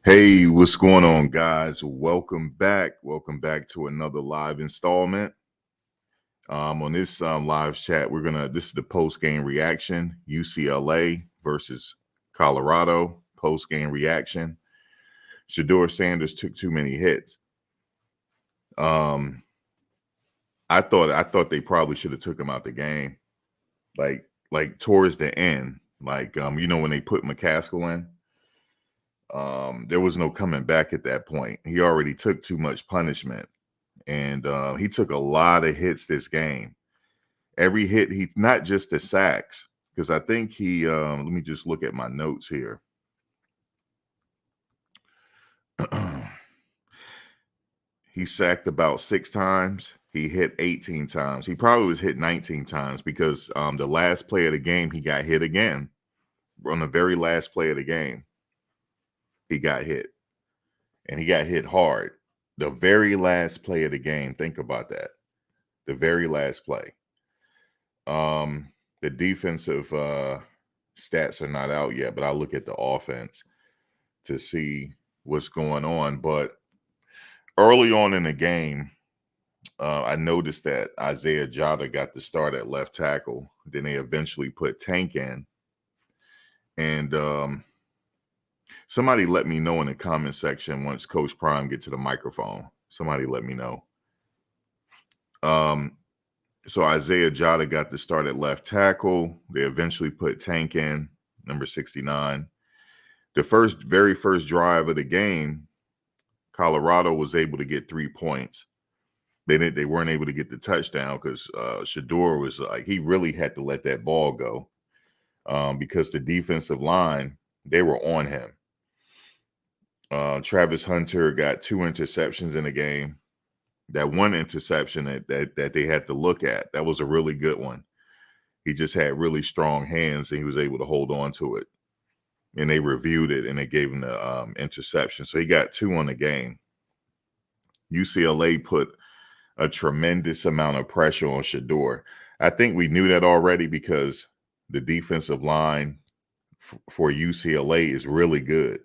Hey, what's going on, guys? Welcome back. Welcome back to another live installment. On this live chat, this is the post-game reaction, UCLA versus Colorado, post-game reaction. Shedeur Sanders took too many hits. I thought they probably should have took him out the game, like towards the end. When they put McCaskill in. There was no coming back at that point. He already took too much punishment. And he took a lot of hits this game. Every hit, he not just the sacks, because I think let me just look at my notes here. He sacked about 6 times. He hit 18 times. He probably was hit 19 times because the last play of the game, he got hit again. On the very last play of the game, he got hit. And he got hit hard. The very last play of the game, think about that. The very last play. The defensive stats are not out yet, but I'll look at the offense to see what's going on. But early on in the game, I noticed that Isaiah Jota got the start at left tackle. Then they eventually put Tank in. And somebody let me know in the comment section once Coach Prime get to the microphone. Somebody let me know. So Isaiah Jota got the start at left tackle. They eventually put Tank in, number 69. The very first drive of the game, Colorado was able to get 3 points. They weren't able to get the touchdown because Shedeur was he really had to let that ball go because the defensive line, they were on him. Travis Hunter got 2 interceptions in the game. That one interception that they had to look at, that was a really good one. He just had really strong hands and he was able to hold on to it. And they reviewed it and they gave him the interception. So he got 2 on the game. UCLA put a tremendous amount of pressure on Shedeur. I think we knew that already because the defensive line for UCLA is really good.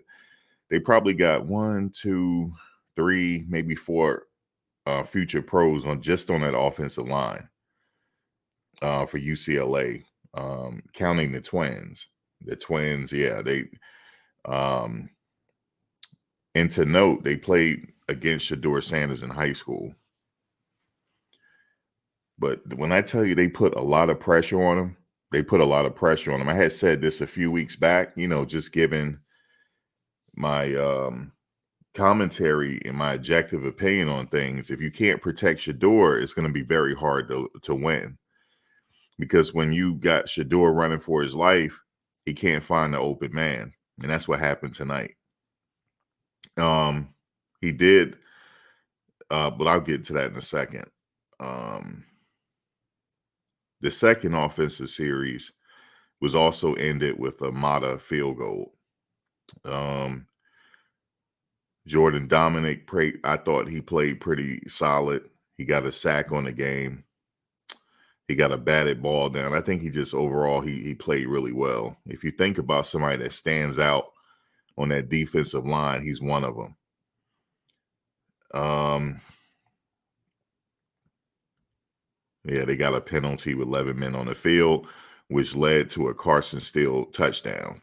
They probably got 1, 2, 3, maybe 4 future pros on that offensive line for UCLA, counting the twins. The twins, yeah, they and to note, they played against Shedeur Sanders in high school. But when I tell you they put a lot of pressure on him, I had said this a few weeks back, just giving my commentary and my objective opinion on things. If you can't protect Shedeur, it's going to be very hard to win. Because when you got Shedeur running for his life, he can't find the open man. And that's what happened tonight. He did, but I'll get to that in a second. The second offensive series was also ended with a Mata field goal. Jordan Dominic, I thought he played pretty solid. He got a sack on the game. He got a batted ball down. I think he just overall, he played really well. If you think about somebody that stands out on that defensive line, he's one of them. Yeah, they got a penalty with 11 men on the field, which led to a Carson Steele touchdown.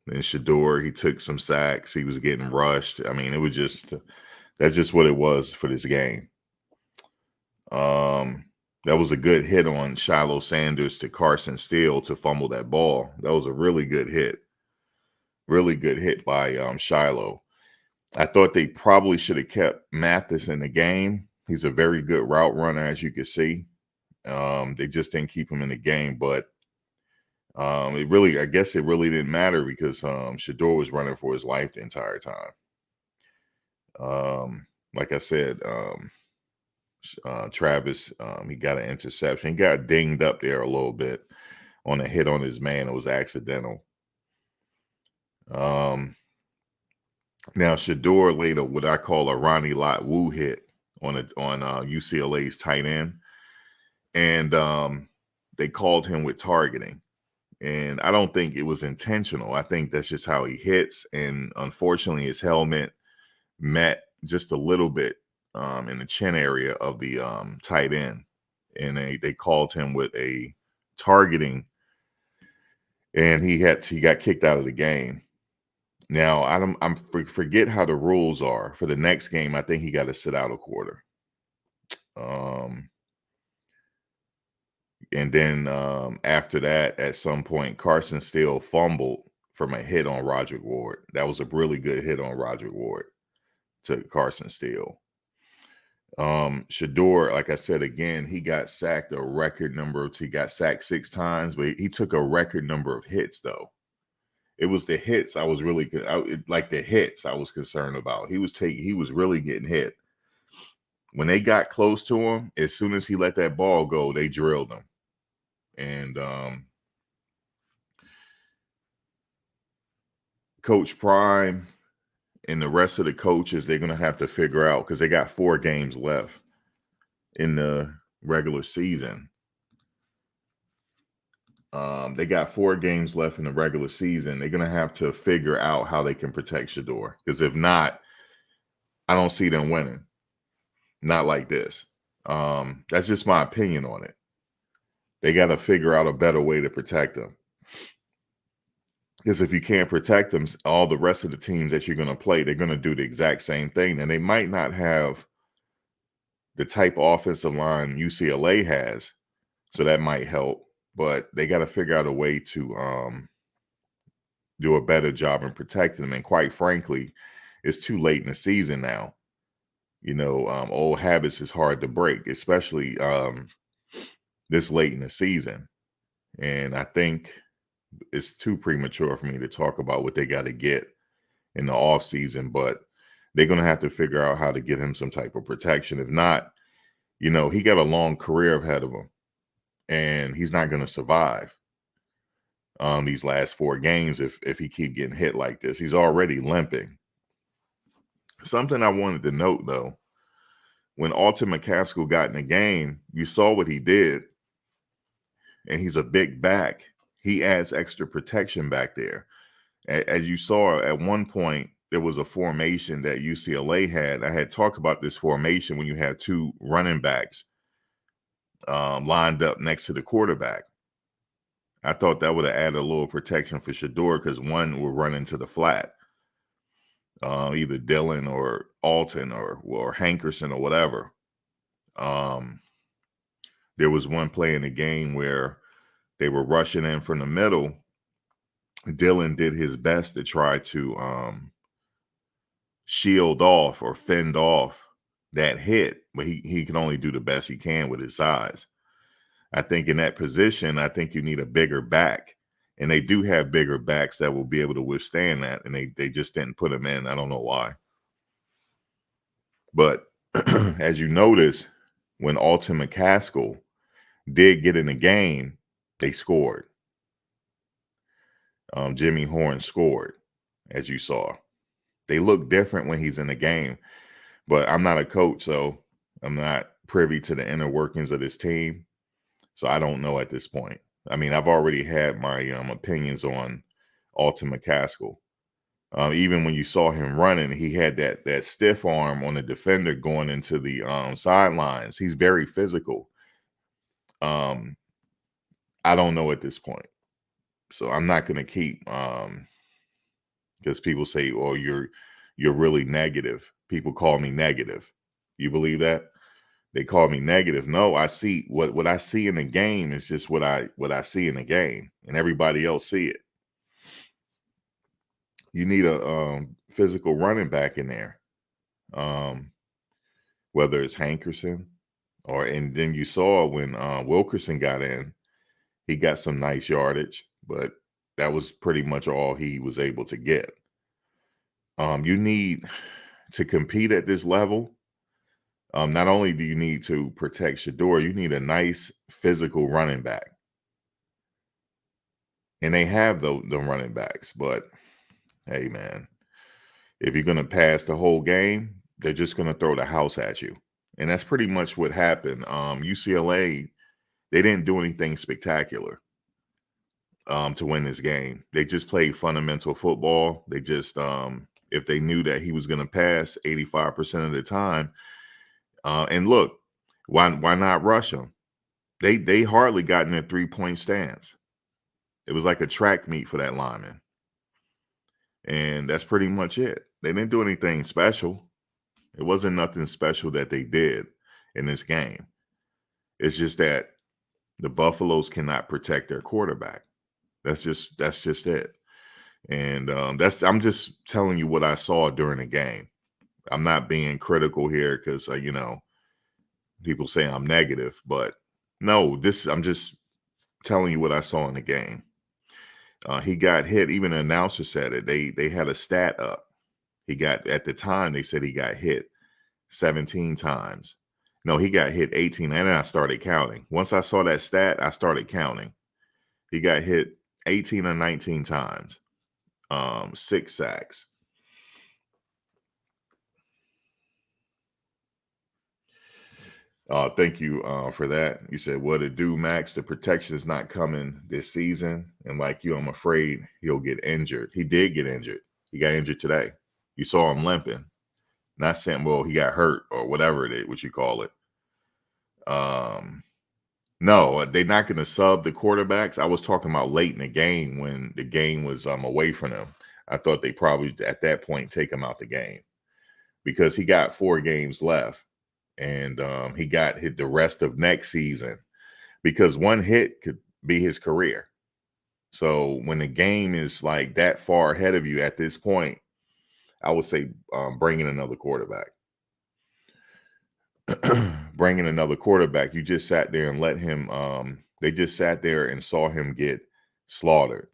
Then Shedeur, he took some sacks. He was getting rushed. I mean, that's just what it was for this game. That was a good hit on Shiloh Sanders to Carson Steele to fumble that ball. That was a really good hit. Really good hit by Shiloh. I thought they probably should have kept Mathis in the game. He's a very good route runner, as you can see. They just didn't keep him in the game, but I guess it really didn't matter because Shedeur was running for his life the entire time. Like I said, Travis, he got an interception. He got dinged up there a little bit on a hit on his man. It was accidental. Now Shedeur laid what I call a Ronnie Lott Woo hit on UCLA's tight end, and they called him with targeting, And I don't think it was intentional. I think that's just how he hits. And unfortunately, his helmet met just a little bit in the chin area of the tight end. And they called him with a targeting, and he got kicked out of the game. Now forget how the rules are for the next game. I think he got to sit out a quarter. And then after that, at some point, Carson Steele fumbled from a hit on Roderick Ward. That was a really good hit on Roderick Ward to Carson Steele. Shedeur, like I said again, he got sacked a record number. He got sacked 6 times, but he took a record number of hits, though. It was the hits I was really like the hits I was concerned about. He was really getting hit. When they got close to him, as soon as he let that ball go, they drilled him. And Coach Prime and the rest of the coaches, they're going to have to figure out, because they got 4 games left in the regular season. They got 4 games left in the regular season. They're going to have to figure out how they can protect Shedeur, because if not, I don't see them winning. Not like this. That's just my opinion on it. They got to figure out a better way to protect them. Because if you can't protect them, all the rest of the teams that you're going to play, they're going to do the exact same thing. And they might not have the type of offensive line UCLA has, so that might help. But they got to figure out a way to do a better job in protecting them. And quite frankly, it's too late in the season now. Old habits is hard to break, especially this late in the season. And I think it's too premature for me to talk about what they got to get in the off season, but they're going to have to figure out how to get him some type of protection. If not, he got a long career ahead of him, and he's not going to survive these last 4 games if he keep getting hit like this. He's already limping. Something I wanted to note, though, when Alton McCaskill got in the game, you saw what he did, and he's a big back. He adds extra protection back there. As you saw at one point, there was a formation that UCLA had. I had talked about this formation when you have 2 running backs lined up next to the quarterback. I thought that would have added a little protection for Shedeur, because one will run into the flat. Either Dylan or Alton or Hankerson or whatever. There was one play in the game where they were rushing in from the middle. Dylan did his best to try to shield off or fend off that hit, but he can only do the best he can with his size. I think in that position, I think you need a bigger back, and they do have bigger backs that will be able to withstand that, and they just didn't put them in. I don't know why. But as you notice, when Alton McCaskill did get in the game, they scored. Jimmy Horn scored, as you saw. They look different when he's in the game, but I'm not a coach, so I'm not privy to the inner workings of this team. So I don't know at this point. I mean, I've already had my opinions on Alton McCaskill. Even when you saw him running, he had that stiff arm on the defender going into the sidelines. He's very physical. I don't know at this point. So I'm not going to keep because people say, "Oh, you're really negative." People call me negative. You believe that? They call me negative. No, I see what I see in the game is just what I see in the game, and everybody else see it. You need a physical running back in there, whether it's Hankerson and then you saw when Wilkerson got in, he got some nice yardage, but that was pretty much all he was able to get. You need to compete at this level. Not only do you need to protect Shedeur, you need a nice physical running back. And they have the running backs, but hey, man, if you're going to pass the whole game, they're just going to throw the house at you. And that's pretty much what happened. UCLA, they didn't do anything spectacular. to win this game. They just played fundamental football. They just if they knew that he was going to pass 85% of the time, and look, why not rush him? They hardly got in a 3-point stance. It was like a track meet for that lineman. And that's pretty much it. They didn't do anything special. It wasn't nothing special that they did in this game. It's just that the Buffaloes cannot protect their quarterback. That's just it. And I'm just telling you what I saw during the game. I'm not being critical here because people say I'm negative, but no, I'm just telling you what I saw in the game. He got hit. Even the announcer said it. They had a stat up. At the time, they said he got hit 17 times. No, he got hit 18. And then I started counting. Once I saw that stat, I started counting. He got hit 18 or 19 times. 6 sacks. Thank you for that. You said, what it do, Max? The protection is not coming this season. And like you, I'm afraid he'll get injured. He did get injured. He got injured today. You saw him limping. Not saying, well, he got hurt or whatever it is, what you call it. No, they're not going to sub the quarterbacks. I was talking about late in the game when the game was away from them. I thought they probably at that point take him out the game because he got 4 games left. And he got hit the rest of next season because one hit could be his career. So when the game is like that far ahead of you at this point, I would say bring in another quarterback. Bring in another quarterback. You just sat there and let him. They just sat there and saw him get slaughtered.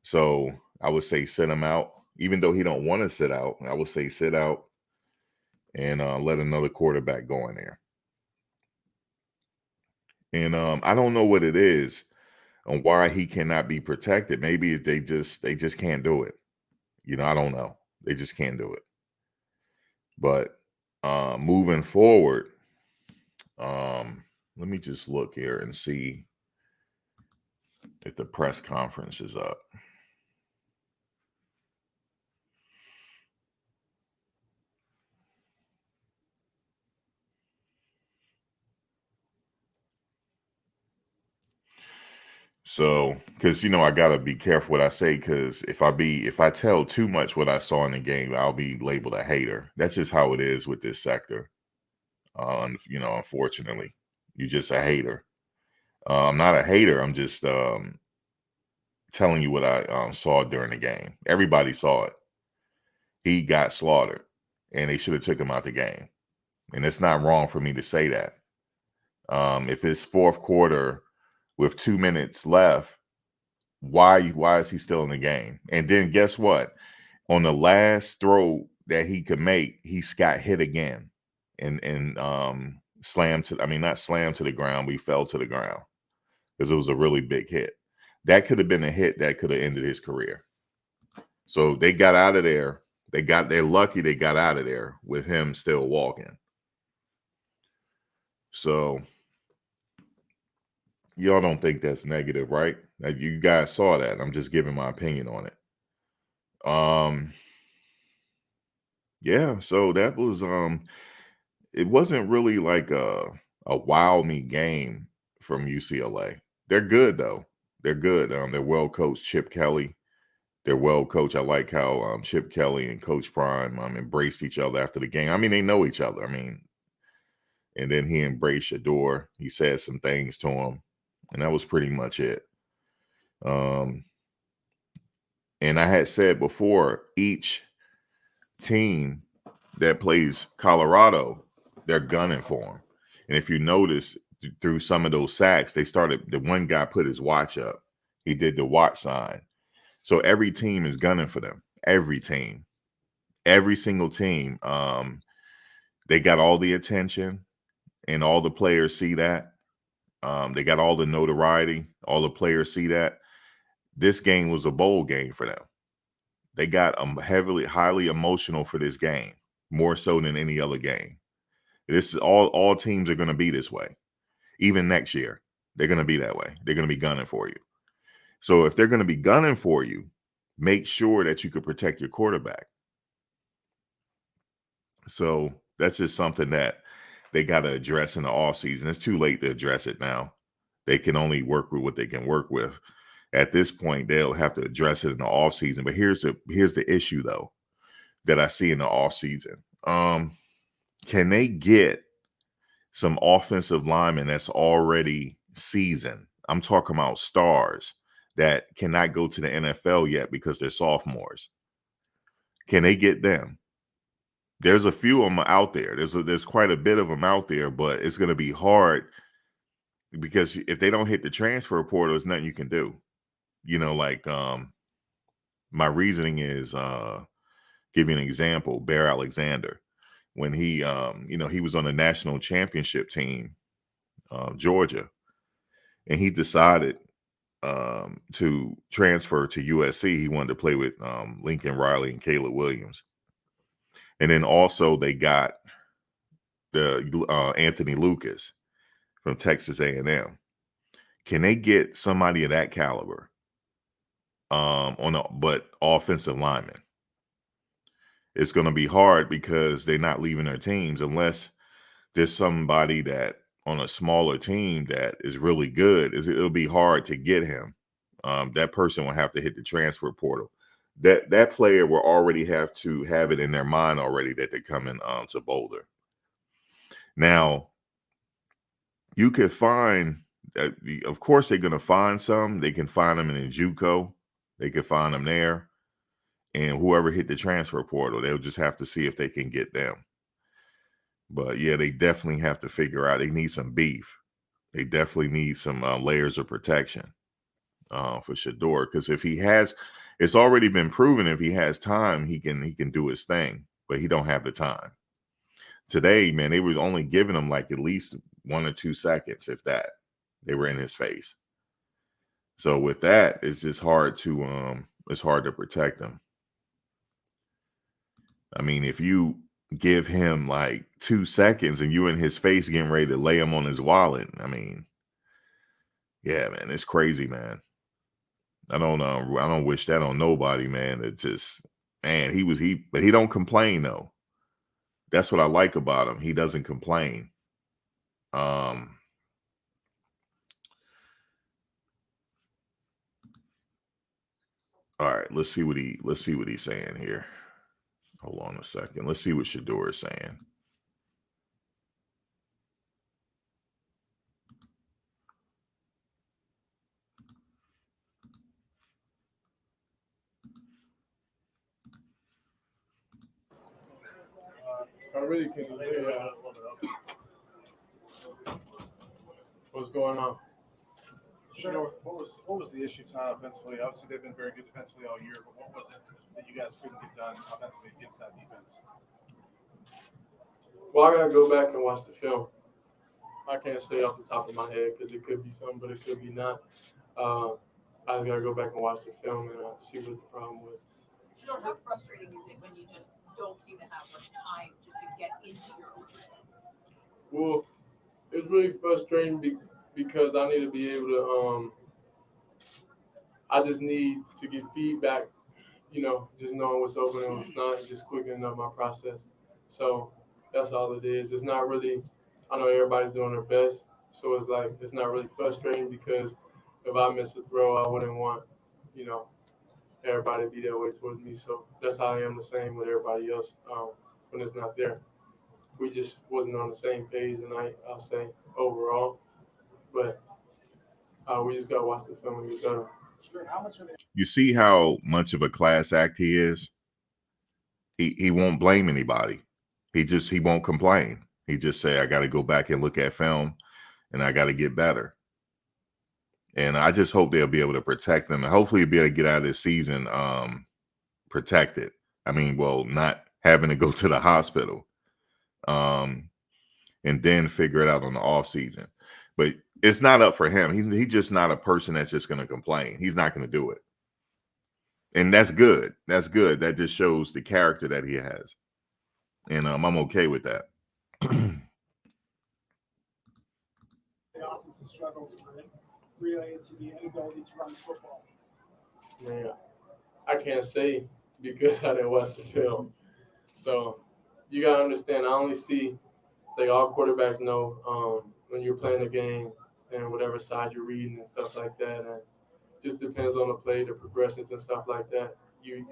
So I would say sit him out, even though he don't want to sit out. I would say sit out and let another quarterback go in there. And I don't know what it is and why he cannot be protected. Maybe they just can't do it. I don't know. They just can't do it. But moving forward, let me just look here and see if the press conference is up. So, because I gotta be careful what I say, because if I tell too much what I saw in the game, I'll be labeled a hater. That's just how it is with this sector. Unfortunately, you're just a hater. I'm not a hater. I'm just telling you what I saw during the game. Everybody saw it. He got slaughtered, and they should have took him out the game. And it's not wrong for me to say that. If it's fourth quarter with 2 minutes left, why is he still in the game? And then guess what? On the last throw that he could make, he got hit again and slammed to. I mean, not slammed to the ground, but he fell to the ground because it was a really big hit. That could have been a hit that could have ended his career. So they got out of there. They're lucky they got out of there with him still walking. So y'all don't think that's negative, right? You guys saw that. I'm just giving my opinion on it. Yeah, so that was it wasn't really like a wow me game from UCLA. They're good though. They're good. They're well coached. Chip Kelly. They're well coached. I like how Chip Kelly and Coach Prime embraced each other after the game. I mean, they know each other. I mean, and then he embraced Shedeur. He said some things to him, and that was pretty much it. And I had said before, each team that plays Colorado, they're gunning for him. And if you notice through some of those sacks, the one guy put his watch up. He did the watch sign. So every team is gunning for them. Every team. Every single team. They got all the attention and all the players see that. They got all the notoriety. All the players see that. This game was a bowl game for them. They got highly emotional for this game, more so than any other game. This is all teams are going to be this way. Even next year, they're going to be that way. They're going to be gunning for you. So if they're going to be gunning for you, make sure that you can protect your quarterback. So that's just something that they got to address in the offseason. It's too late to address it now. They can only work with what they can work with. At this point, they'll have to address it in the offseason. But here's the issue though that I see in the offseason. Can they get some offensive linemen that's already seasoned? I'm talking about stars that cannot go to the NFL yet because they're sophomores. Can they get them? There's a few of them out there. There's quite a bit of them out there, but it's going to be hard because if they don't hit the transfer portal, there's nothing you can do. My reasoning is give you an example. Bear Alexander, when he he was on the national championship team, Georgia, and he decided to transfer to USC. He wanted to play with Lincoln Riley and Caleb Williams. And then also they got the Anthony Lucas from Texas A&M. Can they get somebody of that caliber but offensive lineman? It's going to be hard because they're not leaving their teams unless there's somebody that on a smaller team that is really good. It'll be hard to get him. That person will have to hit the transfer portal. That player will already have to have it in their mind already that they're coming to Boulder. Now, you could find, of course, they're going to find some. They can find them in JUCO. They could find them there. And whoever hit the transfer portal, they'll just have to see if they can get them. But yeah, they definitely have to figure out. They need some beef. They definitely need some layers of protection for Shedeur, because if he has, it's already been proven. If he has time, he can do his thing. But he don't have the time. Today, man, they were only giving him like at least 1 or 2 seconds, if that. They were in his face. So with that, it's just hard to protect him. I mean, if you give him like 2 seconds and you in his face getting ready to lay him on his wallet, I mean, yeah, man, it's crazy, man. I don't wish that on nobody, man. It just, man, but he don't complain though. That's what I like about him. He doesn't complain. All right, let's see what he's saying here. Hold on a second. Let's see what Shedeur is saying. I really can't hear you. What's going on? Sure. What was the issue tonight offensively? Obviously, they've been very good defensively all year, but what was it that you guys couldn't get done offensively against that defense? Well, I gotta go back and watch the film. I can't say off the top of my head because it could be something, but it could be not. I just gotta go back and watch the film and see what the problem was. How frustrating is it when you just don't seem to have much time just to get into your own? Well, it's really frustrating because I need to be able to. I just need to get feedback. Just knowing what's open and what's not, just quickening up my process. So that's all it is. It's not really. I know everybody's doing their best, so it's like it's not really frustrating because if I miss a throw, I wouldn't want, everybody to be that way towards me. So that's how I am the same with everybody else when it's not there. We just wasn't on the same page tonight, I'll say, overall. But we just got to watch the film and get better. You see how much of a class act he is? He won't blame anybody. He won't complain. He just say, I got to go back and look at film and I got to get better. And I just hope they'll be able to protect them and hopefully be able to get out of this season protected. I mean, well, not having to go to the hospital and then figure it out on the off season. But it's not up for him. He's just not a person that's just going to complain. He's not going to do it. And that's good. That's good. That just shows the character that he has. And I'm okay with that. The offensive struggles related to the inability to run the football. Man, I can't say because I didn't watch the film. So you gotta understand. I only see like all quarterbacks know when you're playing a game and whatever side you're reading and stuff like that, and just depends on the play, the progressions and stuff like that. You're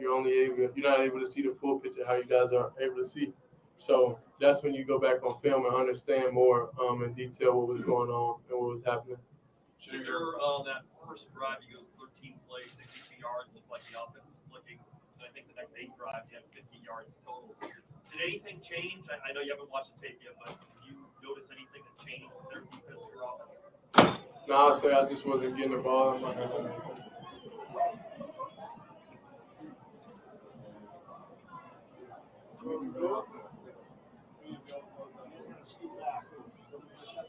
not able to see the full picture how you guys are able to see. So that's when you go back on film and understand more in detail what was going on and what was happening. Shedeur, that first drive, he goes 13 plays, 62 yards. Looks like the offense is clicking. And I think the next 8 drives, you have 50 yards total. Did anything change? I know you haven't watched the tape yet, but did you notice anything that changed with their defense or your offense? No, I'll say I just wasn't getting the ball in my hand.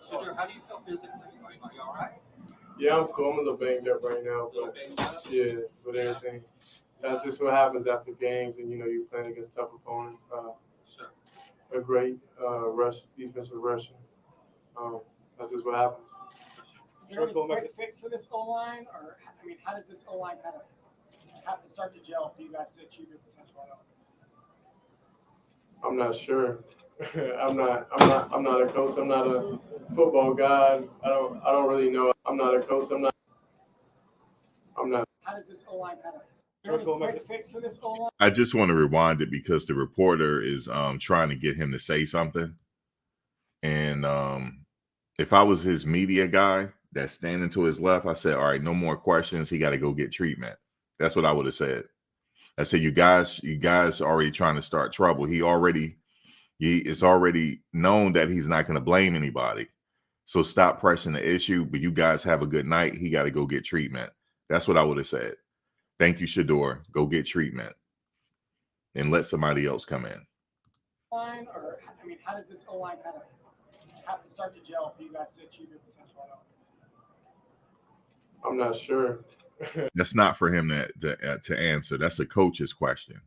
Shedeur, how do you feel physically? Are you all right? Yeah, I'm cool. I'm a little banged up right now, but yeah, with everything. That's just what happens after games, and you're playing against tough opponents. Sure. A great defensive rusher. That's just what happens. Is there any quick fix for this O-line, or how does this O-line kind of have to start to gel for you guys to achieve your potential? I'm not sure. I'm not a coach. I'm not a football guy. I don't really know. I'm not a coach. I'm not. How does this O-line kind of? Is there any quick fix for this O-line? I just want to rewind it because the reporter is trying to get him to say something. And if I was his media guy that's standing to his left, I said, all right, no more questions. He got to go get treatment. That's what I would have said. I said, you guys already trying to start trouble. It's already known that he's not going to blame anybody. So stop pressing the issue, but you guys have a good night. He got to go get treatment. That's what I would have said. Thank you, Shedeur. Go get treatment and let somebody else come in. Line, or how does this O-line kind of have to start to gel for you guys to achieve your potential? I'm not sure. That's not for him to answer. That's a coach's question.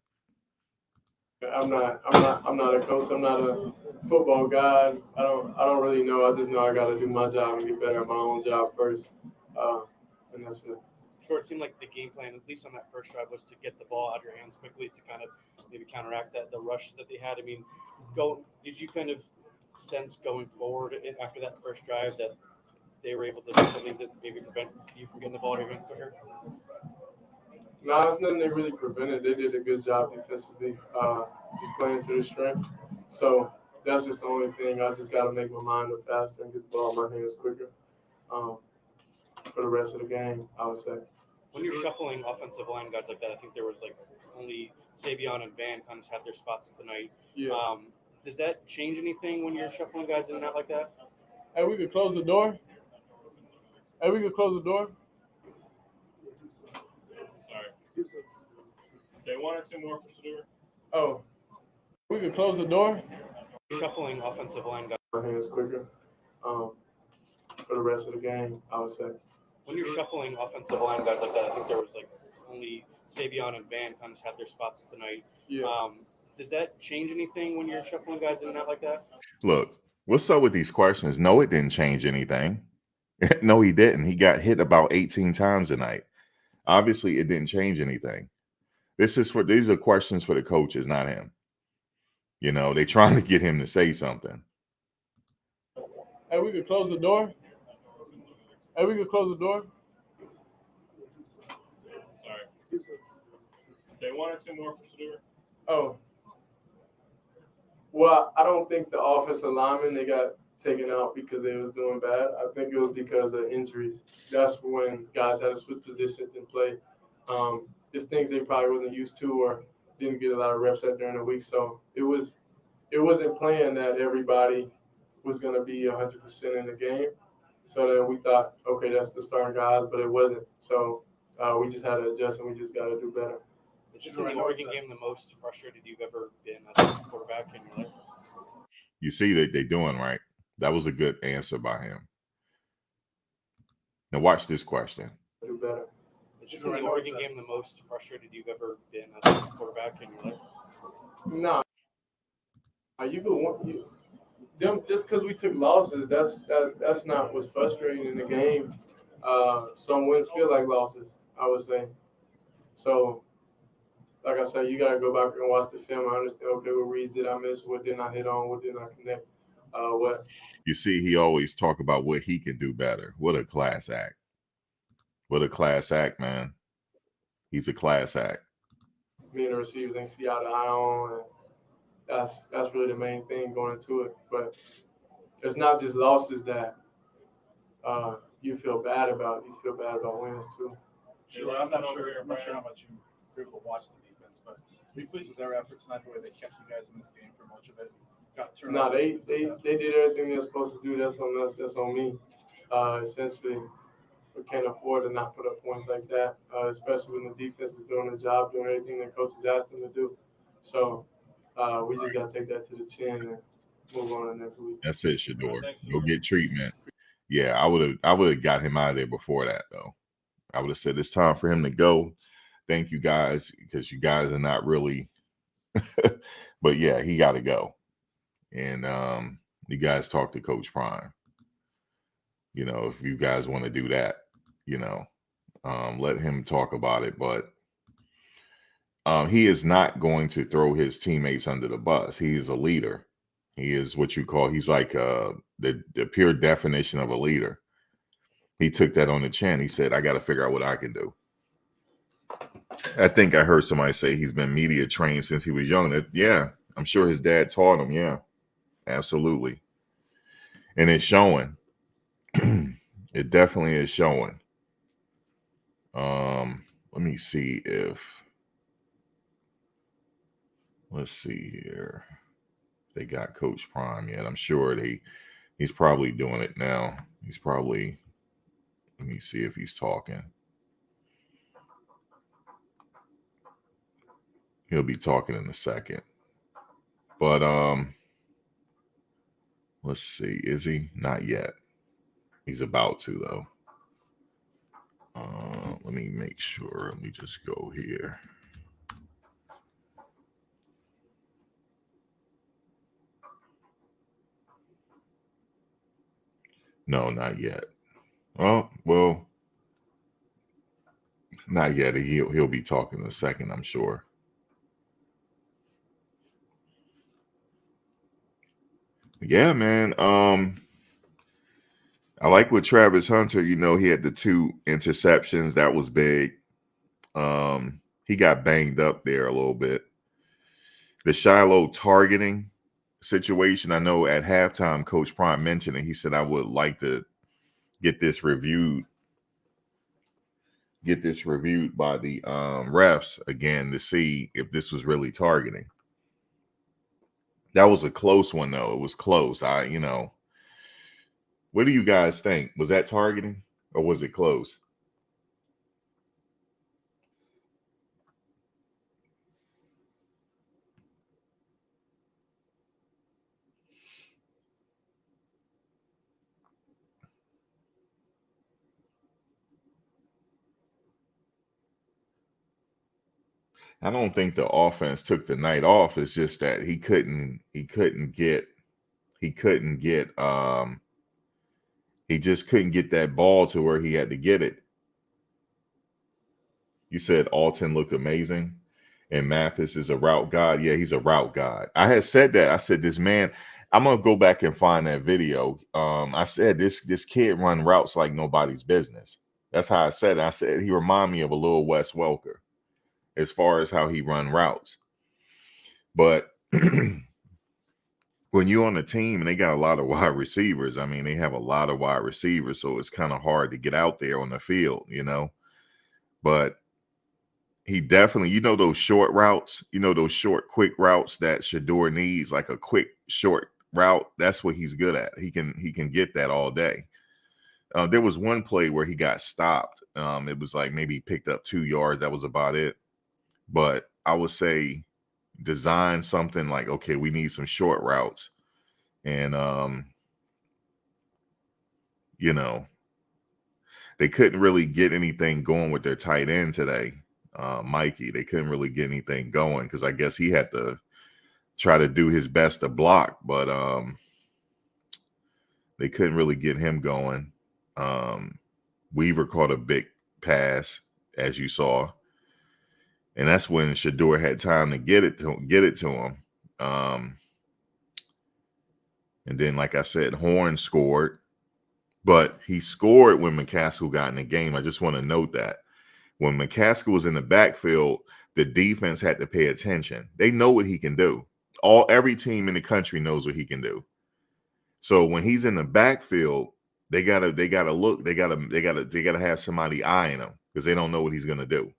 I'm not a coach. I'm not a football guy. I don't really know. I just know I got to do my job and get better at my own job first. And that's it. Sure, it seemed like the game plan, at least on that first drive, was to get the ball out of your hands quickly to kind of maybe counteract the rush that they had. Did you kind of sense going forward after that first drive that they were able to do something that maybe prevent you from getting the ball out of your hands quicker? No, it's nothing they really prevented. They did a good job defensively, just playing to their strength. So that's just the only thing. I just got to make my mind up faster and get the ball in my hands quicker for the rest of the game, I would say. When you're shuffling offensive line guys like that, I think there was only Savion and Van kind of had their spots tonight. Yeah. Does that change anything when you're shuffling guys in and out like that? Hey, we could close the door. Sorry. Okay, 1 or 2 more for Shedeur. Oh, we could close the door. Shuffling offensive line guys. My hands quicker for the rest of the game, I would say. When you're shuffling offensive line guys like that, I think there was only Savion and Van kind of had their spots tonight. Yeah. Does that change anything when you're shuffling guys in and out like that? Look, what's up with these questions? No, it didn't change anything. No, he didn't. He got hit about 18 times tonight. Obviously, it didn't change anything. These are questions for the coaches, not him. They're trying to get him to say something. Hey, we could close the door. Sorry. Okay, 1 or 2 more for Shedeur. Oh. Well, I don't think the offensive linemen, they got taken out because they was doing bad. I think it was because of injuries. That's when guys had to switch positions and play. Just things they probably wasn't used to or didn't get a lot of reps at during the week. So it wasn't planned that everybody was going to be 100% in the game. So then we thought, okay, that's the starting guys, but it wasn't. So we just had to adjust and we just got to do better. Is this in the Oregon game the most frustrated you've ever been as a quarterback in your life? You see that they're doing right. That was a good answer by him. Now watch this question. Do better. Is this in the Oregon game the most frustrated you've ever been as a quarterback in your life? No. Just because we took losses, that's not what's frustrating in the game. Some wins feel like losses, I would say. So, like I said, you gotta go back and watch the film. I understand. Okay, what reads did I miss? What didn't I hit on? What didn't I connect? What? You see, he always talk about what he can do better. What a class act. What a class act, man. He's a class act. Me and the receivers ain't see eye to eye on, and that's really the main thing going into it. But it's not just losses that you feel bad about. You feel bad about wins too. Sure, I'm not sure how much you were able to watch the defense, but be pleased with their efforts, not the way they kept you guys in this game for much of it. Got No, turnovers. they did everything they're supposed to do. That's on us. That's on me. Essentially, we can't afford to not put up points like that, especially when the defense is doing the job, doing everything that coaches asked them to do. So we just got to take that to the chin and move on to the next week. That's it, Shedeur. Go get treatment. Yeah, I would have got him out of there before that, though. I would have said it's time for him to go. Thank you guys, because you guys are not really. But yeah, he got to go. And you guys talk to Coach Prime. You know, if you guys want to do that, you know, let him talk about it. But he is not going to throw his teammates under the bus. He is a leader. He is what you call, he's like the pure definition of a leader. He took that on the chin. He said, I got to figure out what I can do. I think I heard somebody say he's been media trained since he was young. Yeah, I'm sure his dad taught him. Yeah, absolutely. And it's showing. It definitely is showing. Let me see if, let's see here. They got Coach Prime yet. I'm sure he's probably doing it now. He's probably, let me see if he's talking. He'll be talking in a second. But let's see. Is he? Not yet. He's about to, though. Let me make sure. Let me just go here. No, not yet. Oh, well, not yet. He'll be talking in a second, I'm sure. Yeah, man. I like with Travis Hunter, you know, he had the 2 interceptions. That was big. He got banged up there a little bit. The Shiloh targeting situation, I know at halftime, Coach Prime mentioned it. He said, I would like to get this reviewed by the refs again to see if this was really targeting. That was a close one, though. It was close. What do you guys think? Was that targeting or was it close? I don't think the offense took the night off. It's just that he just couldn't get that ball to where he had to get it. You said Alton looked amazing and Mathis is a route god. Yeah, he's a route god. I had said that. I said, this man, I'm going to go back and find that video. I said, this kid run routes like nobody's business. That's how I said it. I said, he remind me of a little Wes Welker as far as how he run routes. But when you're on a team and they got a lot of wide receivers, I mean, they have a lot of wide receivers, so it's kind of hard to get out there on the field, you know. But he definitely, you know, those short routes, you know, those short, quick routes that Shedeur needs, like a quick, short route. That's what he's good at. He can get that all day. There was one play where he got stopped. It was like maybe he picked up 2 yards. That was about it. But I would say design something like, okay, we need some short routes. And, you know, they couldn't really get anything going with their tight end today. Mikey, they couldn't really get anything going because I guess he had to try to do his best to block, but they couldn't really get him going. Weaver caught a big pass, as you saw. And that's when Shedeur had time to get it to him. And then, like I said, Horn scored, but he scored when McCaskill got in the game. I just want to note that when McCaskill was in the backfield, the defense had to pay attention. They know what he can do. Every team in the country knows what he can do. So when he's in the backfield, they gotta look. They gotta have somebody eyeing him because they don't know what he's gonna do.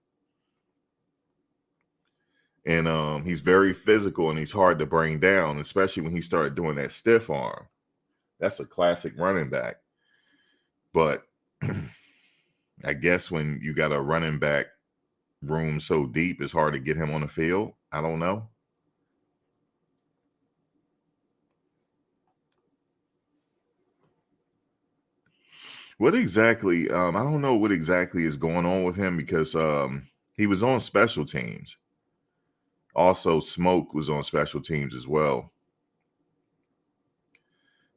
And he's very physical and he's hard to bring down, especially when he started doing that stiff arm. That's a classic running back. But I guess when you got a running back room so deep, it's hard to get him on the field. I don't know. What exactly? I don't know what exactly is going on with him because he was on special teams. Also, Smoke was on special teams as well.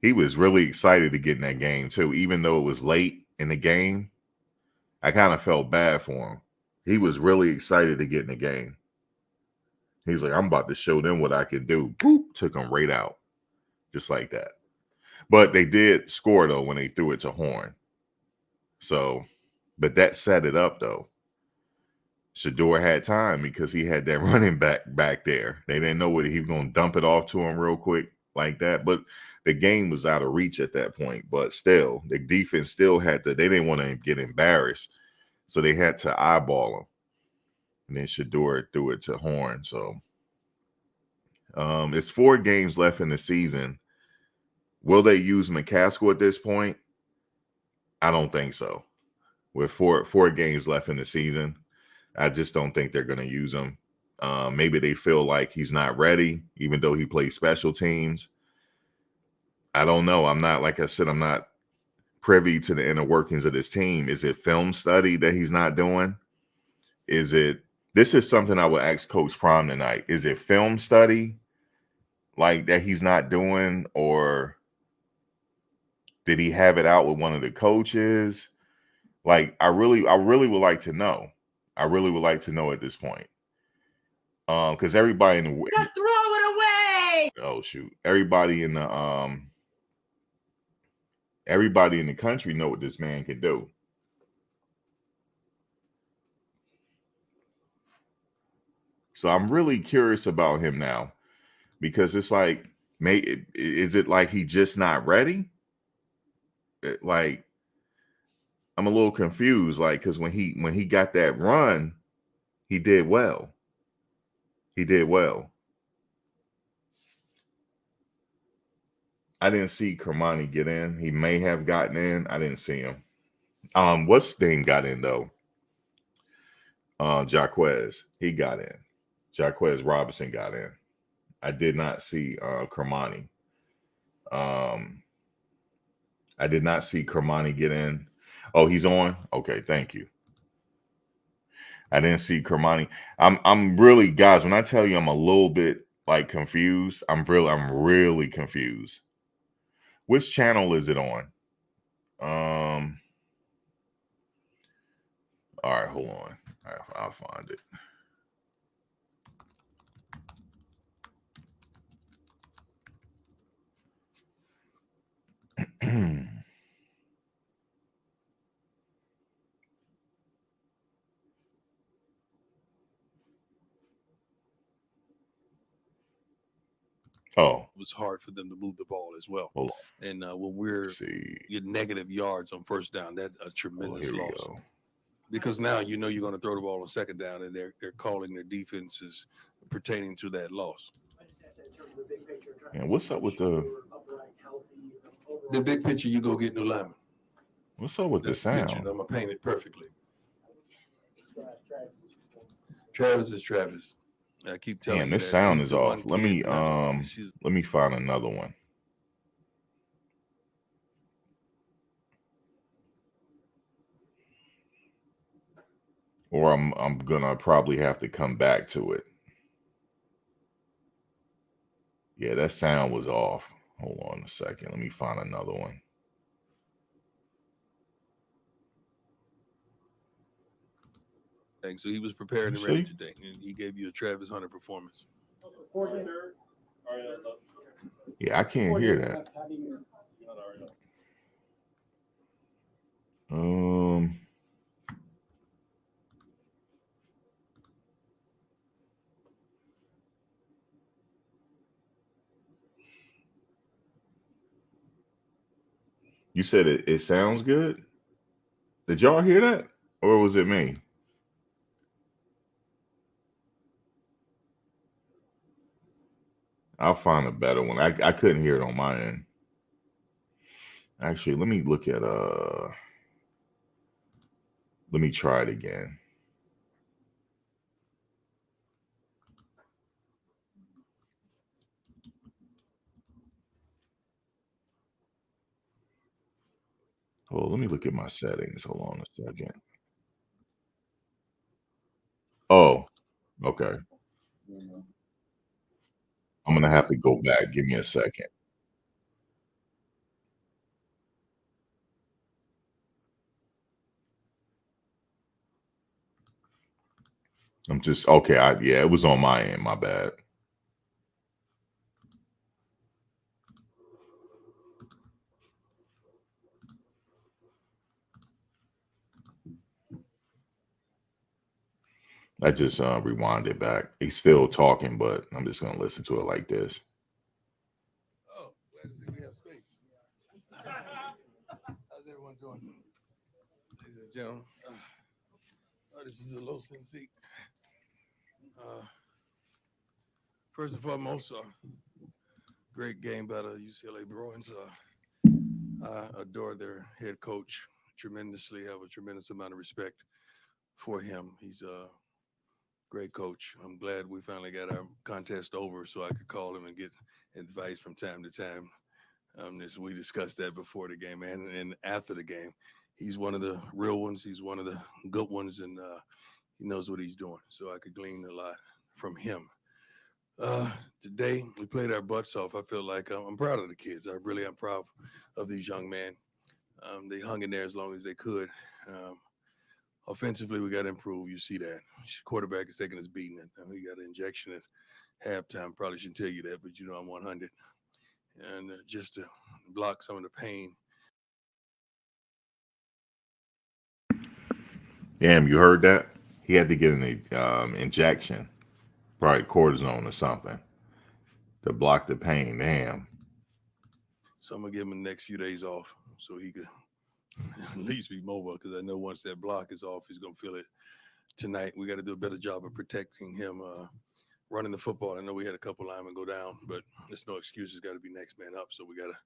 He was really excited to get in that game too, even though it was late in the game. I kind of felt bad for him. He was really excited to get in the game. He's like, I'm about to show them what I can do. Boop, took him right out. Just like that. But they did score, though, when they threw it to Horn. So, but that set it up, though. Shedeur had time because he had that running back there. They didn't know what he was going to dump it off to him real quick like that. But the game was out of reach at that point. But still, the defense still had to, they didn't want to get embarrassed. So they had to eyeball him. And then Shedeur threw it to Horn. So it's 4 games left in the season. Will they use McCaskill at this point? I don't think so. With four games left in the season, I just don't think they're going to use him. Maybe they feel like he's not ready, even though he plays special teams. I don't know. I'm not, like I said, I'm not privy to the inner workings of this team. Is it film study that he's not doing? This is something I would ask Coach Prime tonight. Is it film study like that he's not doing, or did he have it out with one of the coaches? Like, I really would like to know. I really would like to know at this point. Because everybody in the throw it away. Oh shoot. Everybody in the country know what this man can do. So I'm really curious about him now, because it's like, is it like he just not ready? Like, I'm a little confused, like, because when he got that run, he did well. He did well. I didn't see Kermani get in. He may have gotten in. I didn't see him. What's name got in though? Jaquez. He got in. Jaquez Robinson got in. I did not see Kermani. I did not see Kermani get in. Oh, he's on? Okay, thank you. I didn't see Kermani. I'm really, guys, when I tell you I'm a little bit like confused, I'm really confused. Which channel is it on? All right, hold on. I'll find it. Oh, it was hard for them to move the ball as well. hold on. And when we're getting negative yards on first down, that's a tremendous here we loss. go. Because now you know you're going to throw the ball on second down, and they're calling their defenses pertaining to that loss. And what's up with the big picture? You go get new linemen. What's up with the sound? I'm gonna paint it perfectly. Travis is Travis. I keep telling you. Damn, this sound is off. Let me find another one. Or I'm gonna probably have to come back to it. Yeah, that sound was off. Hold on a second. Let me find another one. And so he was prepared You and ready see? today, and he gave you a Travis Hunter performance. Four games, Yeah, I can't 4 hear games that. left. How do you? Um, you said it sounds good. Did y'all hear that, or was it me? I'll find a better one. I couldn't hear it on my end. Actually, let me look at let me try it again. Oh, let me look at my settings. Hold on a second. Oh, okay. I'm gonna have to go back. Give me a second. I'm just okay. Yeah, it was on my end. My bad. I just rewind it back. He's still talking, but I'm just gonna listen to it like this. Oh, glad to see we have space. How's everyone doing? Ladies and gentlemen, this is a low sin seat. First and foremost, great game by the UCLA Bruins. I adore their head coach tremendously. Have a tremendous amount of respect for him. He's a great coach. I'm glad we finally got our contest over so I could call him and get advice from time to time. We discussed that before the game and after the game. He's one of the real ones. He's one of the good ones, and he knows what he's doing. So I could glean a lot from him. Today we played our butts off. I feel like I'm proud of the kids. I really am proud of these young men. They hung in there as long as they could. Offensively, we got to improve. You see that. Quarterback is taking his beating. We got an injection at halftime. Probably shouldn't tell you that, but you know I'm 100. And just to block some of the pain. Damn, you heard that? He had to get an injection, probably cortisone or something, to block the pain. Damn. So I'm gonna give him the next few days off so he could at least be mobile. Because I know once that block is off, he's gonna feel it. Tonight, we got to do a better job of protecting him, running the football. I know we had a couple linemen go down, but there's no excuses. Got to be next man up. So we got to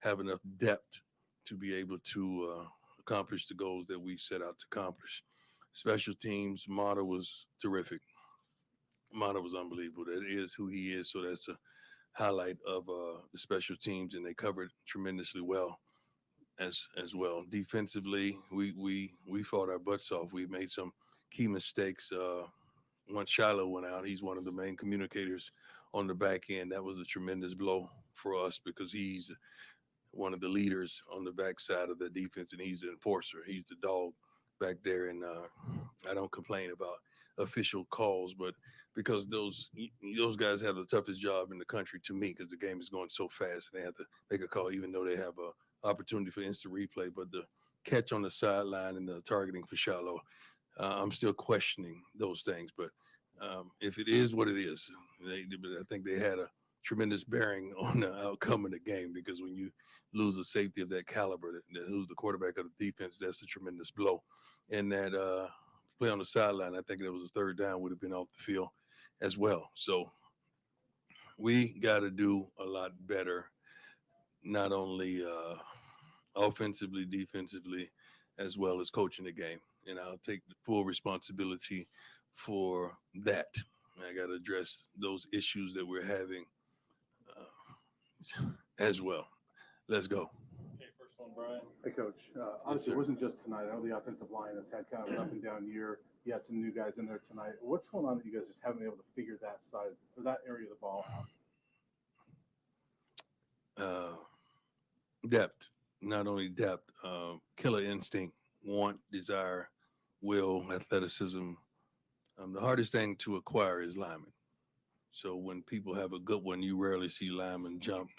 have enough depth to be able to accomplish the goals that we set out to accomplish. Special teams, Mata was terrific. Mata was unbelievable. That is who he is. So that's a highlight of the special teams, and they covered tremendously well as well. Defensively, we fought our butts off. We made some key mistakes. Once Shiloh went out, he's one of the main communicators on the back end. That was a tremendous blow for us because he's one of the leaders on the backside of the defense, and he's the enforcer. He's the dog back there. And I don't complain about official calls, but because those guys have the toughest job in the country to me, because the game is going so fast, and they have to make a call, even though they have a opportunity for instant replay. But the catch on the sideline and the targeting for Shiloh, I'm still questioning those things. But if it is what it is, I think they had a tremendous bearing on the outcome of the game, because when you lose a safety of that caliber, who's the quarterback of the defense, that's a tremendous blow. And that play on the sideline, I think it was a third down, would have been off the field as well. So we got to do a lot better, not only offensively, defensively, as well as coaching the game. And I'll take the full responsibility for that. I got to address those issues that we're having as well. Let's go. Okay, first one, Brian. Hey, Coach. Obviously, it wasn't just tonight. I know the offensive line has had kind of an up and down year. You had some new guys in there tonight. What's going on that you guys just haven't been able to figure that side or that area of the ball out? Depth, not only depth, killer instinct, want, desire, will, athleticism, The hardest thing to acquire is linemen. So when people have a good one, you rarely see linemen jump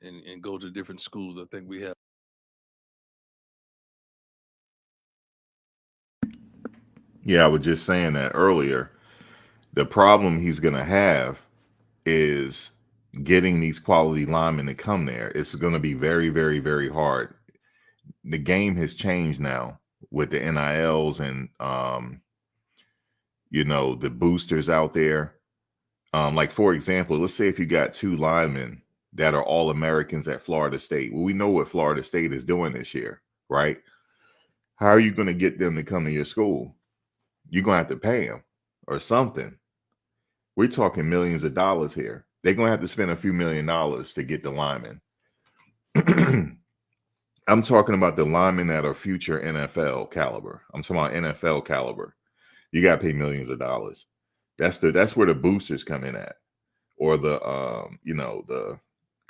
and go to different schools. I think we have. Yeah, I was just saying that earlier. The problem he's going to have is getting these quality linemen to come there. It's going to be very, very, very hard. The game has changed now with the NILs and, the boosters out there. Like, for example, let's say if you got two linemen that are all Americans at Florida State. Well, we know what Florida State is doing this year, right? How are you going to get them to come to your school? You're going to have to pay them or something. We're talking millions of dollars here. They're going to have to spend a few $1,000,000 to get the linemen. I'm talking about the linemen that are future NFL caliber. I'm talking about NFL caliber. You got to pay millions of dollars. That's where the boosters come in at, or the the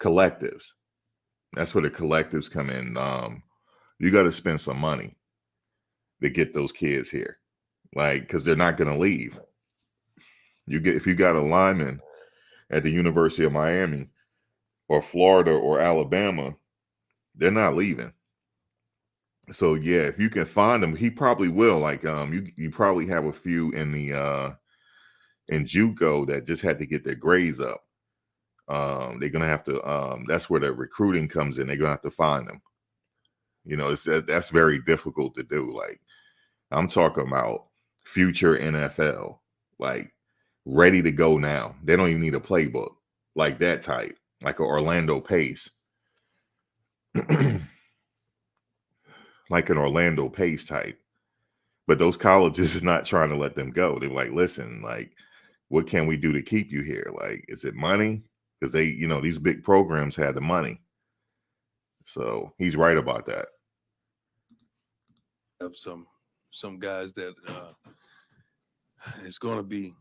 collectives. That's where the collectives come in. You got to spend some money to get those kids here, like, because they're not going to leave. If you got a lineman at the University of Miami or Florida or Alabama, they're not leaving. So yeah, if you can find them, he probably will. Like you probably have a few in the in JUCO that just had to get their grades up. They're gonna have to. That's where the recruiting comes in. They're gonna have to find them. That's very difficult to do. Like, I'm talking about future NFL, like, ready to go now. They don't even need a playbook, like that type, like an Orlando Pace. Like an Orlando Pace type. But those colleges are not trying to let them go. They're like, listen, like, what can we do to keep you here? Like, is it money? Because these big programs had the money. So he's right about that. Have some guys that it's going to be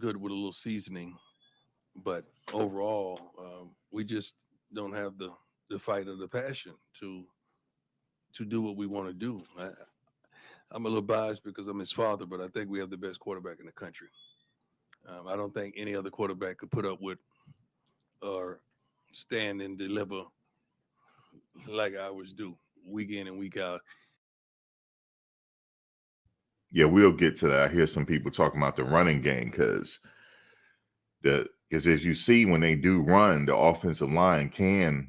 good with a little seasoning, but overall, we just don't have the fight or the passion to do what we want to do. I'm a little biased because I'm his father, but I think we have the best quarterback in the country. I don't think any other quarterback could put up with or stand and deliver like ours do, week in and week out. Yeah, we'll get to that. I hear some people talking about the running game because as you see, when they do run, the offensive line can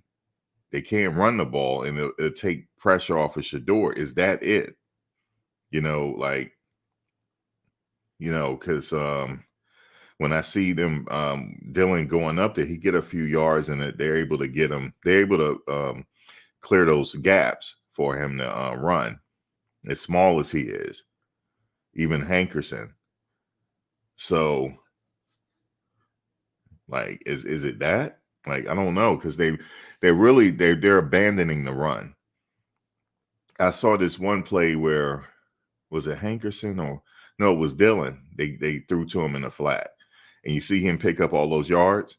run the ball and it'll take pressure off of Shedeur. Is that it? Because when I see them, Dylan going up there, he get a few yards and they're able to get him. They're able to clear those gaps for him to run. As small as he is, even Hankerson. So, like, is it that? Like, I don't know, because they're abandoning the run. I saw this one play where, was it Hankerson or no, it was Dylan. They threw to him in the flat, and you see him pick up all those yards.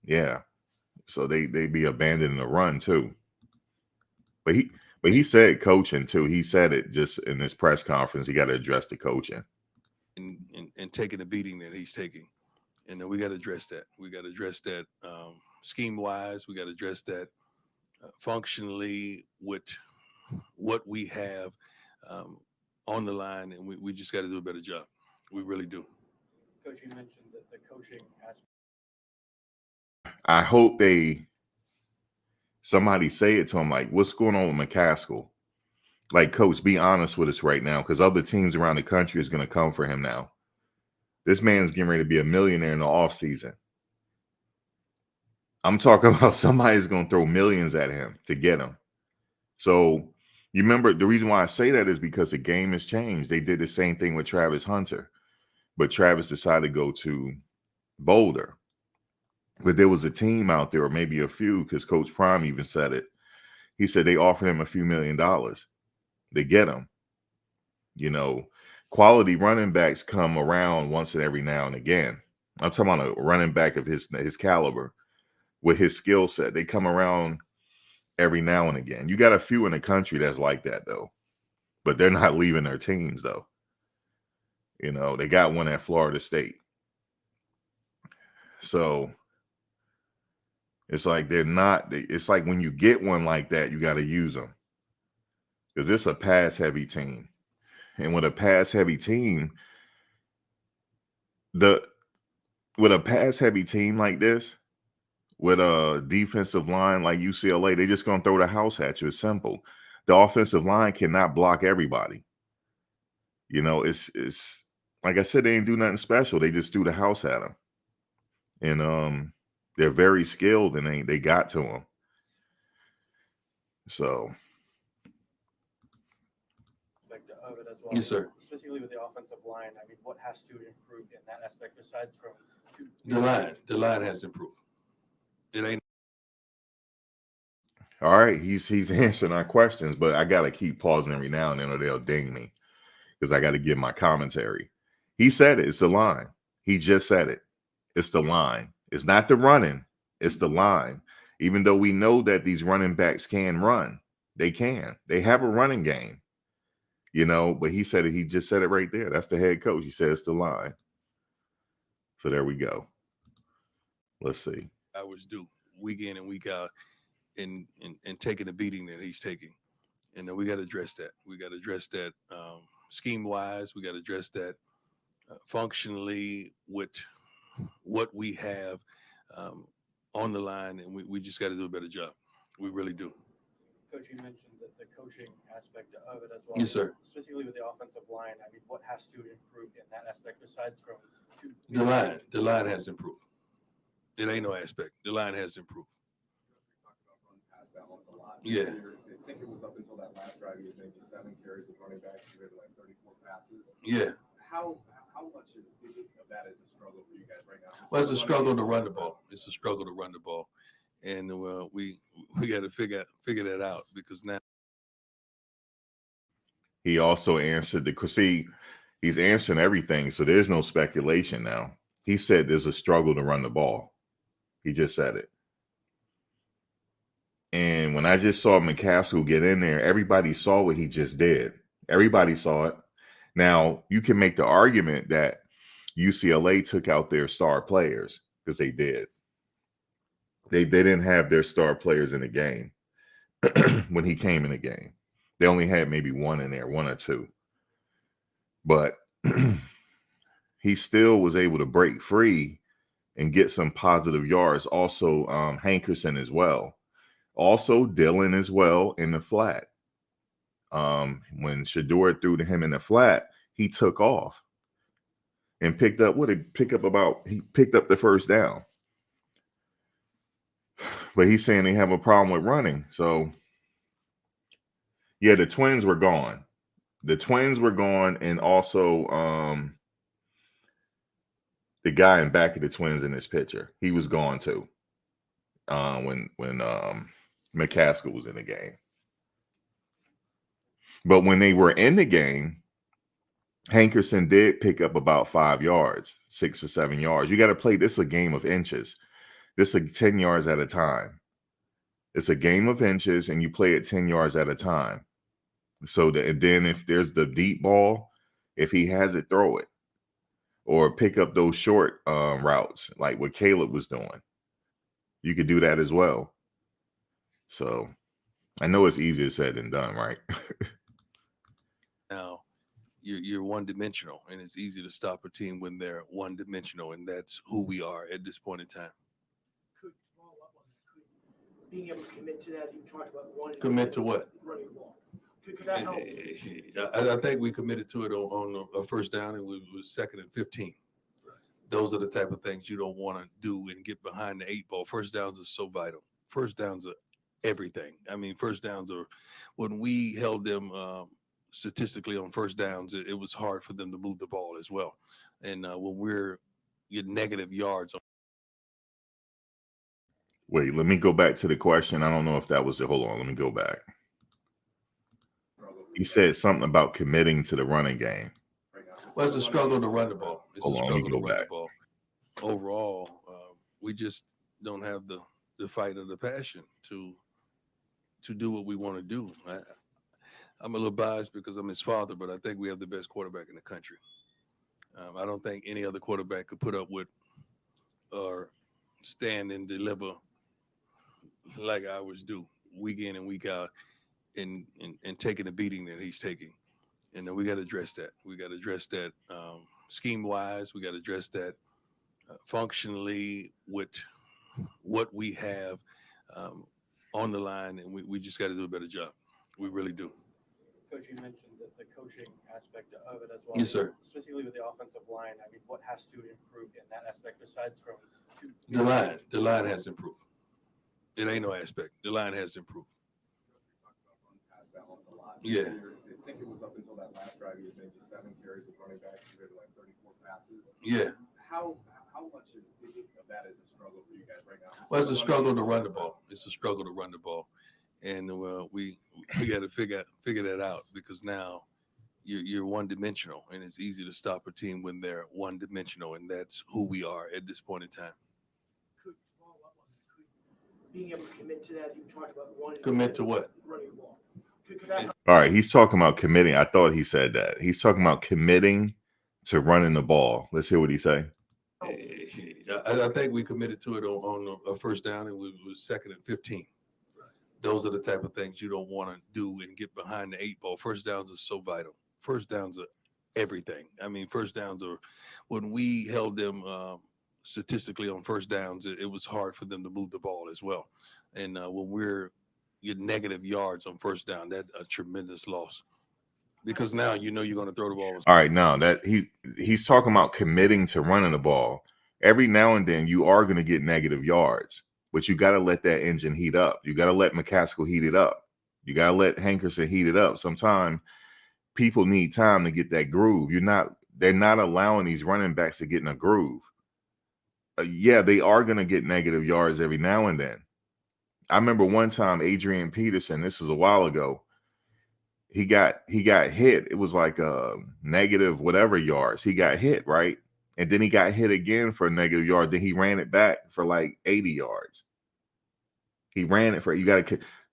Yeah, so they be abandoning the run too. But he said coaching too. He said it just in this press conference. He got to address the coaching and taking the beating that he's taking. And then we got to address that. We got to address that scheme wise. We got to address that functionally with what we have on the line. And we just got to do a better job. We really do. Coach, you mentioned that the coaching aspect. I hope somebody say it to him, like, what's going on with McCaskill? Like, coach, be honest with us right now, because other teams around the country is going to come for him now. This man's getting ready to be a millionaire in the offseason. I'm talking about somebody's going to throw millions at him to get him. So you remember, the reason why I say that is because the game has changed. They did the same thing with Travis Hunter, but Travis decided to go to Boulder. But there was a team out there, or maybe a few, because Coach Prime even said it. He said they offered him a few $1,000,000 to get him. Quality running backs come around once and every now and again. I'm talking about a running back of his caliber with his skill set. They come around every now and again. You got a few in the country that's like that, though, but they're not leaving their teams, though. You know, they got one at Florida State. So it's like it's like when you get one like that, you got to use them. Because it's a pass-heavy team. And with a pass-heavy team, with a pass-heavy team like this, with a defensive line like UCLA, they're just going to throw the house at you. It's simple. The offensive line cannot block everybody. You know, it's like I said, they ain't do nothing special. They just threw the house at them. And they're very skilled, and they got to them. So Of it as well. Yes, sir. Specifically with the offensive line, I mean, what has to improve in that aspect besides from The line has to improve. It ain't. all right, he's answering our questions, but I gotta keep pausing every now and then, or they'll ding me because I got to give my commentary. He said it. It's the line. He just said it. It's the line. It's not the running. It's the line. Even though we know that these running backs can run, they can. They have a running game, you know. But he said it. He just said it right there. That's the head coach. He said it's the line. So there we go. Let's see. Hours do week in and week out, and taking the beating that he's taking, and then we got to address that. We got to address that scheme wise. We got to address that functionally with what we have on the line, and we just got to do a better job. We really do. Coach, you mentioned the coaching aspect of it as well. Yes, sir. Specifically with the offensive line, I mean, what has to improve in that aspect besides from The line has to improve. It ain't no aspect. The line has to improve. Pass balance a lot. Yeah. I think it was up until that last drive, he had maybe 7 carries with running backs, compared to like 34 passes. Yeah. How much of that is a struggle for you guys right now? Well, it's a struggle to run the ball. It's a struggle to run the ball, and we got to figure that out, because now He also answered he's answering everything, so there's no speculation now. He said there's a struggle to run the ball. He just said it. And when I just saw McCaskill get in there, everybody saw what he just did. Everybody saw it. Now, you can make the argument that UCLA took out their star players, because they did. They didn't have their star players in the game when he came in the game. They only had maybe one in there, 1 or 2. But he still was able to break free and get some positive yards. Also, Hankerson as well. Also, Dillon as well in the flat. When Shedeur threw to him in the flat, he took off and picked up he picked up the first down. But he's saying they have a problem with running. So, yeah, the Twins were gone. The Twins were gone, and also the guy in back of the Twins in this picture, he was gone too. When McCaskill was in the game. But when they were in the game, Hankerson did pick up about 5 yards, 6 or 7 yards. You got to play this a game of inches. This is 10 yards at a time. It's a game of inches, and you play it 10 yards at a time. So and then if there's the deep ball, if he has it, throw it. Or pick up those short routes like what Caleb was doing. You could do that as well. So I know it's easier said than done, right? now you're one-dimensional, and it's easy to stop a team when they're one-dimensional, and that's who we are at this point in time. Could follow up on that? Being able to commit to that, you talked about one. Commit to what? Running the ball. Could that help? I think we committed to it on a first down, and we was 2nd and 15. Those are the type of things you don't want to do and get behind the 8 ball. First downs are so vital. First downs are everything. I mean, first downs are, when we held them statistically on first downs, it was hard for them to move the ball as well. And when we're getting negative yards. Wait, let me go back to the question. I don't know if that was it. Hold on. Let me go back. He said something about committing to the running game. Well, it's a struggle to run the ball. It's Hold a on, struggle let me to go run back. the ball. Overall, we just don't have the fight or the passion to do what we want to do. I'm a little biased because I'm his father, but I think we have the best quarterback in the country. I don't think any other quarterback could put up with or stand and deliver like ours do week in and week out and taking the beating that he's taking. And then we got to address that. We got to address that scheme wise. We got to address that functionally with what we have on the line. And we just got to do a better job. We really do. Coach, you mentioned the coaching aspect of it as well. Yes, sir. Specifically with the offensive line, I mean, what has to improve in that aspect besides from The line has to improve. It ain't no aspect. The line has to improve. Yeah. I think it was up until that last drive, he had maybe 7 carries with running backs compared to like 34 passes. Yeah. How much of that is a struggle for you guys right now? Well, it's a struggle to run the ball. It's a struggle to run the ball, and we got to figure that out because now you're one dimensional, and it's easy to stop a team when they're one dimensional, and that's who we are at this point in time. Being able to commit to that, you talked about one. Commit to what? Running the ball. Could that All right, he's talking about committing. I thought he said that. He's talking about committing to running the ball. Let's hear what he say. I think we committed to it on a first down, and we was 2nd and 15. Those are the type of things you don't want to do and get behind the 8 ball. First downs are so vital. First downs are everything. I mean, first downs are when we held them statistically on first downs, it was hard for them to move the ball as well. And when we're getting negative yards on first down, that's a tremendous loss because now you know you're going to throw the ball. All right, now that he's talking about committing to running the ball. Every now and then you are going to get negative yards, but you got to let that engine heat up. You got to let McCaskill heat it up. You got to let Hankerson heat it up. Sometimes people need time to get that groove. They're not allowing these running backs to get in a groove. Yeah, they are going to get negative yards every now and then. I remember one time Adrian Peterson, this was a while ago, he got hit. It was like a negative whatever yards. He got hit, right? And then he got hit again for a negative yard. Then he ran it back for like 80 yards. He ran it for,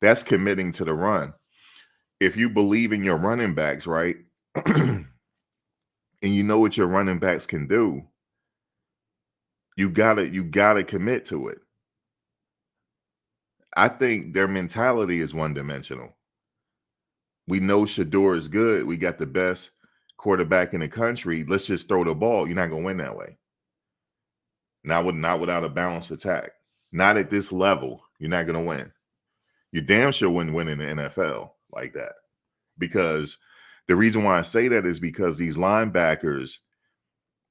that's committing to the run. If you believe in your running backs, right? And you know what your running backs can do, you gotta commit to it. I think their mentality is one-dimensional. We know Shedeur is good. We got the best quarterback in the country. Let's just throw the ball. You're not going to win that way. Not without a balanced attack. Not at this level. You're not going to win. You damn sure wouldn't win in the NFL like that. Because the reason why I say that is because these linebackers,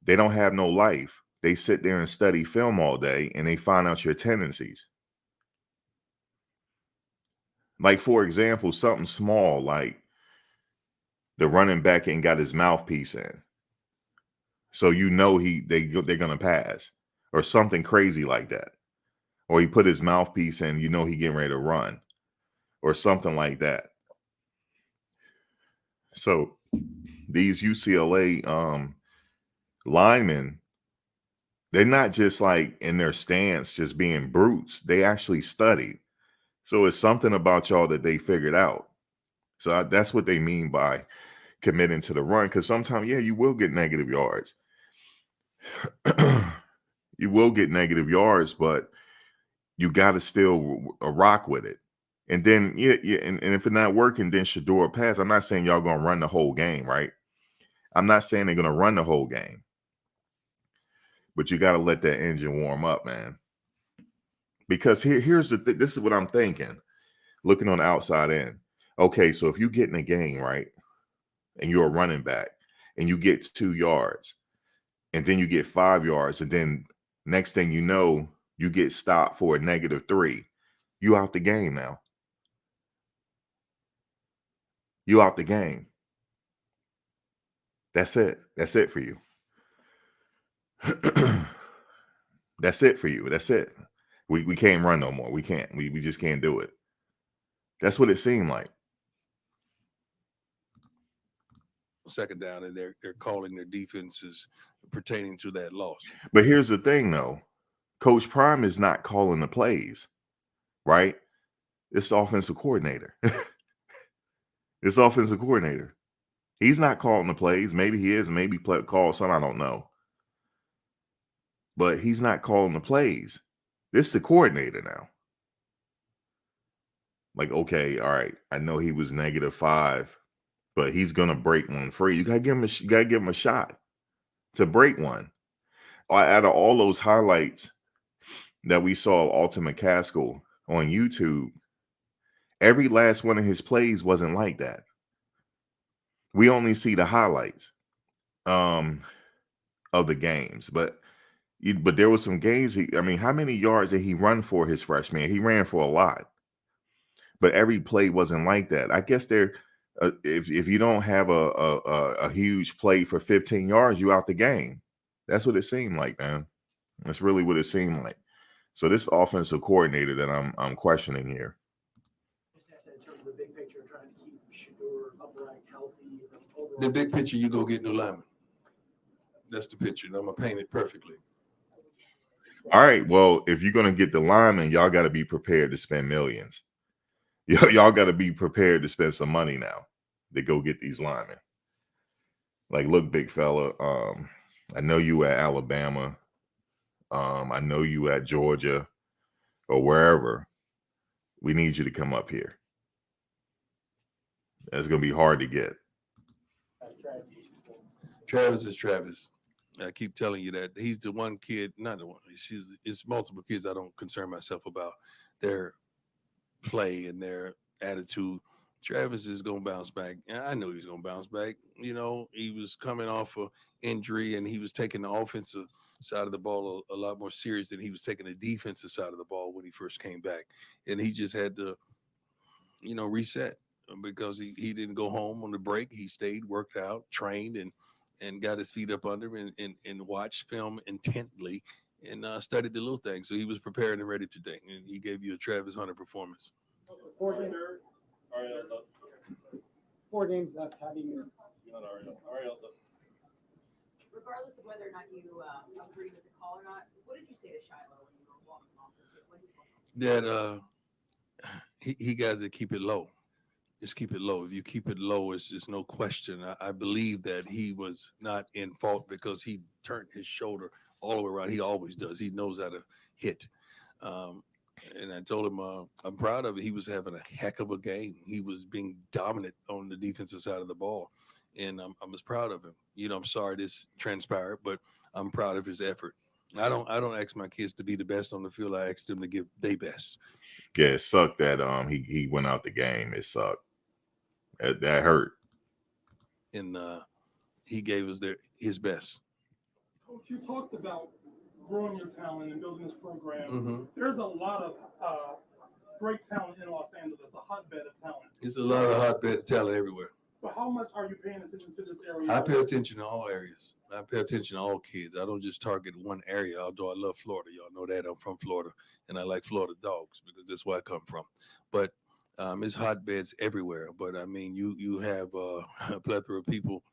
they don't have no life. They sit there and study film all day and they find out your tendencies. Like, for example, something small like the running back ain't got his mouthpiece in. So you know they're going to pass or something crazy like that. Or he put his mouthpiece in, you know he getting ready to run or something like that. So these UCLA linemen, they're not just like in their stance just being brutes. They actually studied. So it's something about y'all that they figured out. So that's what they mean by committing to the run. Because sometimes, yeah, you will get negative yards. You will get negative yards, but you got to still rock with it. And then, and if it's not working, then Shedeur pass. I'm not saying y'all going to run the whole game, right? I'm not saying they're going to run the whole game. But you got to let that engine warm up, man. Because here's the thing. This is what I'm thinking. Looking on the outside end. Okay, so if you get in a game, right, and you're a running back, and you get 2 yards, and then you get 5 yards, and then next thing you know, you get stopped for a -3. You out the game now. You out the game. That's it. That's it for you. That's it for you. That's it. We can't run no more. We can't. We just can't do it. That's what it seemed like. Second down, and they're calling their defenses pertaining to that loss. But here's the thing, though. Coach Prime is not calling the plays, right? It's the offensive coordinator. It's offensive coordinator. He's not calling the plays. Maybe he is. Maybe call some. I don't know. But he's not calling the plays. This is the coordinator now. Like, okay, all right. I know he was -5, but he's gonna break one free. You gotta give him a shot to break one. Out of all those highlights that we saw of Alton McCaskill on YouTube, every last one of his plays wasn't like that. We only see the highlights of the games, but there were some games. How many yards did he run for his freshman year? He ran for a lot, but every play wasn't like that. I guess if you don't have a huge play for 15 yards, you out the game. That's what it seemed like, man. That's really what it seemed like. So this offensive coordinator that I'm questioning here. Just ask that in terms of the big picture, trying to keep Shedeur upright, healthy. The big picture, you go get new linemen. That's the picture. I'm gonna paint it perfectly. All right. Well, if you're gonna get the linemen, y'all got to be prepared to spend millions. Y'all got to be prepared to spend some money now to go get these linemen. Like, look, big fella. I know you at Alabama. I know you at Georgia or wherever. We need you to come up here. That's gonna be hard to get. Travis is Travis. I keep telling you that he's the one kid, not the one. It's multiple kids I don't concern myself about their play and their attitude. Travis is going to bounce back. And I know he's going to bounce back. You know, he was coming off of injury and he was taking the offensive side of the ball a lot more serious than he was taking the defensive side of the ball when he first came back. And he just had to, reset because he didn't go home on the break. He stayed, worked out, trained, and got his feet up under him and watched film intently and studied the little things. So he was prepared and ready today. And he gave you a Travis Hunter performance. 4 games left. How do you? Regardless of whether or not you agree with the call or not, what did you say to Shiloh when you were walking off? That he guys that keep it low. Just keep it low. If you keep it low, it's no question. I believe that he was not in fault because he turned his shoulder all the way around. He always does. He knows how to hit. And I told him I'm proud of it. He was having a heck of a game. He was being dominant on the defensive side of the ball, and I was proud of him. I'm sorry this transpired, but I'm proud of his effort. I don't ask my kids to be the best on the field. I ask them to give their best. Yeah, it sucked that he went out the game. It sucked. That hurt. And he gave us his best. Coach, you talked about growing your talent and building this program. Mm-hmm. There's a lot of great talent in Los Angeles, a hotbed of talent. There's a lot of hotbed of talent everywhere. But how much are you paying attention to this area? I pay attention to all areas. I pay attention to all kids. I don't just target one area, although I love Florida. Y'all know that. I'm from Florida, and I like Florida dogs because that's where I come from. But it's hotbeds everywhere. But, you have a plethora of people,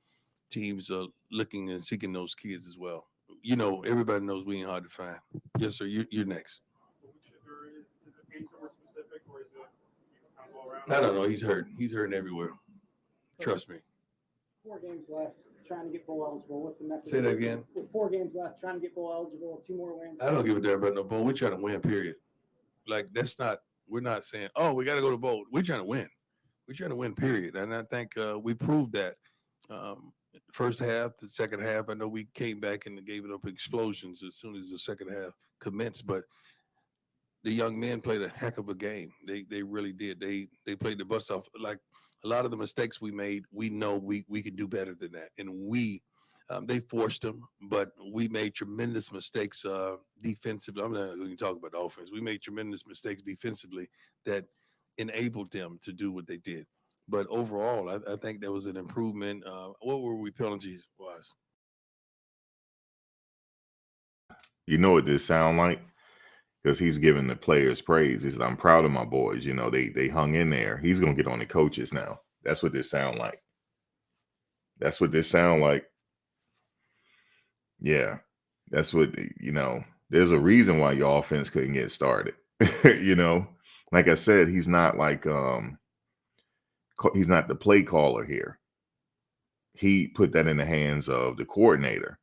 teams looking and seeking those kids as well. Everybody knows we ain't hard to find. Yes, sir. You're next. Is it being somewhere specific, or is it kind of all around? I don't know. He's hurting. He's hurting everywhere. Trust me. 4 games left, trying to get bowl eligible. What's the message? Say that again. With 4 games left, trying to get bowl eligible, 2 more wins. I don't give a damn about no bowl. We're trying to win, period. Like, we're not saying, oh, we got to go to bowl. We're trying to win. We're trying to win, period. And I think we proved that. First half, the second half, I know we came back and gave it up explosions as soon as the second half commenced, but the young men played a heck of a game. They really did. They played the butts off. Like a lot of the mistakes we made, we know we can do better than that. And they forced them, but we made tremendous mistakes defensively. I'm not going to talk about the offense. We made tremendous mistakes defensively that enabled them to do what they did. But overall, I think there was an improvement. What were we penalties-wise? You know what this sound like? Because he's giving the players praise. He said, I'm proud of my boys. They hung in there. He's going to get on the coaches now. That's what this sound like. That's what this sound like. Yeah. That's what, there's a reason why your offense couldn't get started. Like I said, he's not like, he's not the play caller here. he put that in the hands of the coordinator.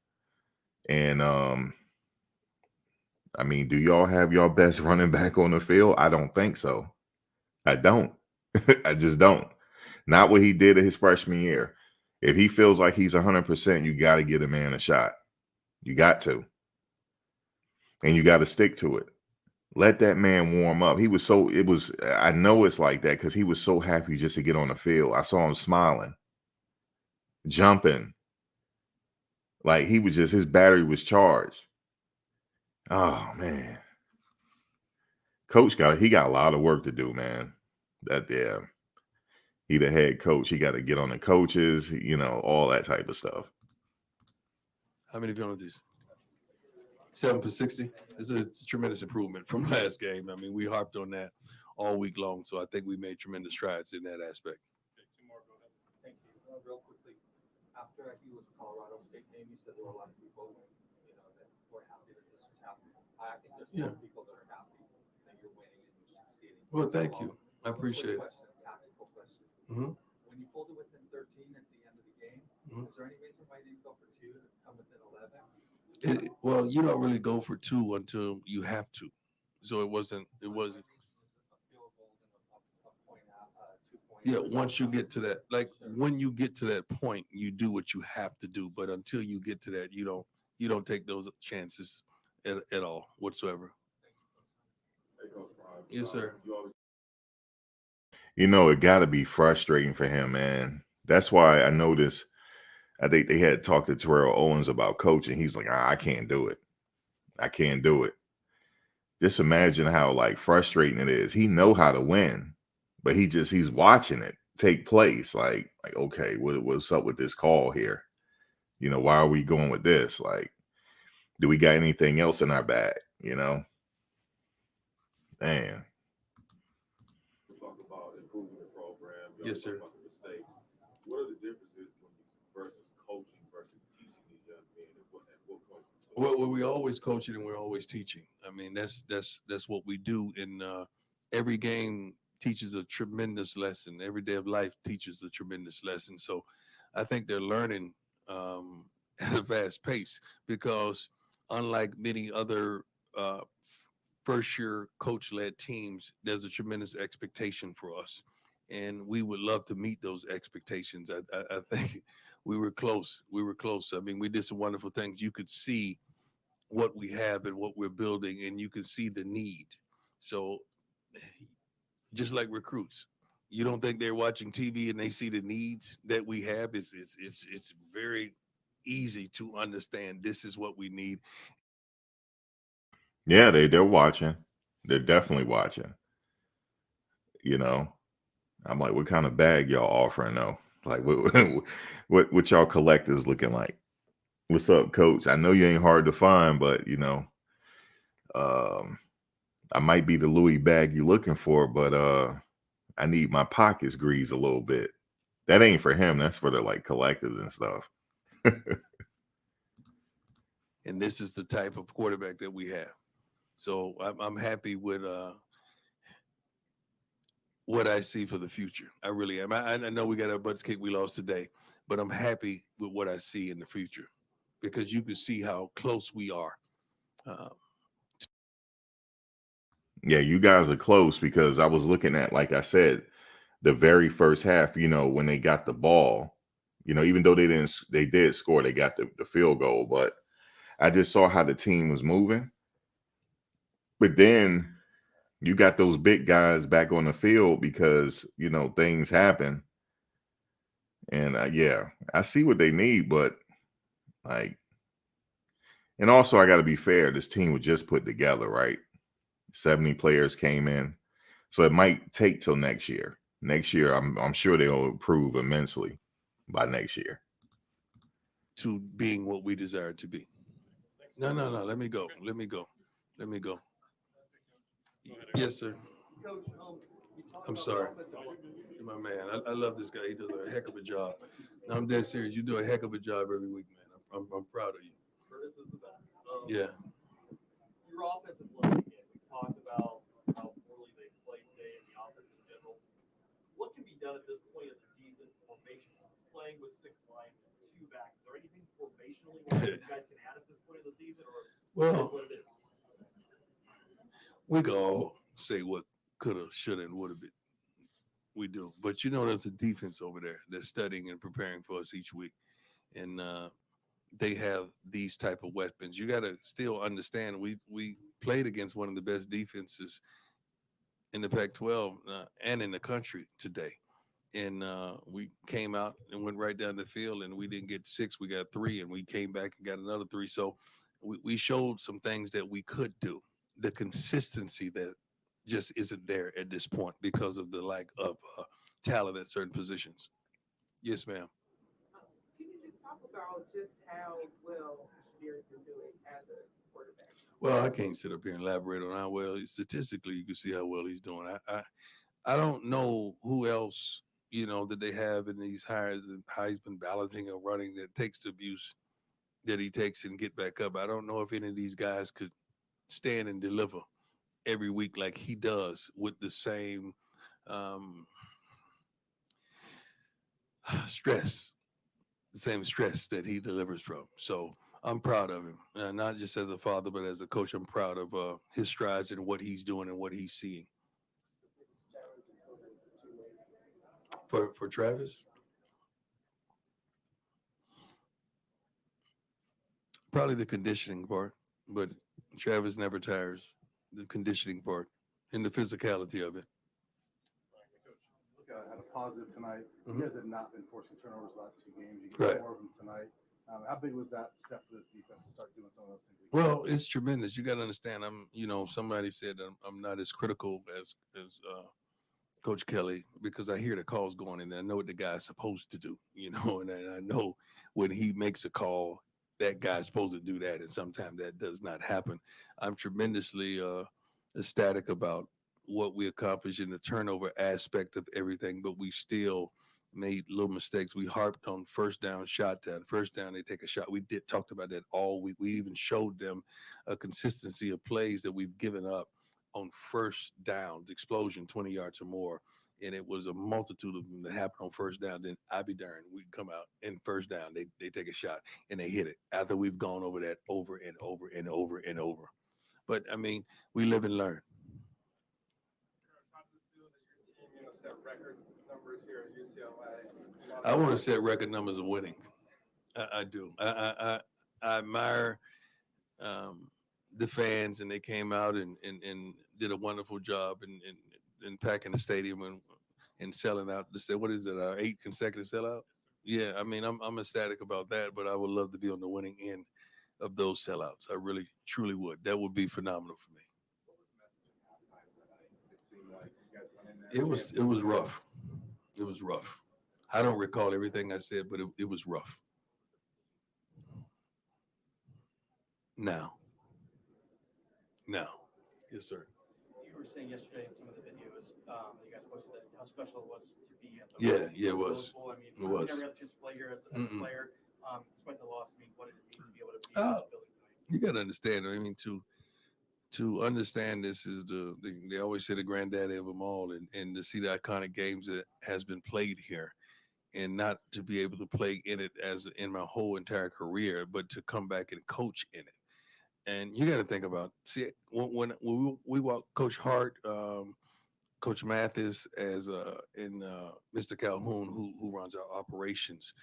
And I mean, do y'all have your best running back on the field? I don't think so. I don't. I just don't. Not what he did in his freshman year. If he feels like he's 100%, you got to give the man a shot. You got to. And you got to stick to it. Let that man warm up. I know it's like that because he was so happy just to get on the field. I saw him smiling, jumping. Like his battery was charged. Oh, man. Coach he got a lot of work to do, man. He the head coach. He got to get on the coaches, all that type of stuff. How many penalties? 7 for 60. It's a tremendous improvement from last game. I mean, we harped on that all week long, so I think we made tremendous strides in that aspect. Thank you. Real quickly, after he was a Colorado State game, you said there were a lot of people, that were happy that this was happening. I think there's some people that are happy that you're winning and you're succeeding. Well, thank you. I appreciate it. Tactical question. Mm-hmm. When you pulled it within 13 at the end of the game, is there any reason why you didn't go for 2 to come within 11? Well, you don't really go for 2 until you have to. So it wasn't. Yeah, once you get to that, when you get to that point, you do what you have to do. But until you get to that, you don't take those chances at all whatsoever. Yes, sir. It got to be frustrating for him, man. That's why I noticed. I think they had talked to Terrell Owens about coaching. He's like, I can't do it. I can't do it. Just imagine how frustrating it is. He know how to win, but he's watching it take place. Like okay, what's up with this call here? Why are we going with this? Do we got anything else in our bag? Man. Talk about improving the program. Yes, sir. About the mistakes. What are the differences versus coaching versus teaching these young men? At what point? Well, we're always coaching and we're always teaching. I mean, that's what we do. And every game teaches a tremendous lesson. Every day of life teaches a tremendous lesson. So I think they're learning at a fast pace because unlike many other first-year coach-led teams, there's a tremendous expectation for us. And we would love to meet those expectations. I think we were close. I mean, we did some wonderful things. You could see what we have and what we're building, and you can see the need. So just like recruits, you don't think they're watching TV and they see the needs that we have. It's very easy to understand this is what we need. Yeah, they're watching. They're definitely watching. I'm like, what kind of bag y'all offering though? Like what y'all collectives looking like? What's up, coach? I know you ain't hard to find, but I might be the Louis bag you're looking for, but I need my pockets greased a little bit. That ain't for him. That's for the collectives and stuff. And this is the type of quarterback that we have. So I'm happy with what I see for the future. I really am. I know we got our butts kicked. We lost today, but I'm happy with what I see in the future because you can see how close we are. Yeah, you guys are close because I was looking at, like I said, the very first half, when they got the ball, even though they did score, they got the field goal, but I just saw how the team was moving. But then you got those big guys back on the field because, things happen. And yeah, I see what they need, but and also I got to be fair. This team was just put together, right? 70 players came in. So it might take till next year. Next year, I'm sure they'll improve immensely by next year. To being what we desire to be. No. Let me go. Yes, sir. I'm sorry. My man, I love this guy. He does a heck of a job. No, I'm dead serious. You do a heck of a job every week, man. I'm proud of you. Curtis is the best. Yeah. Your offensive line again. We talked about how poorly they played today in the offense in general. What can be done at this point of the season formation-wise, playing with 6 linemen? operationally what you guys can add at this point of the season, or Well, what it is? we can all say what coulda, shoulda, and woulda been. We do, but there's a defense over there that's studying and preparing for us each week, and they have these type of weapons. You got to still understand we played against one of the best defenses in the Pac-12 and in the country today, and we came out and went right down the field, and we didn't get 6, we got 3, and we came back and got another 3. So we showed some things that we could do. The consistency that just isn't there at this point because of the lack of talent at certain positions. Yes, ma'am. Can you just talk about just how well Shedeur's been doing as a quarterback? Well, I can't sit up here and elaborate on how well. Statistically, you can see how well he's doing. I don't know who else that they have in these hires and how he's been balancing or running that takes the abuse that he takes and get back up. I don't know if any of these guys could stand and deliver every week like he does with the same stress, the same stress that he delivers from. So I'm proud of him, not just as a father, but as a coach. I'm proud of his strides and what he's doing and what he's seeing. For Travis, probably the conditioning part, but Travis never tires. The conditioning part and the physicality of it. Look at a positive tonight. Mhm. You guys have not been forcing turnovers the last 2 games. You get Right. more of them tonight. How big was that step for this defense to start doing some of those things? Well, it's tremendous. You got to understand. Somebody said I'm not as critical as Coach Kelly because I hear the calls going in there. I know what the guy's supposed to do, and I know when he makes a call, that guy's supposed to do that, and sometimes that does not happen. I'm tremendously ecstatic about what we accomplished in the turnover aspect of everything, but we still made little mistakes. We harped on first down, shot down, first down, they take a shot. We talked about that all week. We even showed them a consistency of plays that we've given up on first downs, explosion, 20 yards or more. And it was a multitude of them that happened on first down. Then I be darned, we come out and first down, they take a shot and they hit it after we've gone over that over and over and over and over. But I mean, we live and learn. Set record numbers here at UCLA. I want to set record numbers of winning. I do. I admire the fans, and they came out and did a wonderful job in packing the stadium and selling out. What is it? Our 8 consecutive sellout. Yeah, I mean, I'm ecstatic about that, but I would love to be on the winning end of those sellouts. I really, truly would. That would be phenomenal for me. It was rough. It was rough. I don't recall everything I said, but it was rough. Now. Yes, sir. You were saying yesterday in some of the videos you guys posted that how special it was to be at the Yeah, it was. Bowl. I mean, It was. You never got a chance to play here as a player. Despite the loss, I mean, what did it mean to be able to be in this building tonight? You got to understand. I mean, to understand this is they always say the granddaddy of them all, and to see the iconic games that has been played here, and not to be able to play in it as in my whole entire career, but to come back and coach in it. And you got to think about, see, when we walk Coach Hart, Coach Mathis, and Mr. Calhoun, who runs our operations,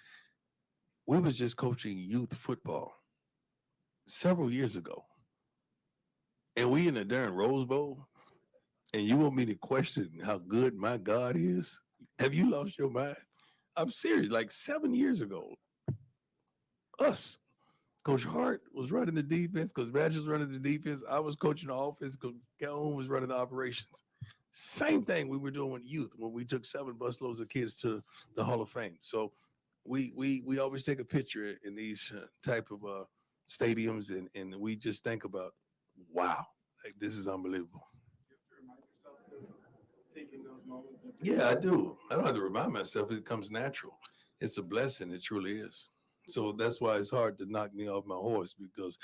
we was just coaching youth football several years ago. And we in the darn Rose Bowl, and you want me to question how good my God is? Have you lost your mind? I'm serious. Like 7 years ago, us, Coach Hart was running the defense, Coach Madge was running the defense. I was coaching the offense, Coach Calhoun was running the operations. Same thing we were doing with youth when we took 7 busloads of kids to the Hall of Fame. So we always take a picture in these type of stadiums, and we just think about, wow, like this is unbelievable. Taking those moments. Yeah, I do. I don't have to remind myself. It comes natural. It's a blessing. It truly is. So that's why it's hard to knock me off my horse, because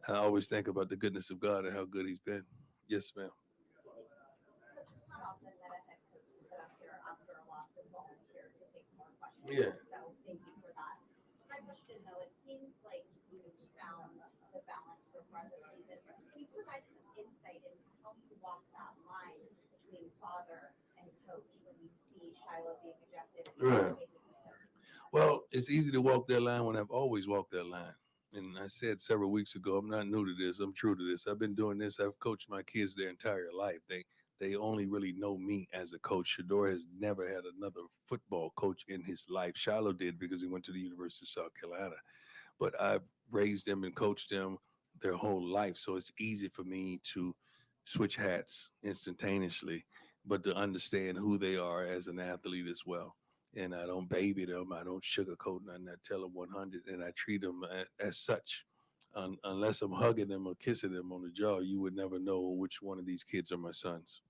I always think about the goodness of God and how good he's been. Yes, ma'am. It's not often that a head coach will sit up here after a loss and volunteer to take more questions. Yeah. So thank you for that. My question though, it seems like you've found the balance so far this season. Can you provide some insight into how you walk that line between father and coach when you see Shiloh being ejected? Right. Well, it's easy to walk that line when I've always walked that line. And I said several weeks ago, I'm not new to this. I'm true to this. I've been doing this. I've coached my kids their entire life. They only really know me as a coach. Shedeur has never had another football coach in his life. Shiloh did because he went to the University of South Carolina. But I've raised them and coached them their whole life. So it's easy for me to switch hats instantaneously, but to understand who they are as an athlete as well. And I don't baby them. I don't sugarcoat nothing. I tell them 100, and I treat them as such. Unless I'm hugging them or kissing them on the jaw, you would never know which one of these kids are my sons.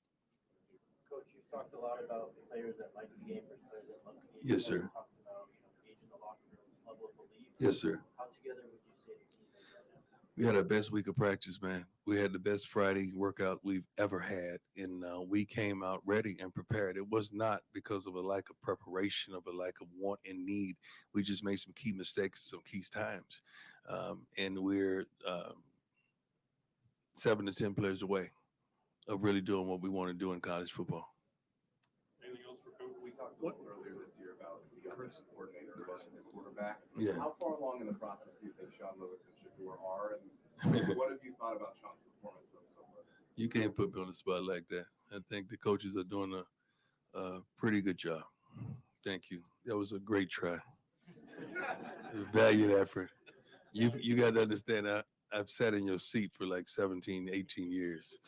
Coach, you've talked a lot about players that like the game versus players that love the game. Yes, sir. You talked about, age in the locker room, this level of belief. Yes, sir. How together would you say the team is right now? We had our best week of practice, man. We had the best Friday workout we've ever had, and we came out ready and prepared. It was not because of a lack of preparation, of a lack of want and need. We just made some key mistakes, some key times, and we're 7 to 10 players away of really doing what we want to do in college football. Anything else for Coach? We talked a little earlier this year about the offensive coordinator and the quarterback. Yeah. How far along in the process do you think Sean Lewis and Shedeur are? And what have you thought about Sean's performance so far? You can't put me on the spot like that. I think the coaches are doing a pretty good job. Thank you. That was a great try. A valued effort. You got to understand, I've sat in your seat for like 17, 18 years.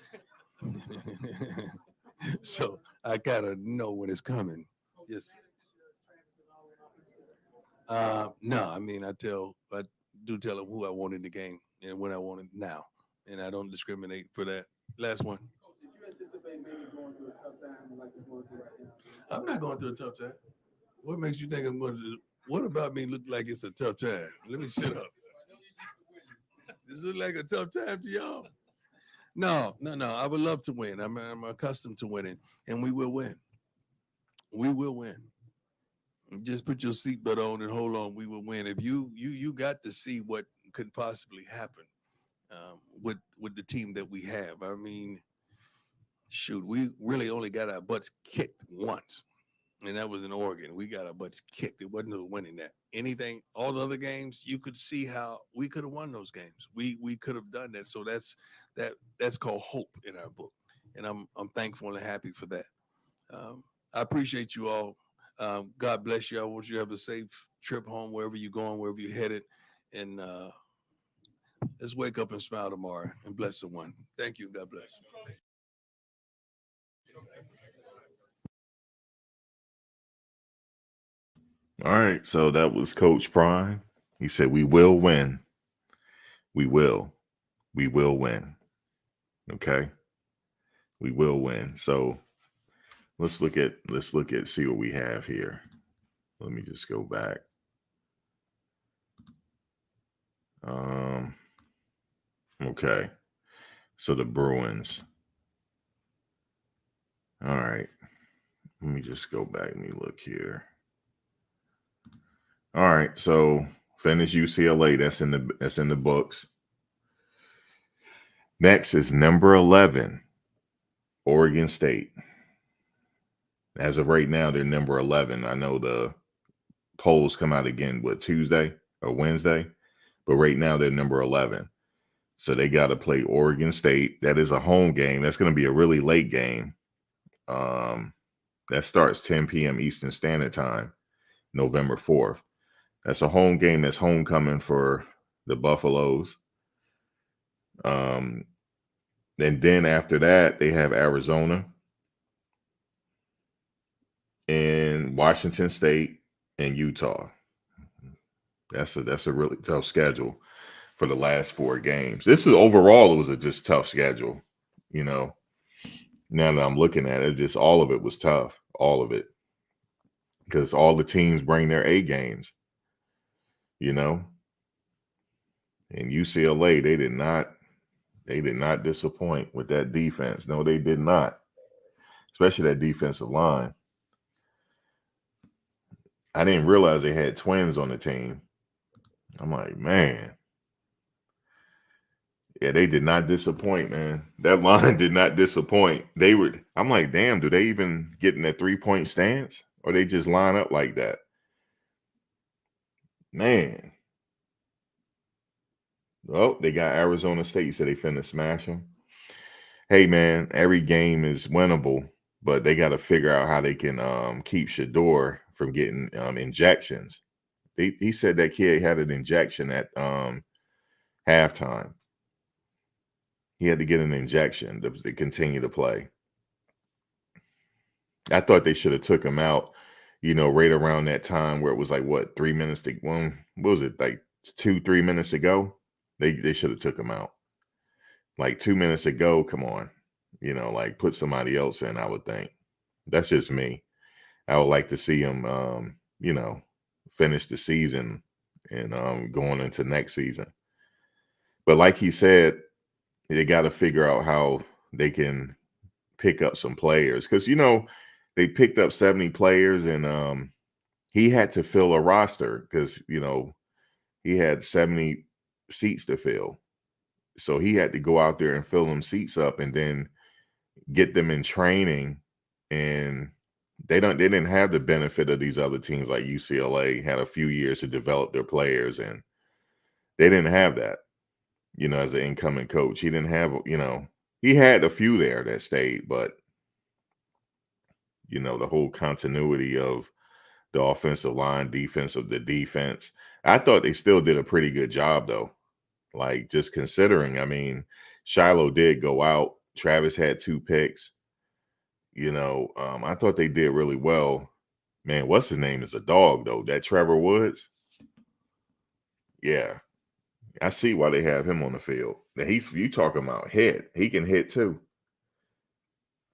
So I got to know when it's coming. Yes. No, I mean, I do tell them who I want in the game and when I want it now. And I don't discriminate for that. Last one. Did you anticipate maybe going through a tough time like you're going through right now? I'm not going through a tough time. What makes you think I'm going to? What about me look like it's a tough time? Let me sit up. Does it look like a tough time to y'all? No. I would love to win. I'm accustomed to winning, and we will win. We will win. Just put your seatbelt on and hold on. We will win. If you got to see what could possibly happen with the team that we have. I mean, shoot, we really only got our butts kicked once, and that was in Oregon. We got our butts kicked. It wasn't no winning that. Anything, all the other games, you could see how we could have won those games. We could have done that. So that's called hope in our book, and I'm thankful and happy for that. I appreciate you all. God bless you. I want you to have a safe trip home wherever you're going, wherever you're headed, and let's wake up and smile tomorrow and bless the one. Thank you. God bless. All right, so that was Coach Prime. He said, "We will win. We will win." Okay, we will win. So let's look at see what we have here. Let me just go back. Okay, so the Bruins. All right, let me just go back. Let me look here. All right, so finish UCLA. That's in the books. Next is number 11, Oregon State. As of right now, they're number 11. I know the polls come out again, Tuesday or Wednesday? But right now, they're number 11. So they got to play Oregon State. That is a home game. That's going to be a really late game. That starts 10 p.m. Eastern Standard Time, November 4th. That's a home game. That's homecoming for the Buffaloes. And then after that, they have Arizona and Washington State and Utah. That's a really tough schedule for the last 4 games. This is overall, it was a just tough schedule. You know, now that I'm looking at it, just all of it was tough. All of it. Because all the teams bring their A games. You know, and UCLA, they did not disappoint with that defense. No, they did not. Especially that defensive line. I didn't realize they had twins on the team. I'm like, man. Yeah, they did not disappoint, man. That line did not disappoint. I'm like, damn, do they even get in that 3-point stance? Or they just line up like that? Man. Oh, they got Arizona State. You said they finna smash them. Hey, man, every game is winnable, but they got to figure out how they can keep Shedeur from getting injections. He said that kid had an injection at halftime. He had to get an injection to continue to play. I thought they should have took him out, right around that time where it was like, what, 3 minutes to what was it, like 2-3 minutes ago? They should have took him out. Like 2 minutes ago, come on. Like put somebody else in, I would think. That's just me. I would like to see him finish the season and going into next season. But like he said, they got to figure out how they can pick up some players. Because, they picked up 70 players and he had to fill a roster because, he had 70 seats to fill. So he had to go out there and fill them seats up and then get them in training. And they didn't have the benefit of these other teams like UCLA had a few years to develop their players, and they didn't have that, as an incoming coach. He didn't have, he had a few there that stayed, but the whole continuity of the offensive line, the defense. I thought they still did a pretty good job though. Like just considering, I mean, Shiloh did go out. Travis had 2 picks. I thought they did really well. Man, what's his name is a dog though. That Trevor Woods. Yeah, I see why they have him on the field. Now you talking about hit. He can hit too.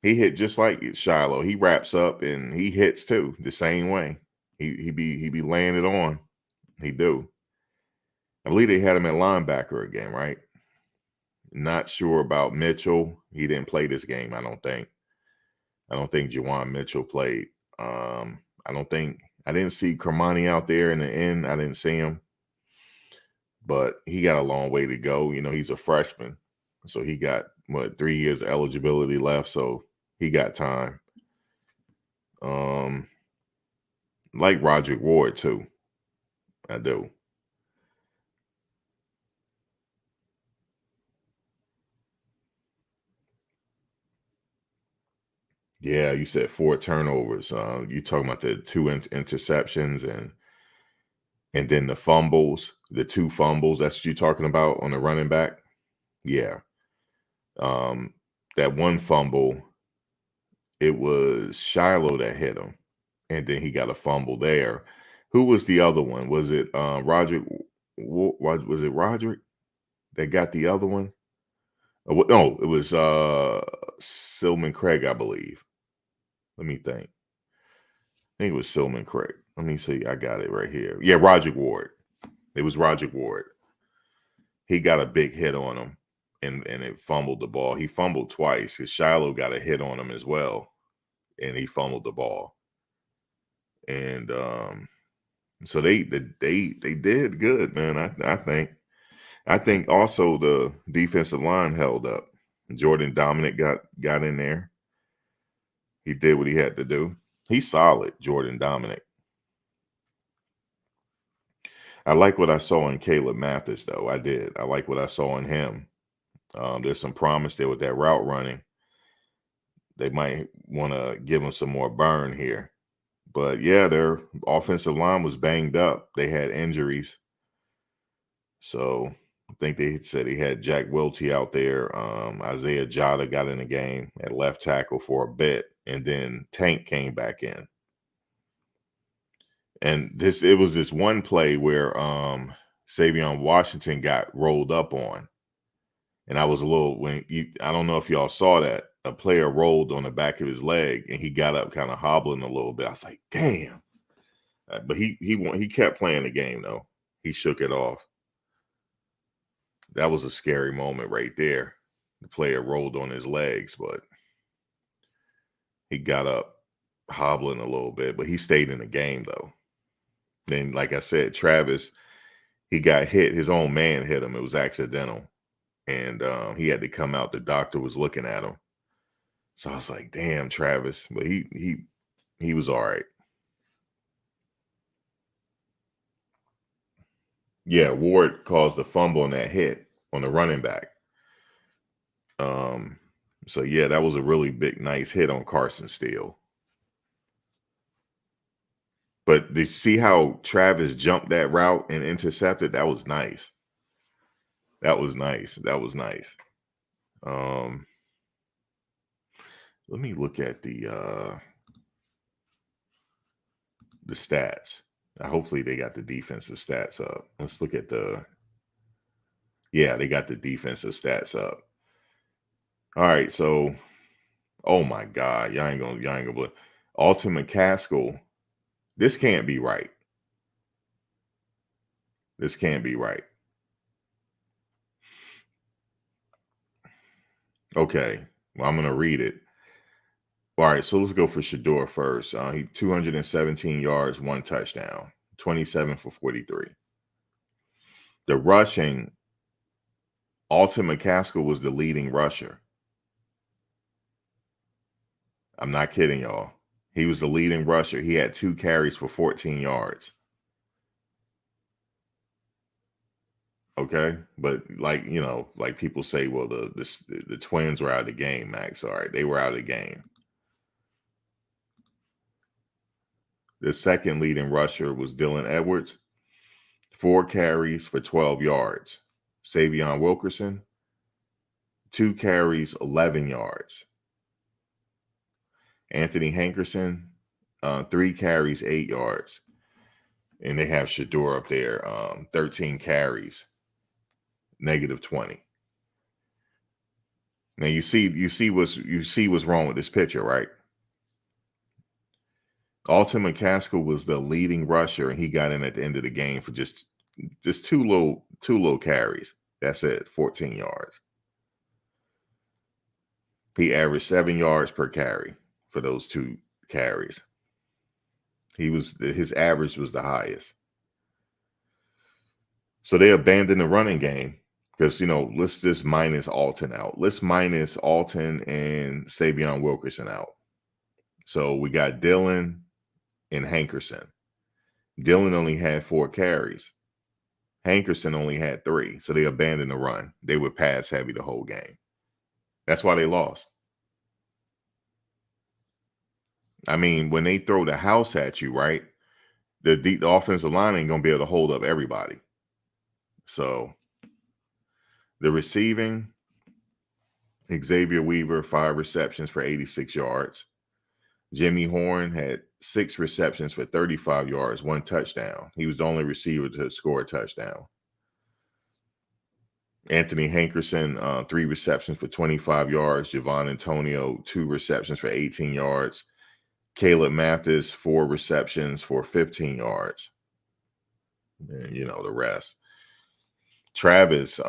He hit just like Shiloh. He wraps up and he hits too the same way. He be laying it on. He do. I believe they had him at linebacker again, right? Not sure about Mitchell. He didn't play this game, I don't think. I don't think Juwan Mitchell played. I didn't see Kermani out there in the end. I didn't see him. But he got a long way to go. He's a freshman. So he got 3 years of eligibility left. So he got time. Like Roderick Ward too. I do. Yeah, you said 4 turnovers. You talking about the 2 interceptions and then the fumbles, the 2 fumbles. That's what you're talking about on the running back. Yeah. That one fumble, it was Shiloh that hit him, and then he got a fumble there. Who was the other one? Was it Roderick? Was it Roderick that got the other one? No, it was Silman Craig, I believe. Let me think. I think it was Silman Craig. Let me see. I got it right here. Yeah, Roderick Ward. It was Roderick Ward. He got a big hit on him, and it fumbled the ball. He fumbled twice because Shiloh got a hit on him as well, and he fumbled the ball. And so they did good, man. I think also the defensive line held up. Jordan Dominic got in there. He did what he had to do. He's solid, Jordan Dominic. I like what I saw in Caleb Mathis, though. I did. I like what I saw in him. There's some promise there with that route running. They might want to give him some more burn here. But, yeah, their offensive line was banged up. They had injuries. So I think they said he had Jack Welty out there. Isaiah Jota got in the game at left tackle for a bit. And then Tank came back in. And it was this one play where Savion Washington got rolled up on. And I was I don't know if y'all saw that. A player rolled on the back of his leg and he got up kind of hobbling a little bit. I was like, damn. But he kept playing the game though. He shook it off. That was a scary moment right there. The player rolled on his legs, but he got up hobbling a little bit, but he stayed in the game though. Then, like I said, Travis, he got hit. His own man hit him. It was accidental. And he had to come out. The doctor was looking at him. So I was like, damn, Travis. But he was all right. Yeah, Ward caused the fumble on that hit on the running back. So yeah, that was a really big, nice hit on Carson Steele. But did you see how Travis jumped that route and intercepted? That was nice. That was nice. That was nice. Let me look at the stats. Hopefully they got the defensive stats up. Let's look at they got the defensive stats up. All right, so oh my God, y'all ain't gonna believe. Alton McCaskill, this can't be right. This can't be right. Okay, well, I'm gonna read it. All right, so let's go for Shedeur first. He 217 yards, 1 touchdown, 27 for 43. The rushing, Alton McCaskill was the leading rusher. I'm not kidding, y'all. He was the leading rusher. He had 2 carries for 14 yards. Okay, but like people say, well, the Twins were out of the game, Max. All right, they were out of the game. The second leading rusher was Dylan Edwards, 4 carries for 12 yards. Savion Wilkerson, 2 carries, 11 yards. Anthony Hankerson, 3 carries, 8 yards. And they have Shedeur up there, 13 carries, -20. Now you see what's wrong with this picture, right? Alton McCaskill was the leading rusher, and he got in at the end of the game for just 2 little carries. That's it, 14 yards. He averaged 7 yards per carry for those 2 carries. His average was the highest. So they abandoned the running game because, let's just minus Alton out. Let's minus Alton and Savion Wilkerson out. So we got Dylan and Hankerson. Dylan only had 4 carries. Hankerson only had 3. So they abandoned the run. They were pass heavy the whole game. That's why they lost. I mean, when they throw the house at you, right? The offensive line ain't going to be able to hold up everybody. So the receiving, Xavier Weaver, 5 receptions for 86 yards. Jimmy Horn had 6 receptions for 35 yards, 1 touchdown. He was the only receiver to score a touchdown. Anthony Hankerson, 3 receptions for 25 yards. Javon Antonio, 2 receptions for 18 yards. Caleb Mathis, 4 receptions for 15 yards. And, the rest. Travis,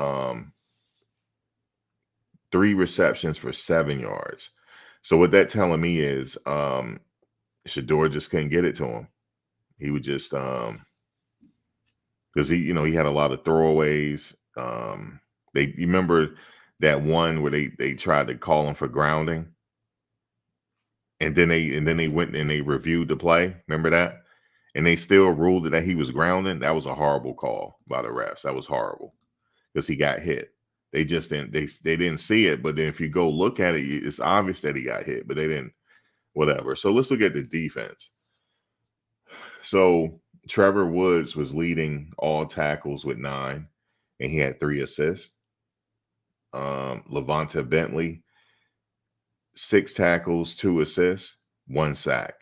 3 receptions for 7 yards. So what that telling me is Shedeur just couldn't get it to him. He would just because he had a lot of throwaways. You remember that one where they tried to call him for grounding, and then they went and they reviewed the play. Remember that? And they still ruled that he was grounding. That was a horrible call by the refs. That was horrible because he got hit. They just didn't they didn't see it, but then if you go look at it, it's obvious that he got hit, but they didn't. Whatever. So let's look at the defense. So Trevor Woods was leading all tackles with 9, and he had 3 assists. Levonta Bentley, 6 tackles, 2 assists, 1 sack.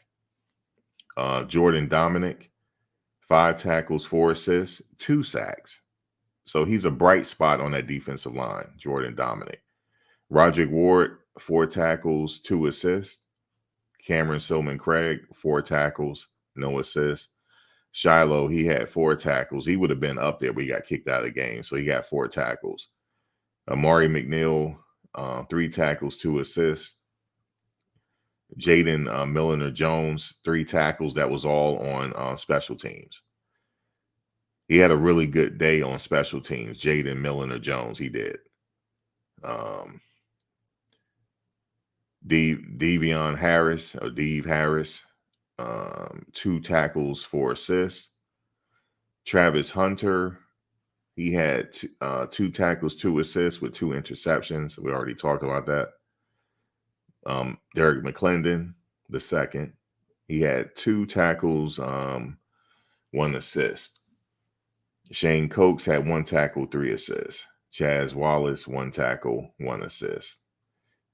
Jordan Dominic, 5 tackles, 4 assists, 2 sacks. So he's a bright spot on that defensive line, Jordan Dominic. Roderick Ward, 4 tackles, 2 assists. Cameron Silman Craig, 4 tackles, no assists. Shiloh, he had 4 tackles. He would have been up there, but he got kicked out of the game. So he got 4 tackles. Amari McNeil, 3 tackles, 2 assists. Jaden Milliner Jones, 3 tackles. That was all on special teams. He had a really good day on special teams. Jaden Milliner Jones, he did. Devion Harris, or Deve Harris, 2 tackles, 4 assists. Travis Hunter, he had 2 tackles, 2 assists with 2 interceptions. We already talked about that. Derek McClendon, the second, he had 2 tackles, 1 assist. Shane Cokes had 1 tackle, 3 assists. Chaz Wallace, 1 tackle, 1 assist.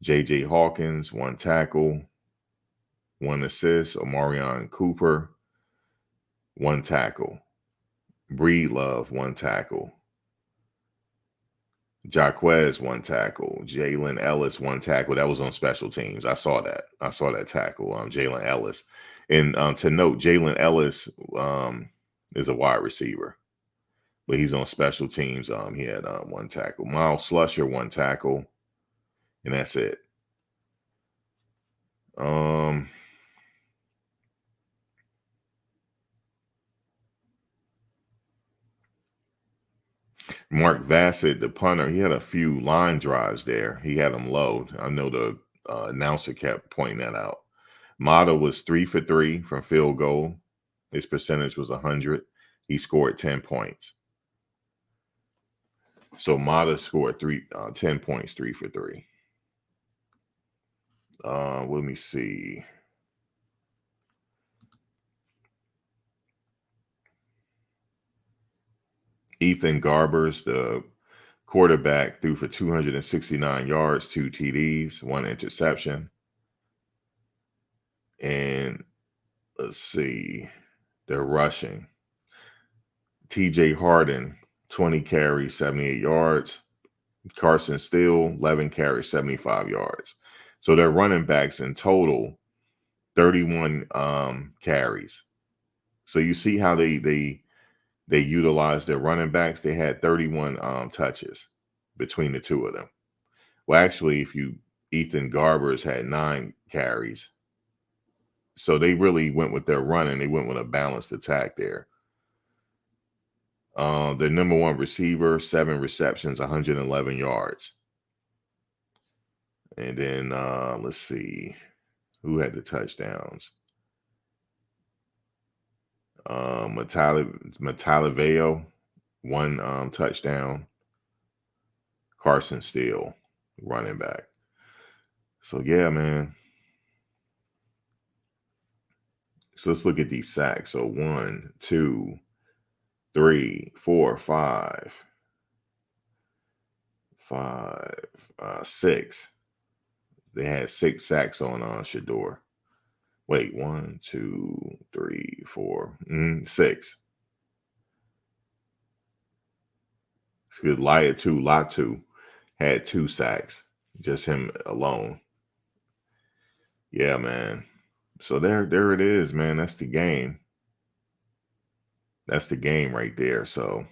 J.J. Hawkins, 1 tackle, 1 assist. Omarion Cooper, 1 tackle. Breedlove, 1 tackle. Jaquez, 1 tackle. Jalen Ellis, 1 tackle. That was on special teams. I saw that. I saw that tackle. Jalen Ellis. And to note, Jalen Ellis is a wide receiver, but he's on special teams. He had 1 tackle. Miles Slusher, 1 tackle, and that's it. Mark Vassett, the punter, he had a few line drives there. He had them low. I know the announcer kept pointing that out. Mata was 3 for 3 from field goal. His percentage was 100. He scored 10 points. So Mata scored 10 points, 3 for 3. Let me see. Ethan Garbers, the quarterback, threw for 269 yards, 2 TDs, 1 interception. And let's see, they're rushing. TJ Harden, 20 carries, 78 yards. Carson Steele, 11 carries, 75 yards. So their running backs in total, 31 carries. So you see how they utilized their running backs. They had 31 touches between the 2 of them. Well, actually, Ethan Garbers had 9 carries. So they really went with their running. They went with a balanced attack there. The number 1 receiver, 7 receptions, 111 yards. And then let's see who had the touchdowns. Mataliveo, 1 touchdown. Carson Steele, running back. So yeah, man. So let's look at these sacks. So 1, 2, 3, 4, 5, 6. They had 6 sacks on Shedeur. Wait, 1, 2, 3, 4, 6. Because Latu had 2 sacks, just him alone. Yeah, man. So there it is, man. That's the game. That's the game right there. So,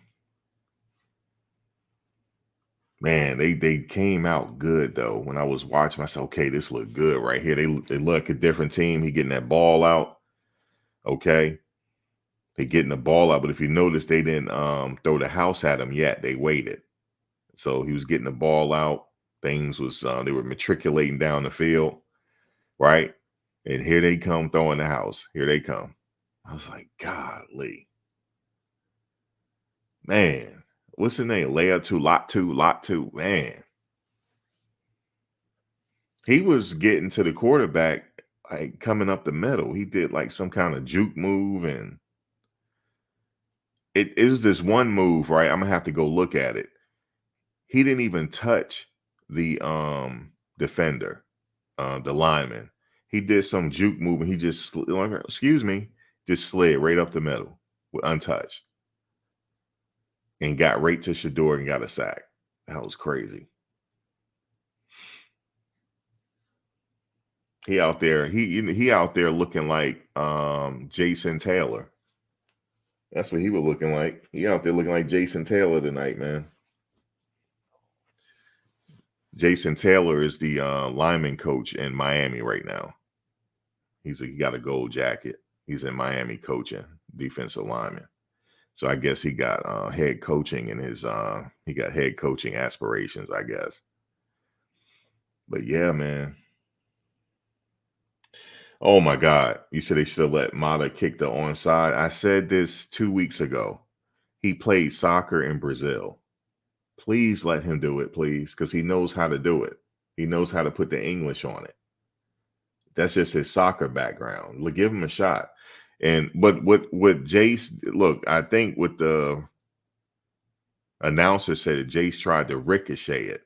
man, they came out good though. When I was watching, I said, okay, this looked good right here. They look like a different team. He getting that ball out. Okay. They getting the ball out. But if you notice, they didn't throw the house at him yet. They waited. So he was getting the ball out. Things was they were matriculating down the field, right? And here they come throwing the house. Here they come. I was like, golly. Man, what's the name? Lot two. Man. He was getting to the quarterback, like coming up the middle. He did like some kind of juke move, and it is this one move, right? I'm gonna have to go look at it. He didn't even touch the defender, the lineman. He did some juke move, and he just slid right up the middle, untouched, and got right to Shedeur and got a sack. That was crazy. He out there looking like Jason Taylor. That's what he was looking like. He out there looking like Jason Taylor tonight, man. Jason Taylor is the lineman coach in Miami right now. He got a gold jacket. He's in Miami coaching defensive lineman. So I guess he got head coaching in his he got head coaching aspirations, I guess. But yeah, man. Oh my God. You said they should have let Mata kick the onside. I said this 2 weeks ago. He played soccer in Brazil. Please let him do it, please, because he knows how to do it. He knows how to put the English on it. That's just his soccer background. Give him a shot. And but what Jace, look, I think what the announcer said that Jace tried to ricochet it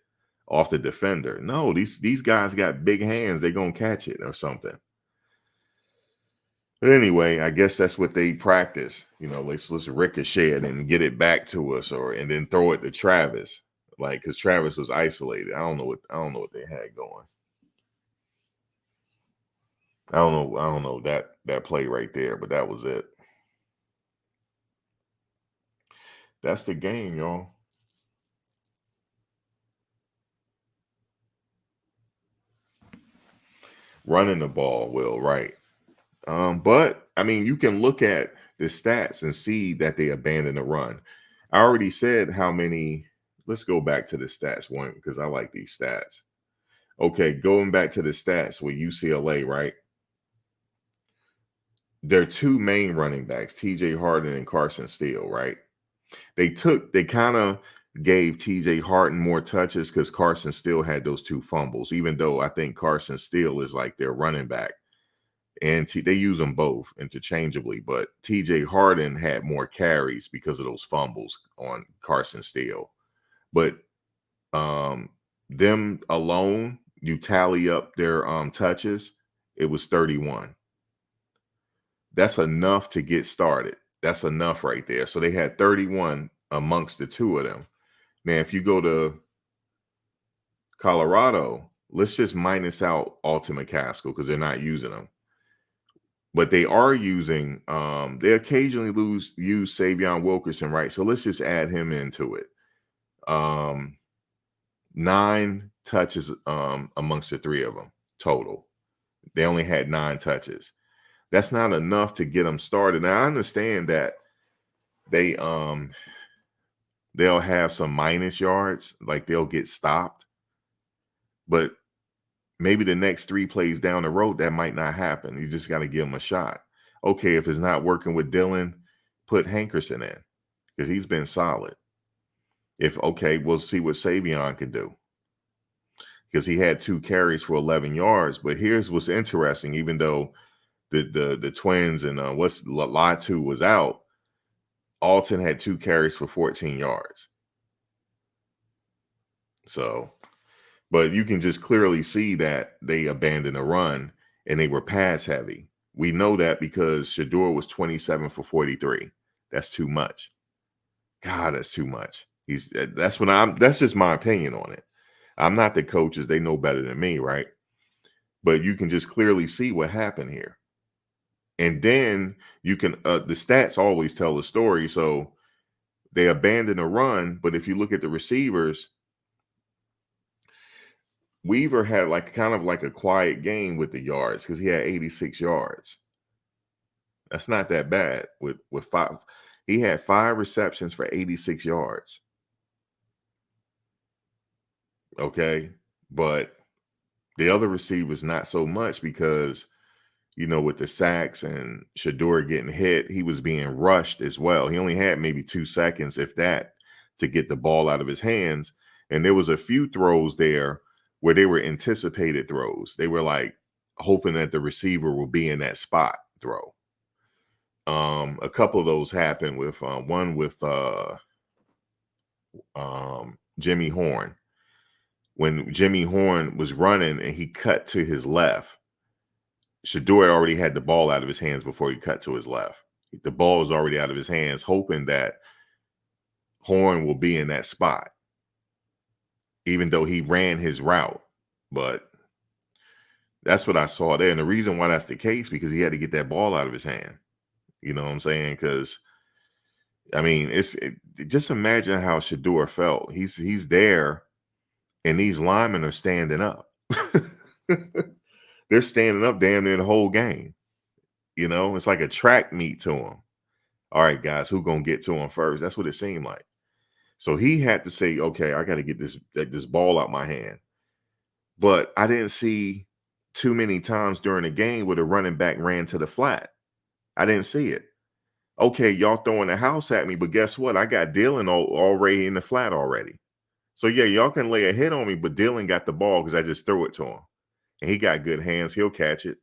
off the defender. No, these guys got big hands. They're gonna catch it or something. But anyway, I guess that's what they practice. You know, let's ricochet it and get it back to us, and then throw it to Travis. Like, because Travis was isolated. I don't know what they had going. I don't know that play right there, but that was it. That's the game, y'all. Running the ball, Will, right. But I mean, you can look at the stats and see that they abandoned the run. I already said how many. Let's go back to the stats one because I like these stats. Okay, going back to the stats with UCLA, right? Their two main running backs, TJ Harden and Carson Steele, right? They kind of gave TJ Harden more touches because Carson Steele had those two fumbles, even though I think Carson Steele is like their running back. And they use them both interchangeably, but TJ Harden had more carries because of those fumbles on Carson Steele. But them alone, you tally up their touches, it was 31. That's enough to get started. That's enough right there. So they had 31 amongst the two of them. Now, if you go to Colorado, let's just minus out Alton McCaskill because they're not using them. But they are using, they occasionally use Savion Wilkerson, right? So let's just add him into it. 9 touches amongst the three of them total. They only had 9 touches. That's not enough to get them started. Now I understand that they'll have some minus yards, like they'll get stopped, but maybe the next 3 plays down the road, that might not happen. You just got to give them a shot. Okay, if it's not working with Dylan, put Hankerson in because he's been solid. We'll see what Savion can do because he had 2 carries for 11 yards. But here's what's interesting: even though the twins and Latu was out, Alton had 2 carries for 14 yards. So, but you can just clearly see that they abandoned the run and they were pass heavy. We know that because Shedeur was 27 for 43. That's too much. God, that's too much. That's just my opinion on it. I'm not the coaches. They know better than me, right? But you can just clearly see what happened here. And then you can, the stats always tell the story. So they abandoned the run. But if you look at the receivers, Weaver had kind of a quiet game with the yards because he had 86 yards. That's not that bad with 5. He had 5 receptions for 86 yards. Okay. But the other receivers, not so much because, with the sacks and Shedeur getting hit, he was being rushed as well. He only had maybe 2 seconds, if that, to get the ball out of his hands. And there was a few throws there where they were anticipated throws. They were hoping that the receiver will be in that spot throw. A couple of those happened with one with Jimmy Horn. When Jimmy Horn was running and he cut to his left, Shedeur already had the ball out of his hands before he cut to his left. The ball was already out of his hands, hoping that Horn will be in that spot, even though he ran his route. But that's what I saw there. And the reason why that's the case, because he had to get that ball out of his hand. You know what I'm saying? Because, I mean, just imagine how Shedeur felt. He's there, and these linemen are standing up. They're standing up damn near the whole game. It's like a track meet to them. all right, guys, who gonna get to him first? That's what it seemed like. So he had to say, okay, I got to get this ball out my hand. But I didn't see too many times during the game where the running back ran to the flat. I didn't see it. Okay, y'all throwing the house at me, but guess what? I got Dylan already in the flat already. So yeah, y'all can lay a hit on me, but Dylan got the ball because I just threw it to him. And he got good hands. He'll catch it.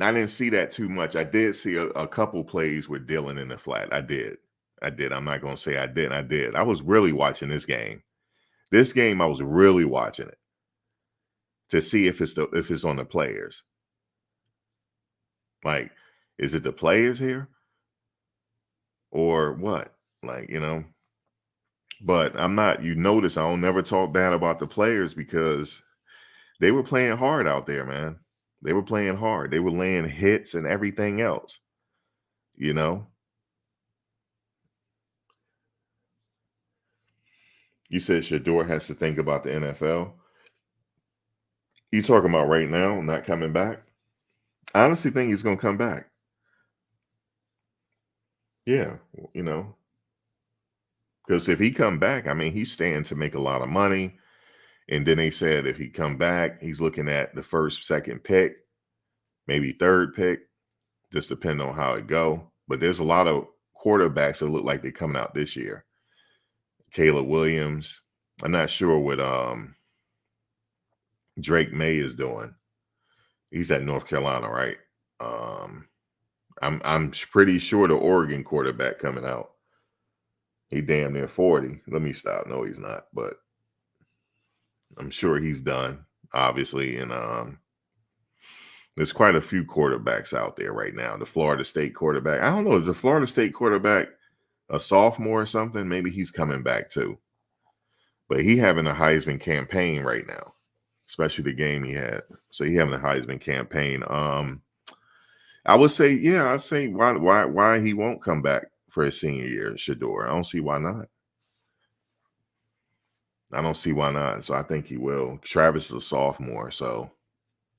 I didn't see that too much. I did see a couple plays with Dylan in the flat. I did. I'm not going to say I didn't. I did. I was really watching this game. This game, I was really watching it to see if it's on the players. Like, is it the players here or what? Like, but I'm not, you notice I don't never talk bad about the players because they were playing hard out there, man. They were playing hard. They were laying hits and everything else, You said Shedeur has to think about the NFL. You talking about right now, not coming back? I honestly think he's going to come back. Yeah, because if he come back, I mean, he's staying to make a lot of money. And then they said if he come back, he's looking at the first, second pick, maybe third pick, just depending on how it go. But there's a lot of quarterbacks that look like they're coming out this year. Caleb Williams. I'm not sure what Drake May is doing. He's at North Carolina, right? I'm pretty sure the Oregon quarterback coming out. He damn near 40. Let me stop. No, he's not, but I'm sure he's done, obviously. And there's quite a few quarterbacks out there right now. The Florida State quarterback. I don't know. Is the Florida State quarterback a sophomore or something? Maybe he's coming back too. But he having a Heisman campaign right now, especially the game he had. So he having a Heisman campaign. I would say, yeah, I'd say why he won't come back for his senior year, Shedeur. I don't see why not. I don't see why not. So I think he will. Travis is a sophomore, so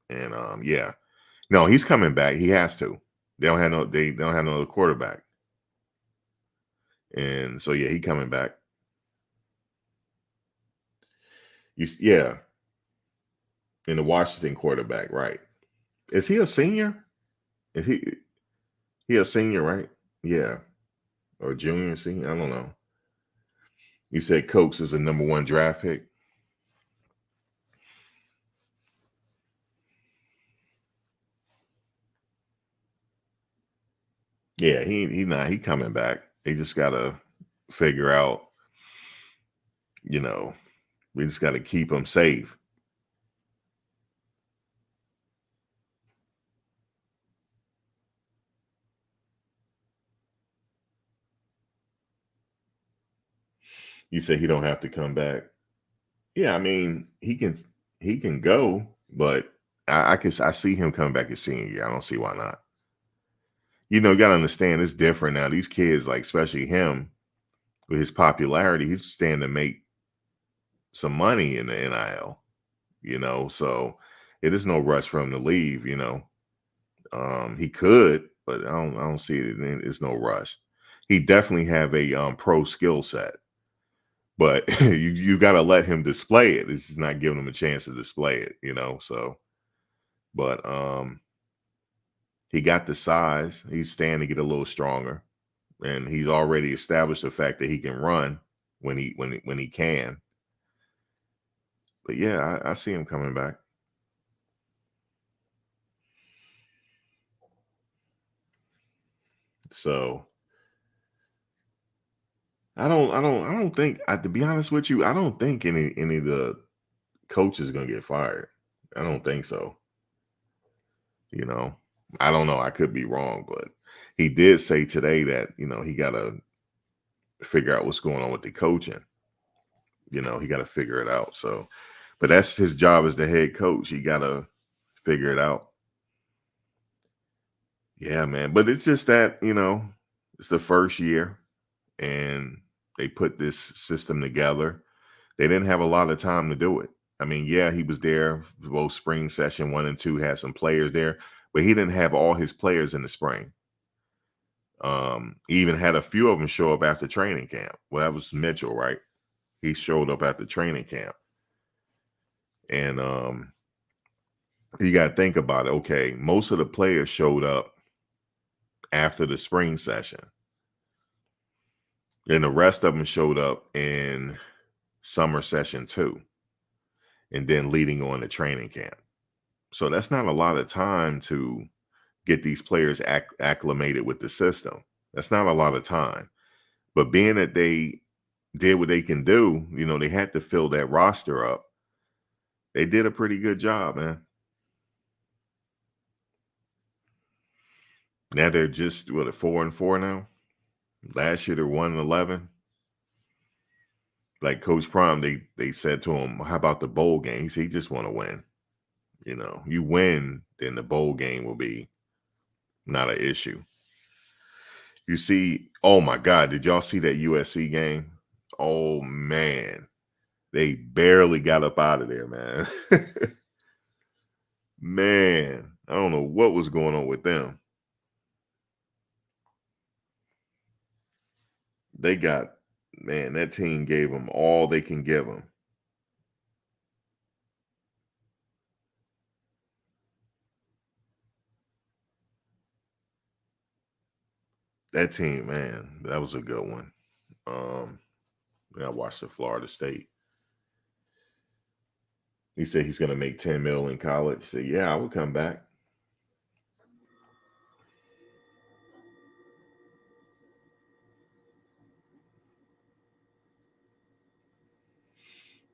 yeah. No, he's coming back. He has to. They don't have another quarterback. And so yeah, he coming back. Yeah. And the Washington quarterback, right. Is he a senior? If he a senior, right? Yeah. Or junior, senior? I don't know. You said Coates is a number 1 draft pick. Yeah, he not. He coming back. They just gotta figure out, we just gotta keep him safe. You say he don't have to come back. Yeah, I mean, he can go, but I see him coming back his senior year. I don't see why not. You gotta understand it's different now. These kids, like especially him, with his popularity, he's standing to make some money in the NIL. So it is no rush for him to leave. He could, but I don't see it. It's no rush. He definitely have a pro skill set. But you got to let him display it. This is not giving him a chance to display it, So, but he got the size. He's standing to get a little stronger, and he's already established the fact that he can run when he can. But yeah, I see him coming back. So I don't think, to be honest with you, I don't think any of the coaches are gonna get fired. I don't think so. I don't know. I could be wrong, but he did say today that, he got to figure out what's going on with the coaching. He got to figure it out. So, but that's his job as the head coach. He got to figure it out. Yeah, man. But it's just that, it's the first year and they put this system together. They didn't have a lot of time to do it. I mean, yeah, he was there for both spring session 1 and 2, had some players there, but he didn't have all his players in the spring. He even had a few of them show up after training camp. Well, that was Mitchell, right? He showed up at the training camp. And you got to think about it. Okay, most of the players showed up after the spring session. And the rest of them showed up in summer session 2. And then leading on to training camp. So that's not a lot of time to get these players acclimated with the system. That's not a lot of time. But being that they did what they can do, you know, they had to fill that roster up. They did a pretty good job, man. Now they're just, what, 4-4 now? Last year they're 1-11. Like Coach Prime, they said to him, how about the bowl game? He said, he just want to win. You know, you win, then the bowl game will be not an issue. You see, oh my God, did y'all see that USC game? Oh man, they barely got up out of there, man. Man, I don't know what was going on with them. They got, man, that team gave them all they can give them. That team, man, that was a good one. I watched the Florida State. He said he's going to make $10 million in college. So yeah, I would come back.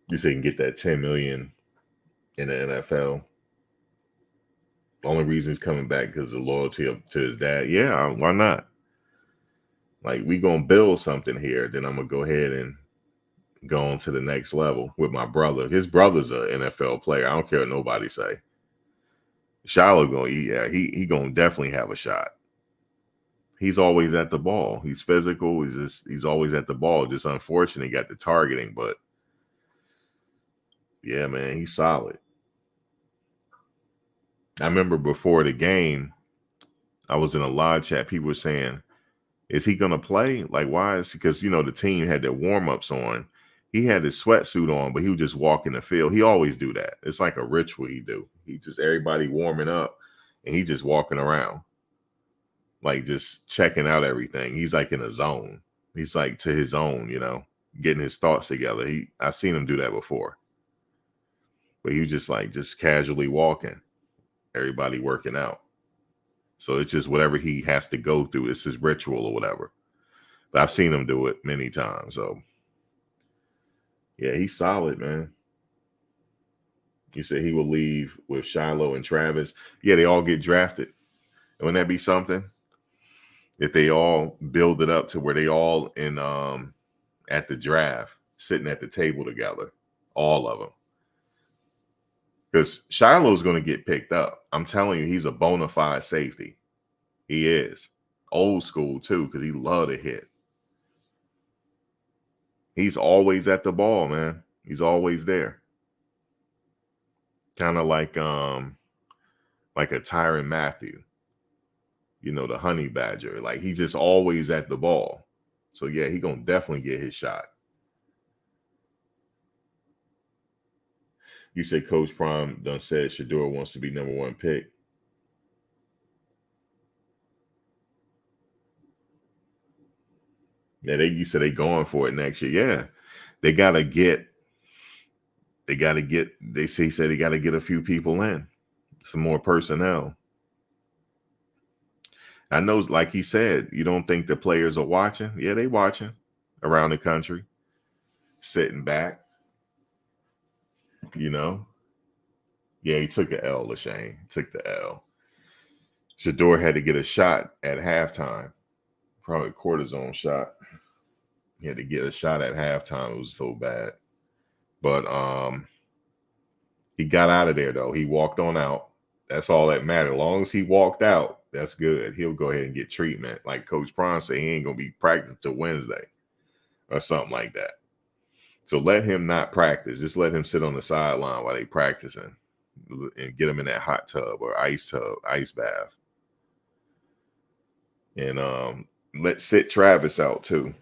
You say you can get that $10 million in the NFL. The only reason he's coming back because of loyalty to his dad. Yeah, why not? Like, we gonna build something here. Then I'm gonna go ahead and go on to the next level with my brother. His brother's an NFL player. I don't care what nobody say. Shiloh gonna, yeah, he gonna definitely have a shot. He's always at the ball. He's physical. He's always at the ball. Just unfortunate he got the targeting, but yeah, man, he's solid. I remember before the game, I was in a live chat. People were saying, is he going to play? Like, why is, because, you know, the team had their warm-ups on. He had his sweatsuit on, but he would just walk in the field. He always do that. It's like a ritual he do. He just, everybody warming up, and he just walking around, like just checking out everything. He's like in a zone. He's like to his own, you know, getting his thoughts together. I've seen him do that before. But he was just like, just casually walking, everybody working out. So it's just whatever he has to go through. It's his ritual or whatever. But I've seen him do it many times. So, yeah, he's solid, man. You said he will leave with Shiloh and Travis. Yeah, they all get drafted. Wouldn't that be something? If they all build it up to where they all in at the draft, sitting at the table together, all of them. Because Shiloh's going to get picked up. I'm telling you, he's a bona fide safety. He is. Old school, too, because he love to hit. He's always at the ball, man. He's always there. Kind of like a Tyrann Mathieu. You know, the honey badger. Like, he's just always at the ball. So, yeah, he going to definitely get his shot. You said Coach Prime done said Shedeur wants to be #1 pick. Yeah, you said they going for it next year. Yeah, they said they got to get a few people in, some more personnel. I know, like he said, you don't think the players are watching? Yeah, they watching around the country, sitting back, you know. Yeah, he took an L, Lashane. Took the L. Shedeur had to get a shot at halftime, probably a cortisone shot. He had to get a shot at halftime. It was so bad. But he got out of there, though. He walked on out. That's all that mattered. As long as he walked out, that's good. He'll go ahead and get treatment. Like Coach Prime said, he ain't going to be practicing till Wednesday or something like that. So let him not practice. Just let him sit on the sideline while they practicing and get him in that hot tub or ice bath. And let's sit Travis out too.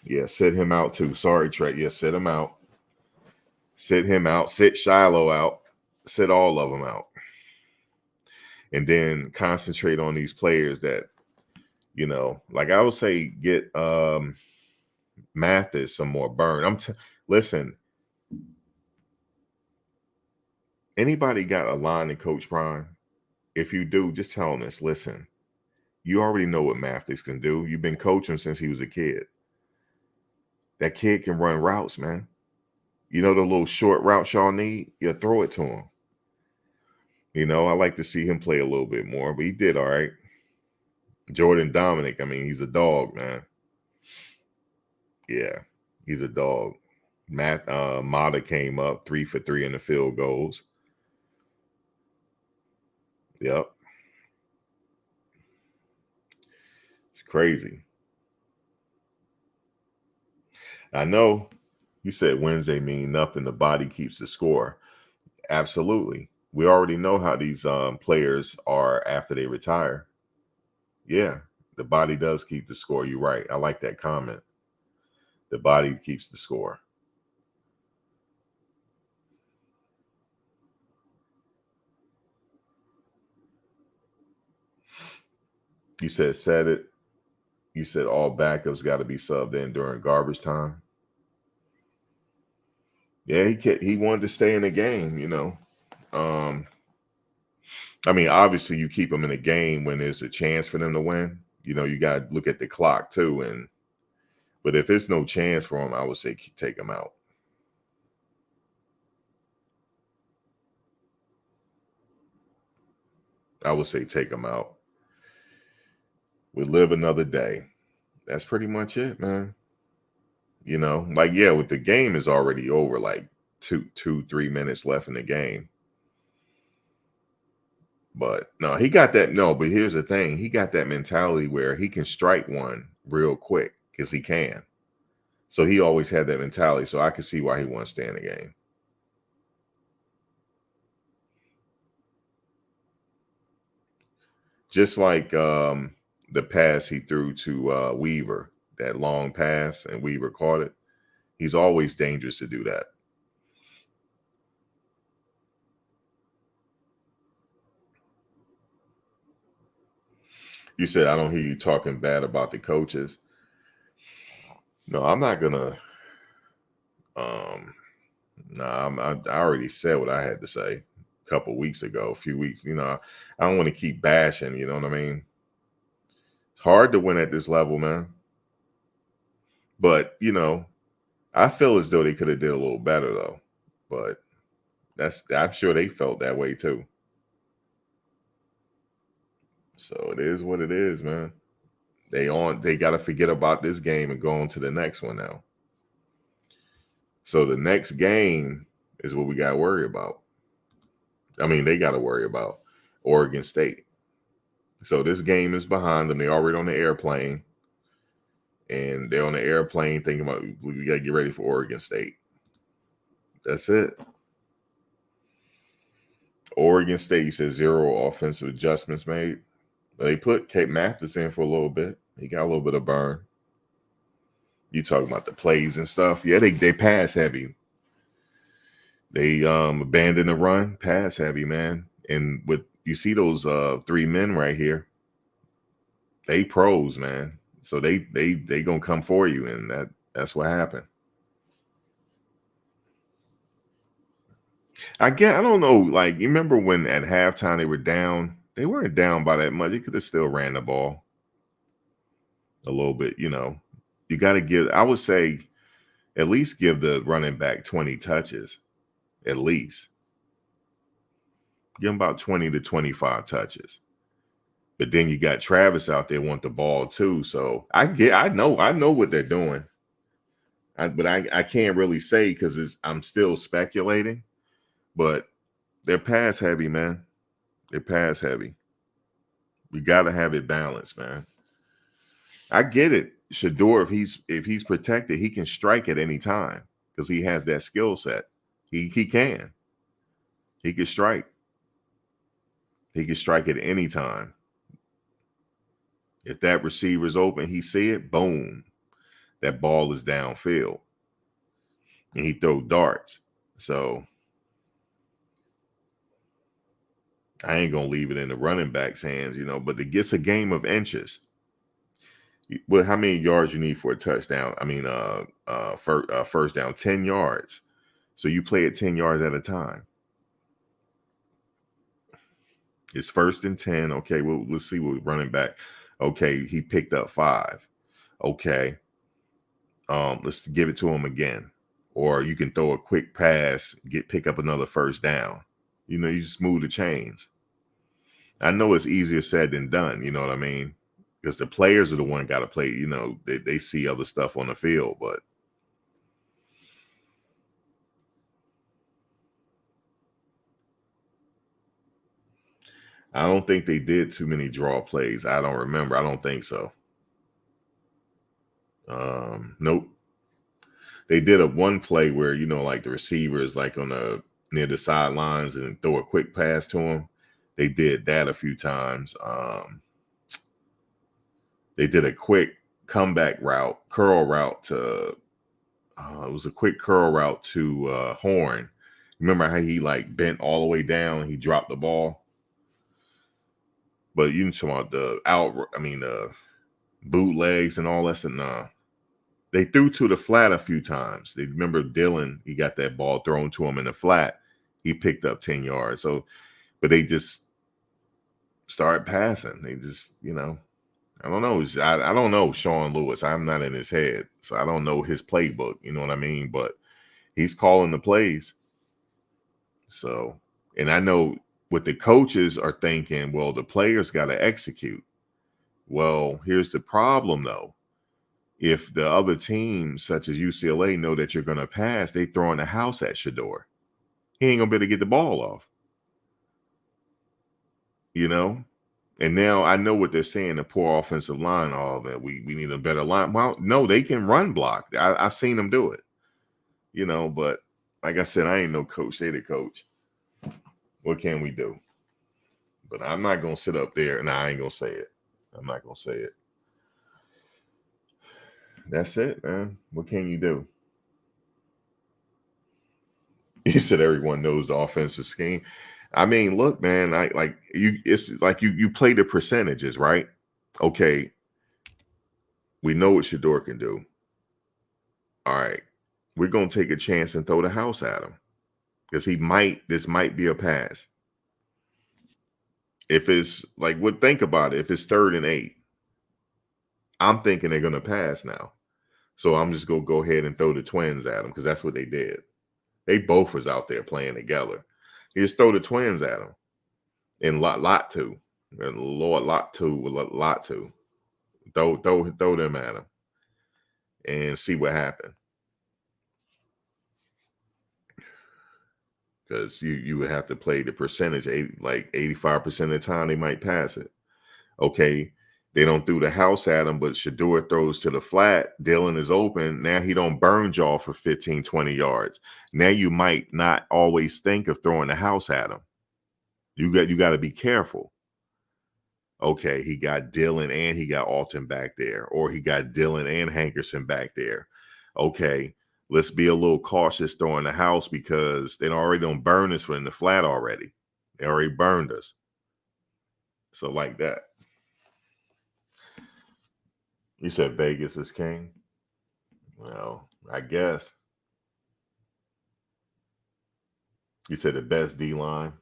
Yeah, sit him out too. Sorry, Trey. Yeah, sit him out. Sit him out. Sit Shiloh out. Sit all of them out. And then concentrate on these players that, you know, like I would say, get Mathis some more burn. Listen, anybody got a line in Coach Prime? If you do, just tell them this. Listen, you already know what Mathis can do. You've been coaching since he was a kid. That kid can run routes, man. You know the little short routes y'all need? Yeah, throw it to him. You know, I like to see him play a little bit more, but he did all right. Jordan Dominic, I mean, he's a dog, man. Yeah, he's a dog. Mata came up 3 for 3 in the field goals. Yep. It's crazy. I know you said Wednesday mean nothing. The body keeps the score. Absolutely. We already know how these players are after they retire. Yeah, the body does keep the score. You're right. I like that comment. The body keeps the score. You said it. You said all backups got to be subbed in during garbage time. Yeah, he wanted to stay in the game, you know. I mean, obviously you keep them in a game when there's a chance for them to win. You know, you got to look at the clock too. But if it's no chance for him, I would say take him out. I would say take him out. We live another day. That's pretty much it, man. You know, like, yeah, with the game is already over, like 3 minutes left in the game. But no, he got that. No, but here's the thing. He got that mentality where he can strike one real quick because he can. So he always had that mentality. So I can see why he wants to stay in the game. Just like the pass he threw to Weaver, that long pass, and Weaver caught it. He's always dangerous to do that. You said, I don't hear you talking bad about the coaches. No, I'm not gonna. I already said what I had to say a couple weeks ago, a few weeks. You know, I don't want to keep bashing. You know what I mean? It's hard to win at this level, man. But you know, I feel as though they could have did a little better though. But I'm sure they felt that way too. So it is what it is, man. They got to forget about this game and go on to the next one now. So the next game is what we got to worry about. I mean, they got to worry about Oregon State. So this game is behind them. They're already on the airplane. And they're on the airplane thinking about, we got to get ready for Oregon State. That's it. Oregon State, you said 0 offensive adjustments made. They put Cape Mathis in for a little bit. He got a little bit of burn. You talking about the plays and stuff. Yeah, they pass heavy. They abandon the run, pass heavy, man. And with you see those 3 men right here, they pros, man. So they gonna come for you, and that's what happened. I don't know, like, you remember when at halftime they were down? They weren't down by that much. They could have still ran the ball a little bit, you know. You got to give, I would say, at least give the running back 20 touches, at least. Give him about 20 to 25 touches. But then you got Travis out there want the ball too. So I know what they're doing. But I can't really say because I'm still speculating. But they're pass heavy, man. They're pass heavy. We got to have it balanced, man. I get it. Shedeur, if he's protected, he can strike at any time. because he has that skill set. He can. He can strike. He can strike at any time. If that receiver's open, he see it, boom. That ball is downfield. And he throw darts. So I ain't gonna leave it in the running back's hands, but it gets a game of inches. Well, how many yards you need for a touchdown? I mean, first down, 10 yards. So you play it 10 yards at a time. It's 1st and 10. Okay, well, let's see what running back. Okay, he picked up 5. Okay. Let's give it to him again. Or you can throw a quick pass, pick up another first down. You smooth the chains. I know it's easier said than done, you know what I mean? Because the players are the one got to play, they see other stuff on the field, but I don't think they did too many draw plays. I don't remember. I don't think so. Nope. They did a one play where, like the receiver is like near the sidelines and throw a quick pass to him. They did that a few times. They did a quick comeback route, curl route to, it was a quick curl route to Horn. Remember how he like bent all the way down and he dropped the ball? But you talking about the bootlegs and all that. So nah. They threw to the flat a few times. They remember Dylan, he got that ball thrown to him in the flat. He picked up 10 yards. So, but they just started passing. They just, I don't know. I don't know Sean Lewis. I'm not in his head. So I don't know his playbook. You know what I mean? But he's calling the plays. So, and I know what the coaches are thinking, well, the players got to execute. Well, here's the problem, though. If the other teams, such as UCLA, know that you're going to pass, they throwing the house at Shedeur. He ain't going to be able to get the ball off. And now I know what they're saying, the poor offensive line, all that we need a better line. Well, no, they can run block. I've seen them do it. But like I said, I ain't no coach. They the coach. What can we do? But I'm not going to sit up there, and I ain't going to say it. I'm not going to say it. That's it, man. What can you do? You said everyone knows the offensive scheme. I mean, look, man, it's like you play the percentages, right? Okay. We know what Shedeur can do. All right. We're going to take a chance and throw the house at him. Because this might be a pass. If it's think about it. If it's 3rd and 8, I'm thinking they're going to pass now. So I'm just going to go ahead and throw the twins at them because that's what they did. They both was out there playing together. You just throw the twins at them. And lot two. And Lord, lot two. Throw them at them. And see what happens. Because you would have to play the percentage, 85% of the time they might pass it. Okay, they don't throw the house at him, but Shedeur throws to the flat. Dylan is open. Now he don't burn y'all for 15, 20 yards. Now you might not always think of throwing the house at him. You got to be careful. Okay, he got Dylan and he got Alton back there, or he got Dylan and Hankerson back there. Okay, let's be a little cautious throwing the house because they already don't burn us in the flat already. They already burned us. So like that. You said Vegas is king? Well, I guess. You said the best D-line?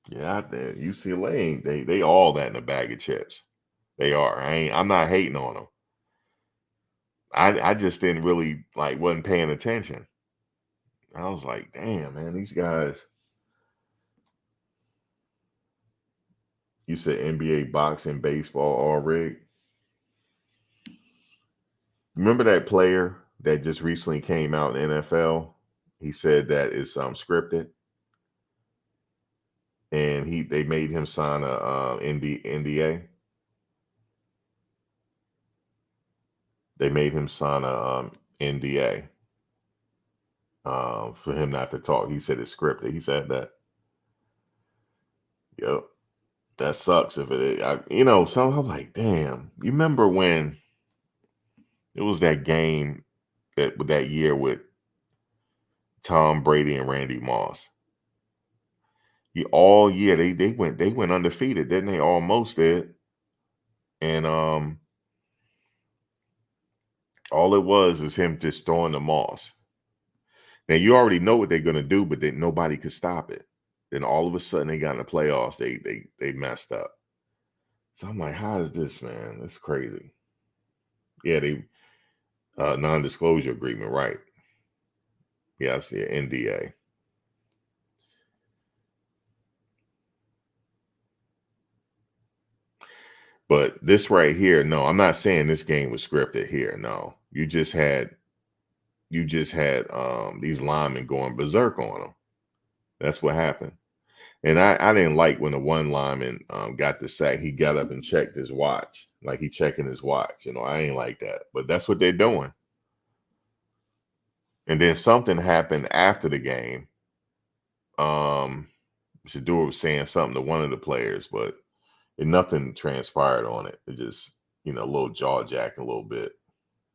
Yeah, out there. UCLA ain't they all that in a bag of chips. They are. I'm not hating on them. I just didn't really wasn't paying attention. I was like, damn, man, these guys. You said NBA, boxing, baseball, all rigged. Remember that player that just recently came out in the NFL? He said that it's scripted. And they made him sign a NDA. They made him sign a NDA. for him not to talk. He said it's scripted. He said that. Yep. That sucks if it, somehow I'm like, damn, you remember when it was that game that year with Tom Brady and Randy Moss? All year they went undefeated, didn't they? Almost did. And all it was him just throwing the Moss. Now you already know what they're gonna do, but then nobody could stop it. Then all of a sudden they got in the playoffs, they messed up. So I'm like, how is this, man? It's crazy. Yeah, they non-disclosure agreement, right? Yeah, I see an NDA. But this right here, no, I'm not saying this game was scripted here. No, you just had these linemen going berserk on them. That's what happened. And I didn't like when the one lineman got the sack. He got up and checked his watch, like he checking his watch. I ain't like that. But that's what they're doing. And then something happened after the game. Shedeur was saying something to one of the players, but nothing transpired on it. It just, a little jaw jacking a little bit.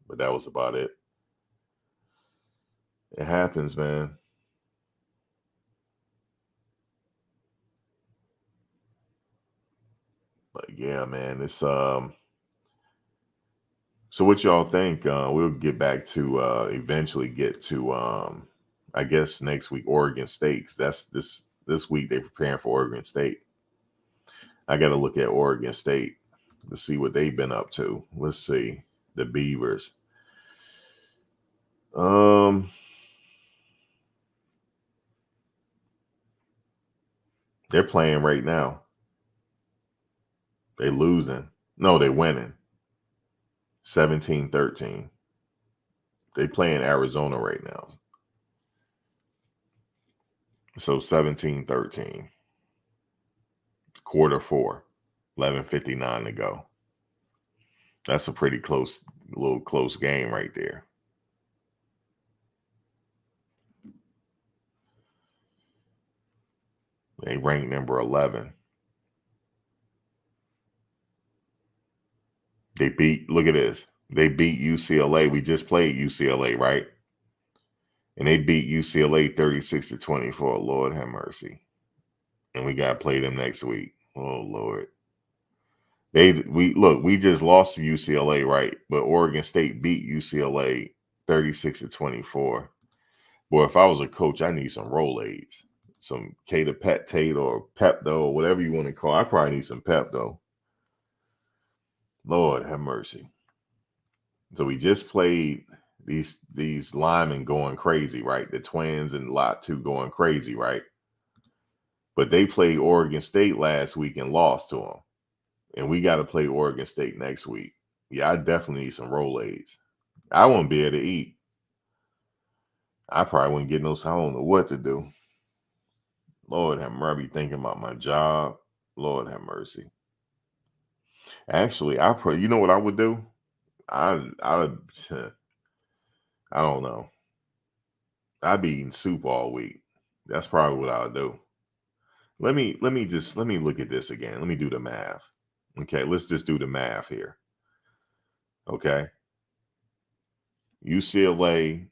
But that was about it. It happens, man. But yeah, man, it's so what y'all think? We'll get back to eventually get to I guess next week Oregon State, 'cause that's this week they're preparing for Oregon State. I got to look at Oregon State to see what they've been up to. Let's see the Beavers. They're playing right now. They losing. No, they winning. 17-13. They playing Arizona right now. So 17-13. Quarter 4. 11:59 to go. That's a pretty little close game right there. They ranked number 11. Look at this. They beat UCLA. We just played UCLA, right? And they beat UCLA 36-24. Lord have mercy. And we got to play them next week. Oh, Lord. We just lost to UCLA, right? But Oregon State beat UCLA 36-24. Boy, if I was a coach, I need some Rolaids, some Peptate or Pepto or whatever you want to call it. I probably need some Pepto. Lord have mercy. So we just played these linemen going crazy, right? The Twins and Lot 2 going crazy, right? But they played Oregon State last week and lost to them. And we got to play Oregon State next week. Yeah, I definitely need some Rolaids. I won't be able to eat. I probably wouldn't get I don't know what to do. Lord have mercy. I be thinking about my job. Lord have mercy. Actually, you know what I would do? I don't know. I'd be eating soup all week. That's probably what I would do. Let me look at this again. Let me do the math. Okay, let's just do the math here. Okay. UCLA,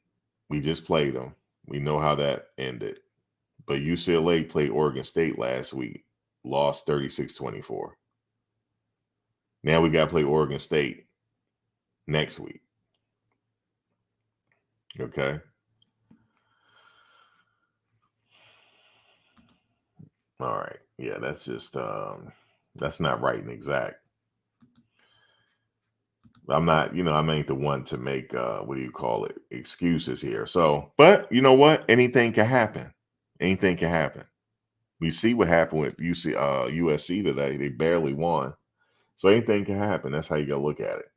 we just played them. We know how that ended. But UCLA played Oregon State last week, lost 36-24. Now we got to play Oregon State next week. Okay. All right. Yeah, that's just that's not right and exact. I'm not, I ain't the one to make excuses here. So, but you know what? Anything can happen. Anything can happen. We see what happened with USC today. They barely won. So anything can happen. That's how you gotta look at it.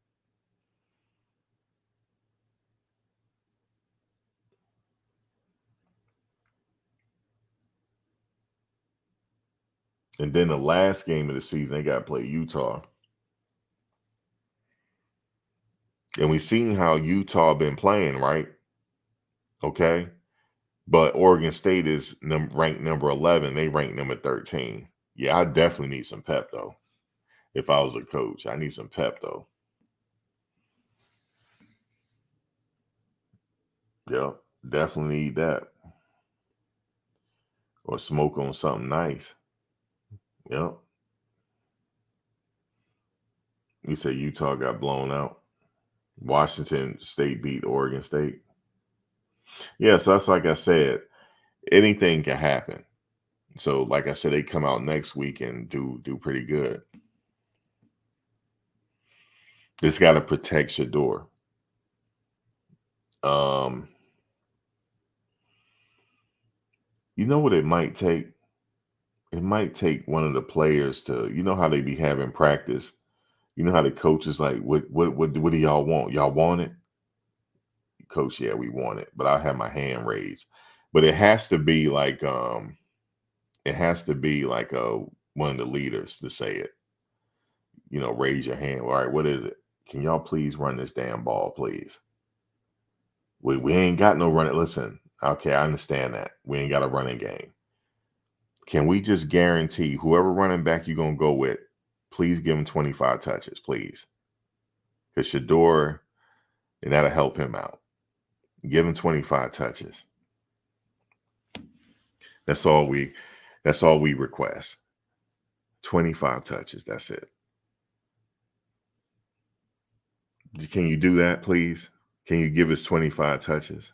And then the last game of the season, they got to play Utah. And we've seen how Utah been playing, right? Okay. But Oregon State is ranked number 11. They rank number 13. Yeah, I definitely need some pep, though. If I was a coach, I need some pep, though. Yep, definitely need that. Or smoke on something nice. Yep. You say Utah got blown out. Washington State beat Oregon State. Yeah, so that's like I said, anything can happen. So, like I said, they come out next week and do pretty good. Just got to protect Shedeur. You know what it might take? It might take one of the players to, you know how they be having practice. You know how the coach is like, what do y'all want? Y'all want it? Coach, yeah, we want it. But I have my hand raised. But it has to be like one of the leaders to say it. You know, raise your hand. All right, what is it? Can y'all please run this damn ball, please? We ain't got no running. Listen, okay, I understand that. We ain't got a running game. Can we just guarantee whoever running back you're going to go with, please give him 25 touches, please? Because Shedeur, and that'll help him out. Give him 25 touches. That's all we request. 25 touches. That's it. Can you do that, please? Can you give us 25 touches?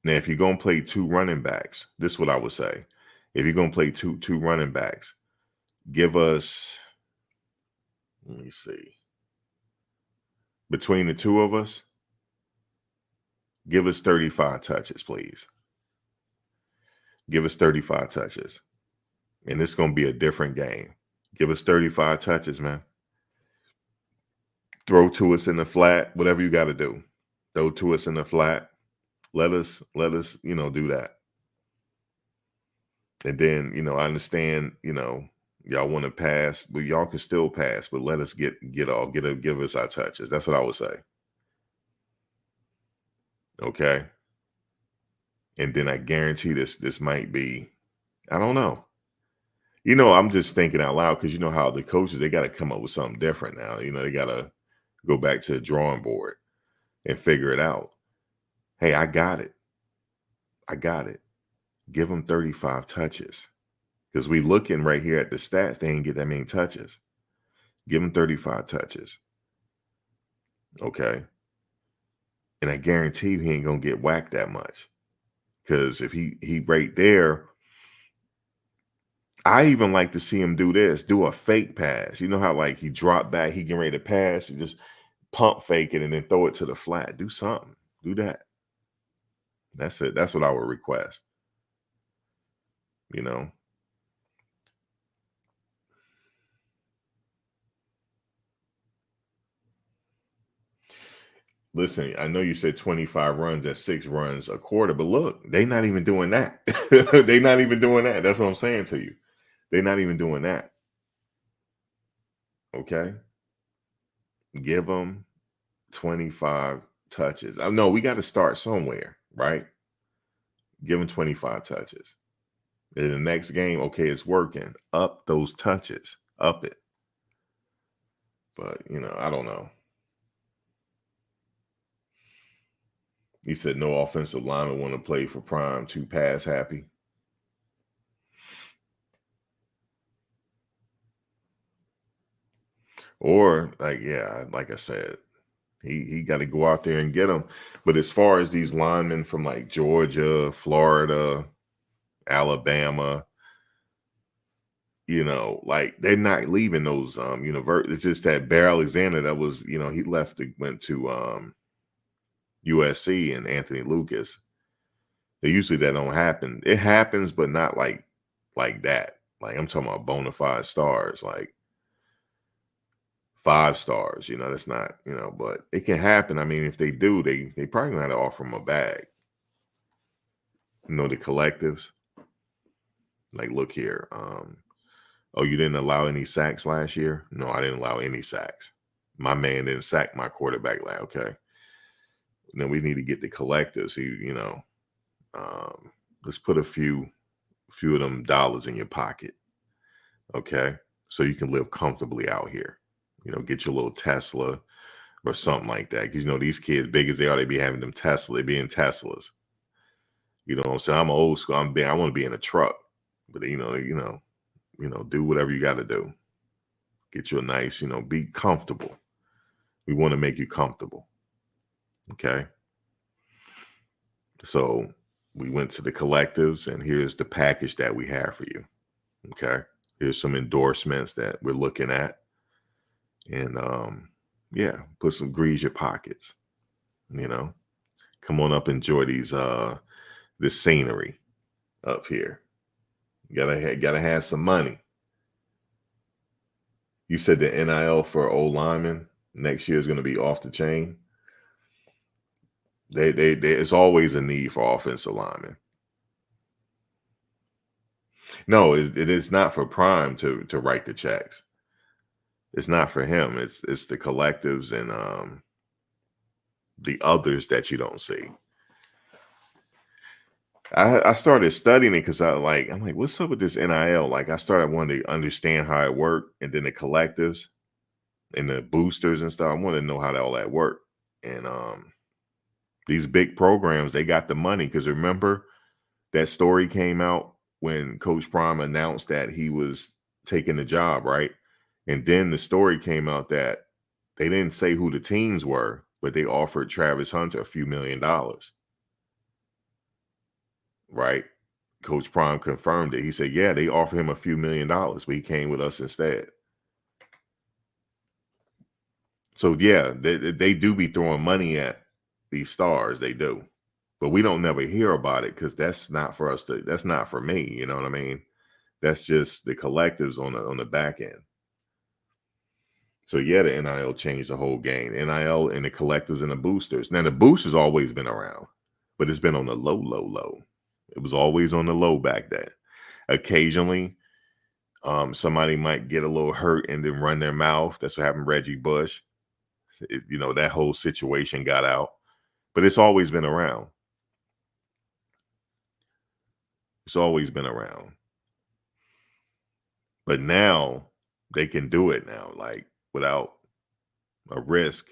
Now, if you're going to play two running backs, this is what I would say. If you're going to play two running backs, give us, let me see, between the two of us, give us 35 touches, please. Give us 35 touches. And it's going to be a different game. Give us 35 touches, man. Throw to us in the flat, whatever you got to do. Throw to us in the flat. Let us, do that. And then, I understand, y'all want to pass, but y'all can still pass, but let us give us our touches. That's what I would say. Okay. And then I guarantee this might be, I don't know. I'm just thinking out loud because you know how the coaches, they got to come up with something different now. They got to go back to the drawing board and figure it out. Hey, I got it. Give them 35 touches. Because we looking right here at the stats, they ain't get that many touches. Give him 35 touches. Okay. And I guarantee you he ain't going to get whacked that much. Because if he right there, I even like to see him do a fake pass. You know how like he dropped back, he getting ready to pass, and just pump fake it and then throw it to the flat. Do something. Do that. That's it. That's what I would request. Listen, I know you said 25 runs at 6 runs a quarter, but look, they not even doing that. They not even doing that. That's what I'm saying to you. They're not even doing that. Okay? Give them 25 touches. I know we got to start somewhere, right? Give them 25 touches. In the next game, okay, it's working. Up those touches. Up it. But, I don't know. He said no offensive lineman want to play for prime, too pass happy. Or like I said, he got to go out there and get them. But as far as these linemen from like Georgia, Florida, Alabama, like they're not leaving those universities. It's just that Bear Alexander that was, he went to USC, and Anthony Lucas. Usually that don't happen. It happens, but not like that. Like I'm talking about bona fide stars, like 5 stars. That's not, but it can happen. I mean, if they do, they probably gonna have to offer them a bag. The collectives. Like, look here. Oh, you didn't allow any sacks last year? No, I didn't allow any sacks. My man didn't sack my quarterback. Like, okay. then we need to get the collectives. Let's put a few of them dollars in your pocket, okay? So you can live comfortably out here. Get your little Tesla or something like that. Because these kids, big as they are, they be having them Tesla. They be in Teslas. You know what I'm saying? I'm old school. I want to be in a truck, but do whatever you got to do. Get you a nice, be comfortable. We want to make you comfortable. Okay. So we went to the collectives, and here's the package that we have for you. Okay. Here's some endorsements that we're looking at. And put some grease your pockets. Come on up, enjoy this scenery up here. You gotta have some money. You said the NIL for old linemen next year is going to be off the chain. It's always a need for offensive linemen. No, it is not for Prime to write the checks. It's not for him. It's the collectives and the others that you don't see. I started studying it because I'm like, what's up with this NIL? Like, I started wanting to understand how it worked, and then the collectives and the boosters and stuff. I wanted to know how all that worked. And these big programs, they got the money, because remember that story came out when Coach Prime announced that he was taking the job, right? And then the story came out that they didn't say who the teams were, but they offered Travis Hunter a few $1 million. Right? Coach Prime confirmed it. He said, yeah, they offered him a few $1 million, but he came with us instead. So yeah, they do be throwing money at these stars. They do. But we don't never hear about it, because that's not for us that's not for me. You know what I mean? That's just the collectives on the back end. So yeah, the NIL changed the whole game. NIL and the collectives and the boosters. Now the boosters always been around, but it's been on the low. It was always on the low back then. Occasionally, somebody might get a little hurt and then run their mouth. That's what happened to Reggie Bush. That whole situation got out, but it's always been around. It's always been around. But now they can do it now, like without a risk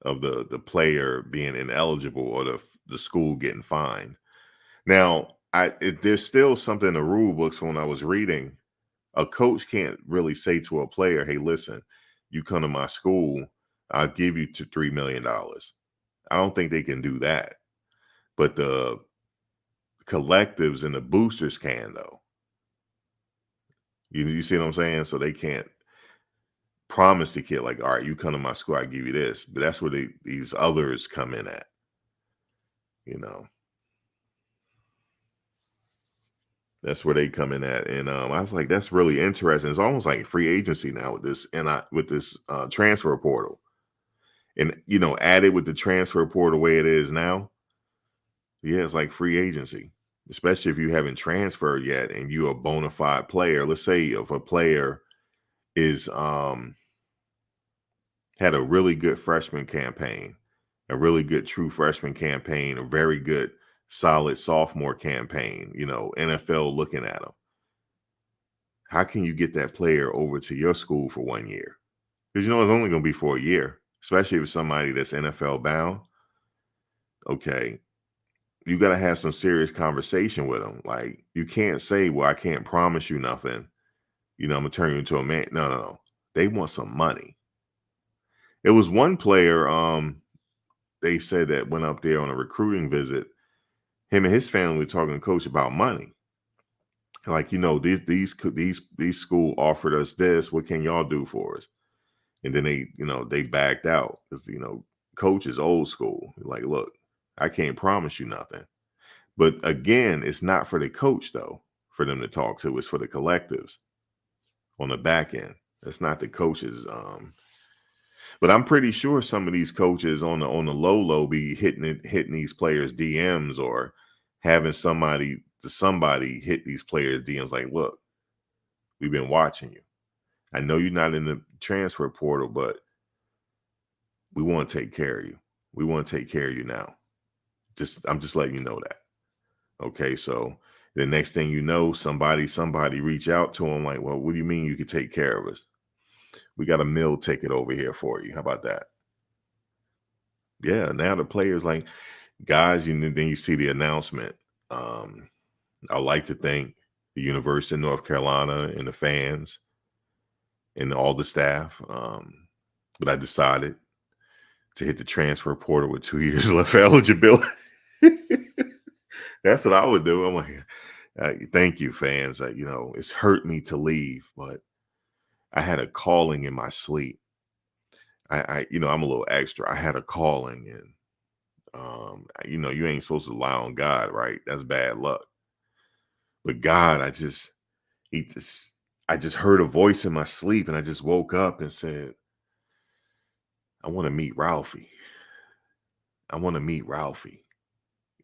of the player being ineligible or the school getting fined. Now, there's still something in the rule books when I was reading. A coach can't really say to a player, hey, listen, you come to my school, I'll give you to $3 million. I don't think they can do that. But the collectives and the boosters can, though. You see what I'm saying? So they can't promise the kid, like, all right, you come to my school, I give you this. But that's where these others come in at. That's where they come in at. And I was like, that's really interesting. It's almost like free agency now with this transfer portal. And, added with the transfer portal the way it is now. Yeah, it's like free agency, especially if you haven't transferred yet and you're a bona fide player. Let's say if a player is had a really good freshman campaign, a really good true freshman campaign, a very good solid sophomore campaign, NFL looking at them. How can you get that player over to your school for 1 year? Because it's only going to be for a year, especially if it's somebody that's NFL bound. Okay, you got to have some serious conversation with them. Like, you can't say, well, I can't promise you nothing. I'm going to turn you into a man. No. They want some money. It was one player, they said, that went up there on a recruiting visit. Him and his family were talking to coach about money. Like, these school offered us this. What can y'all do for us? And then they backed out because, coach is old school. Like, look, I can't promise you nothing. But again, it's not for the coach, though, for them to talk to. It's for the collectives on the back end. It's not the coaches. But I'm pretty sure some of these coaches on the low be hitting these players' DMs, or having somebody hit these players' DMs like, look, we've been watching you. I know you're not in the transfer portal, but we want to take care of you. We want to take care of you now. I'm just letting you know that. Okay, so the next thing you know, somebody reach out to him like, well, what do you mean you could take care of us? We got a meal ticket over here for you. How about that? Yeah, now the players like, guys, then you see the announcement. I like to thank the University of North Carolina and the fans and all the staff. But I decided to hit the transfer portal with 2 years left for eligibility. That's what I would do. I'm like, thank you, fans. It's hurt me to leave, but I had a calling in my sleep. I'm a little extra. I had a calling, and you ain't supposed to rely on God, right? That's bad luck. But God, I just heard a voice in my sleep, and I just woke up and said, I want to meet Ralphie. I want to meet Ralphie.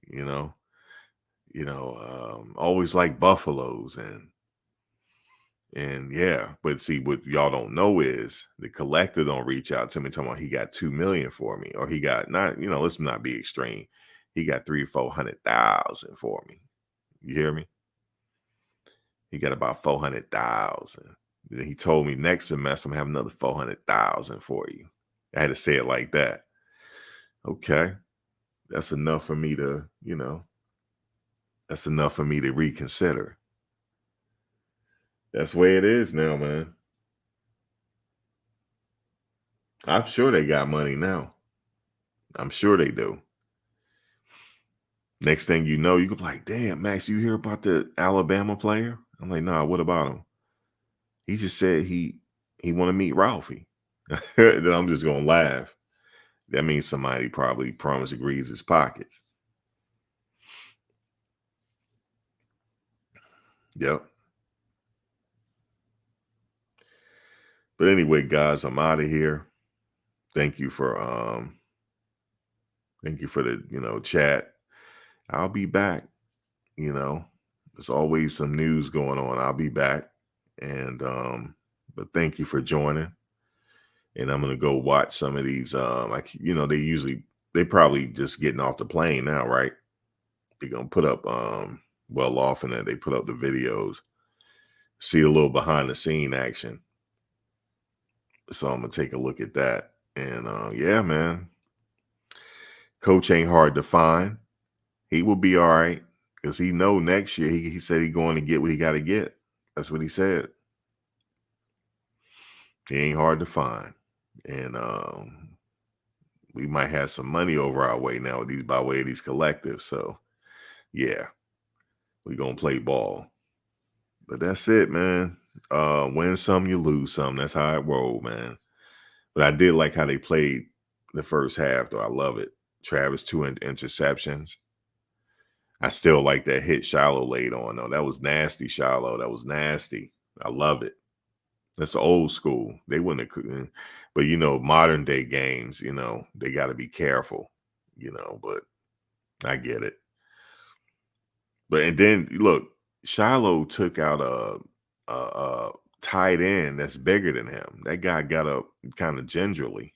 You know, always like buffaloes, and yeah, but see, what y'all don't know is the collector don't reach out to me talking about he got 2 million for me, or he got not, let's not be extreme. He got 300,000-400,000 for me. You hear me? He got about 400,000. Then he told me next semester I'm gonna have another 400,000 for you. I had to say it like that. Okay, that's enough for me to, that's enough for me to reconsider. That's the way it is now, man. I'm sure they got money now. I'm sure they do. Next thing you know, you could be like, damn, Max, you hear about the Alabama player? I'm like, nah, what about him? He just said he want to meet Ralphie. Then I'm just going to laugh. That means somebody probably promised to grease his pockets. Yep. But anyway, guys, I'm out of here. Thank you for the chat. I'll be back. There's always some news going on. I'll be back. And but thank you for joining. And I'm gonna go watch some of these. They probably just getting off the plane now, right? They're gonna put up well often that they put up the videos, see a little behind the scene action. So I'm gonna take a look at that. And yeah, man. Coach ain't hard to find. He will be all right because he know next year he said he going to get what he got to get. That's what he said. He ain't hard to find. And we might have some money over our way now with by way of these collectives. So yeah, we're gonna play ball. But that's it, man. Win some, you lose some. That's how it rolled, man. But I did like how they played the first half, though. I love it. Travis, 2 interceptions. I still like that hit Shiloh laid on, though. That was nasty, Shiloh. That was nasty. I love it. That's old school. They wouldn't have, but modern day games, they got to be careful, but I get it. But, and then look, Shiloh took out a tight end that's bigger than him. That guy got up kind of gingerly.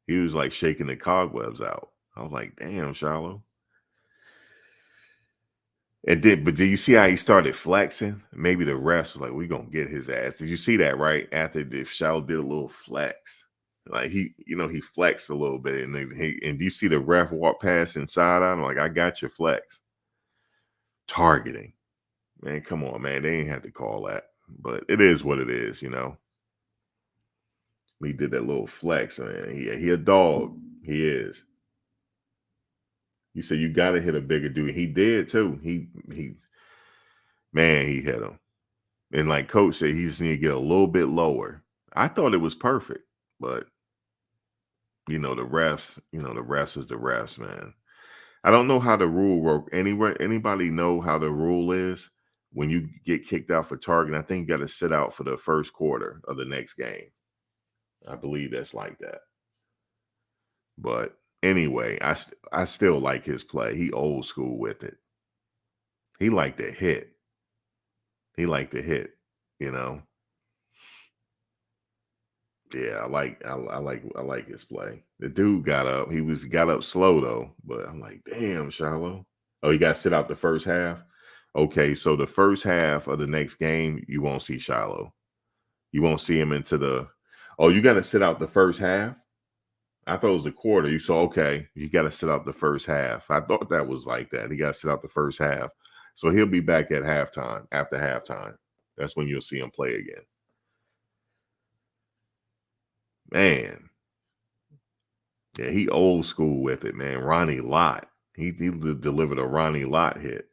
He was like shaking the cobwebs out. I was like, damn, Shiloh. But did you see how he started flexing? Maybe the refs was like, we gonna get his ass. Did you see that right after the Shiloh did a little flex? Like he flexed a little bit, and do you see the ref walk past inside on him? Like, I got your flex. Targeting, man. Come on, man. They ain't had to call that, but it is what it is, He did that little flex, man. He a dog. He is. You said you got to hit a bigger dude. He did too. He hit him. And like Coach said, he just need to get a little bit lower. I thought it was perfect, but the refs is the refs, man. I don't know how the rule work anywhere. Anybody know how the rule is when you get kicked out for targeting? I think you got to sit out for the first quarter of the next game. I believe that's like that. But anyway, I still like his play. He old school with it. He liked to hit. He liked to hit, Yeah, I like his play. The dude got up. He got up slow though, but I'm like, damn, Shiloh. Oh, he got to sit out the first half. Okay, so the first half of the next game, you won't see Shiloh. You won't see him into the. Oh, you got to sit out the first half. I thought it was a quarter. You saw, okay, you got to sit out the first half. I thought that was like that. He got to sit out the first half. So he'll be back at halftime, after halftime. That's when you'll see him play again. Man. Yeah, he old school with it, man. Ronnie Lott. He delivered a Ronnie Lott hit.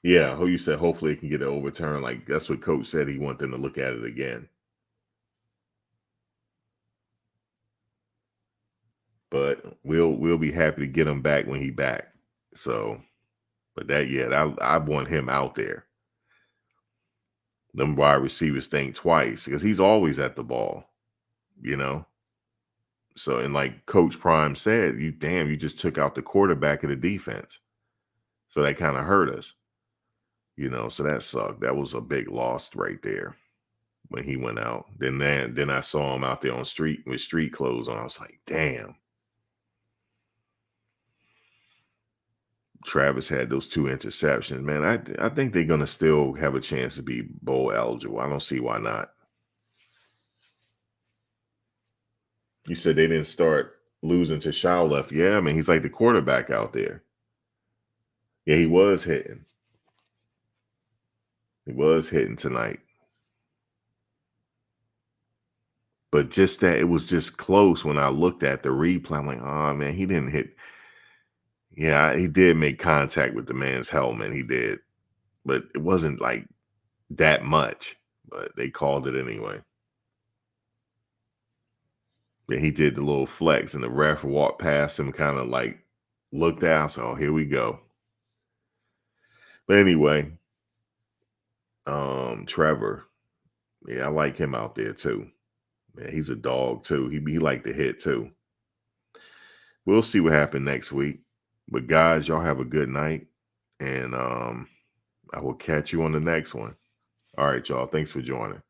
Yeah, who you said hopefully he can get it overturned. Like that's what coach said. He want them to look at it again. But we'll be happy to get him back when he back. So, but I want him out there. Them wide receivers think twice because he's always at the ball, you know. So, and like Coach Prime said, you just took out the quarterback of the defense. So that kind of hurt us, you know. So that sucked. That was a big loss right there when he went out. Then I saw him out there on street with street clothes on. I was like, damn. Travis had those 2 interceptions, man. I think they're gonna still have a chance to be bowl eligible. I don't see why not. You said they didn't start losing to Shiloah. Yeah, I mean he's like the quarterback out there. Yeah, he was hitting. He was hitting tonight. But just that it was just close when I looked at the replay. I'm like, oh man, he didn't hit. Yeah, he did make contact with the man's helmet. He did. But it wasn't like that much. But they called it anyway. Yeah, he did the little flex and the ref walked past him, kind of like looked out. So here we go. But anyway, Trevor. Yeah, I like him out there too. Man, he's a dog too. He like to hit too. We'll see what happens next week. But guys, y'all have a good night. And I will catch you on the next one. All right, y'all. Thanks for joining.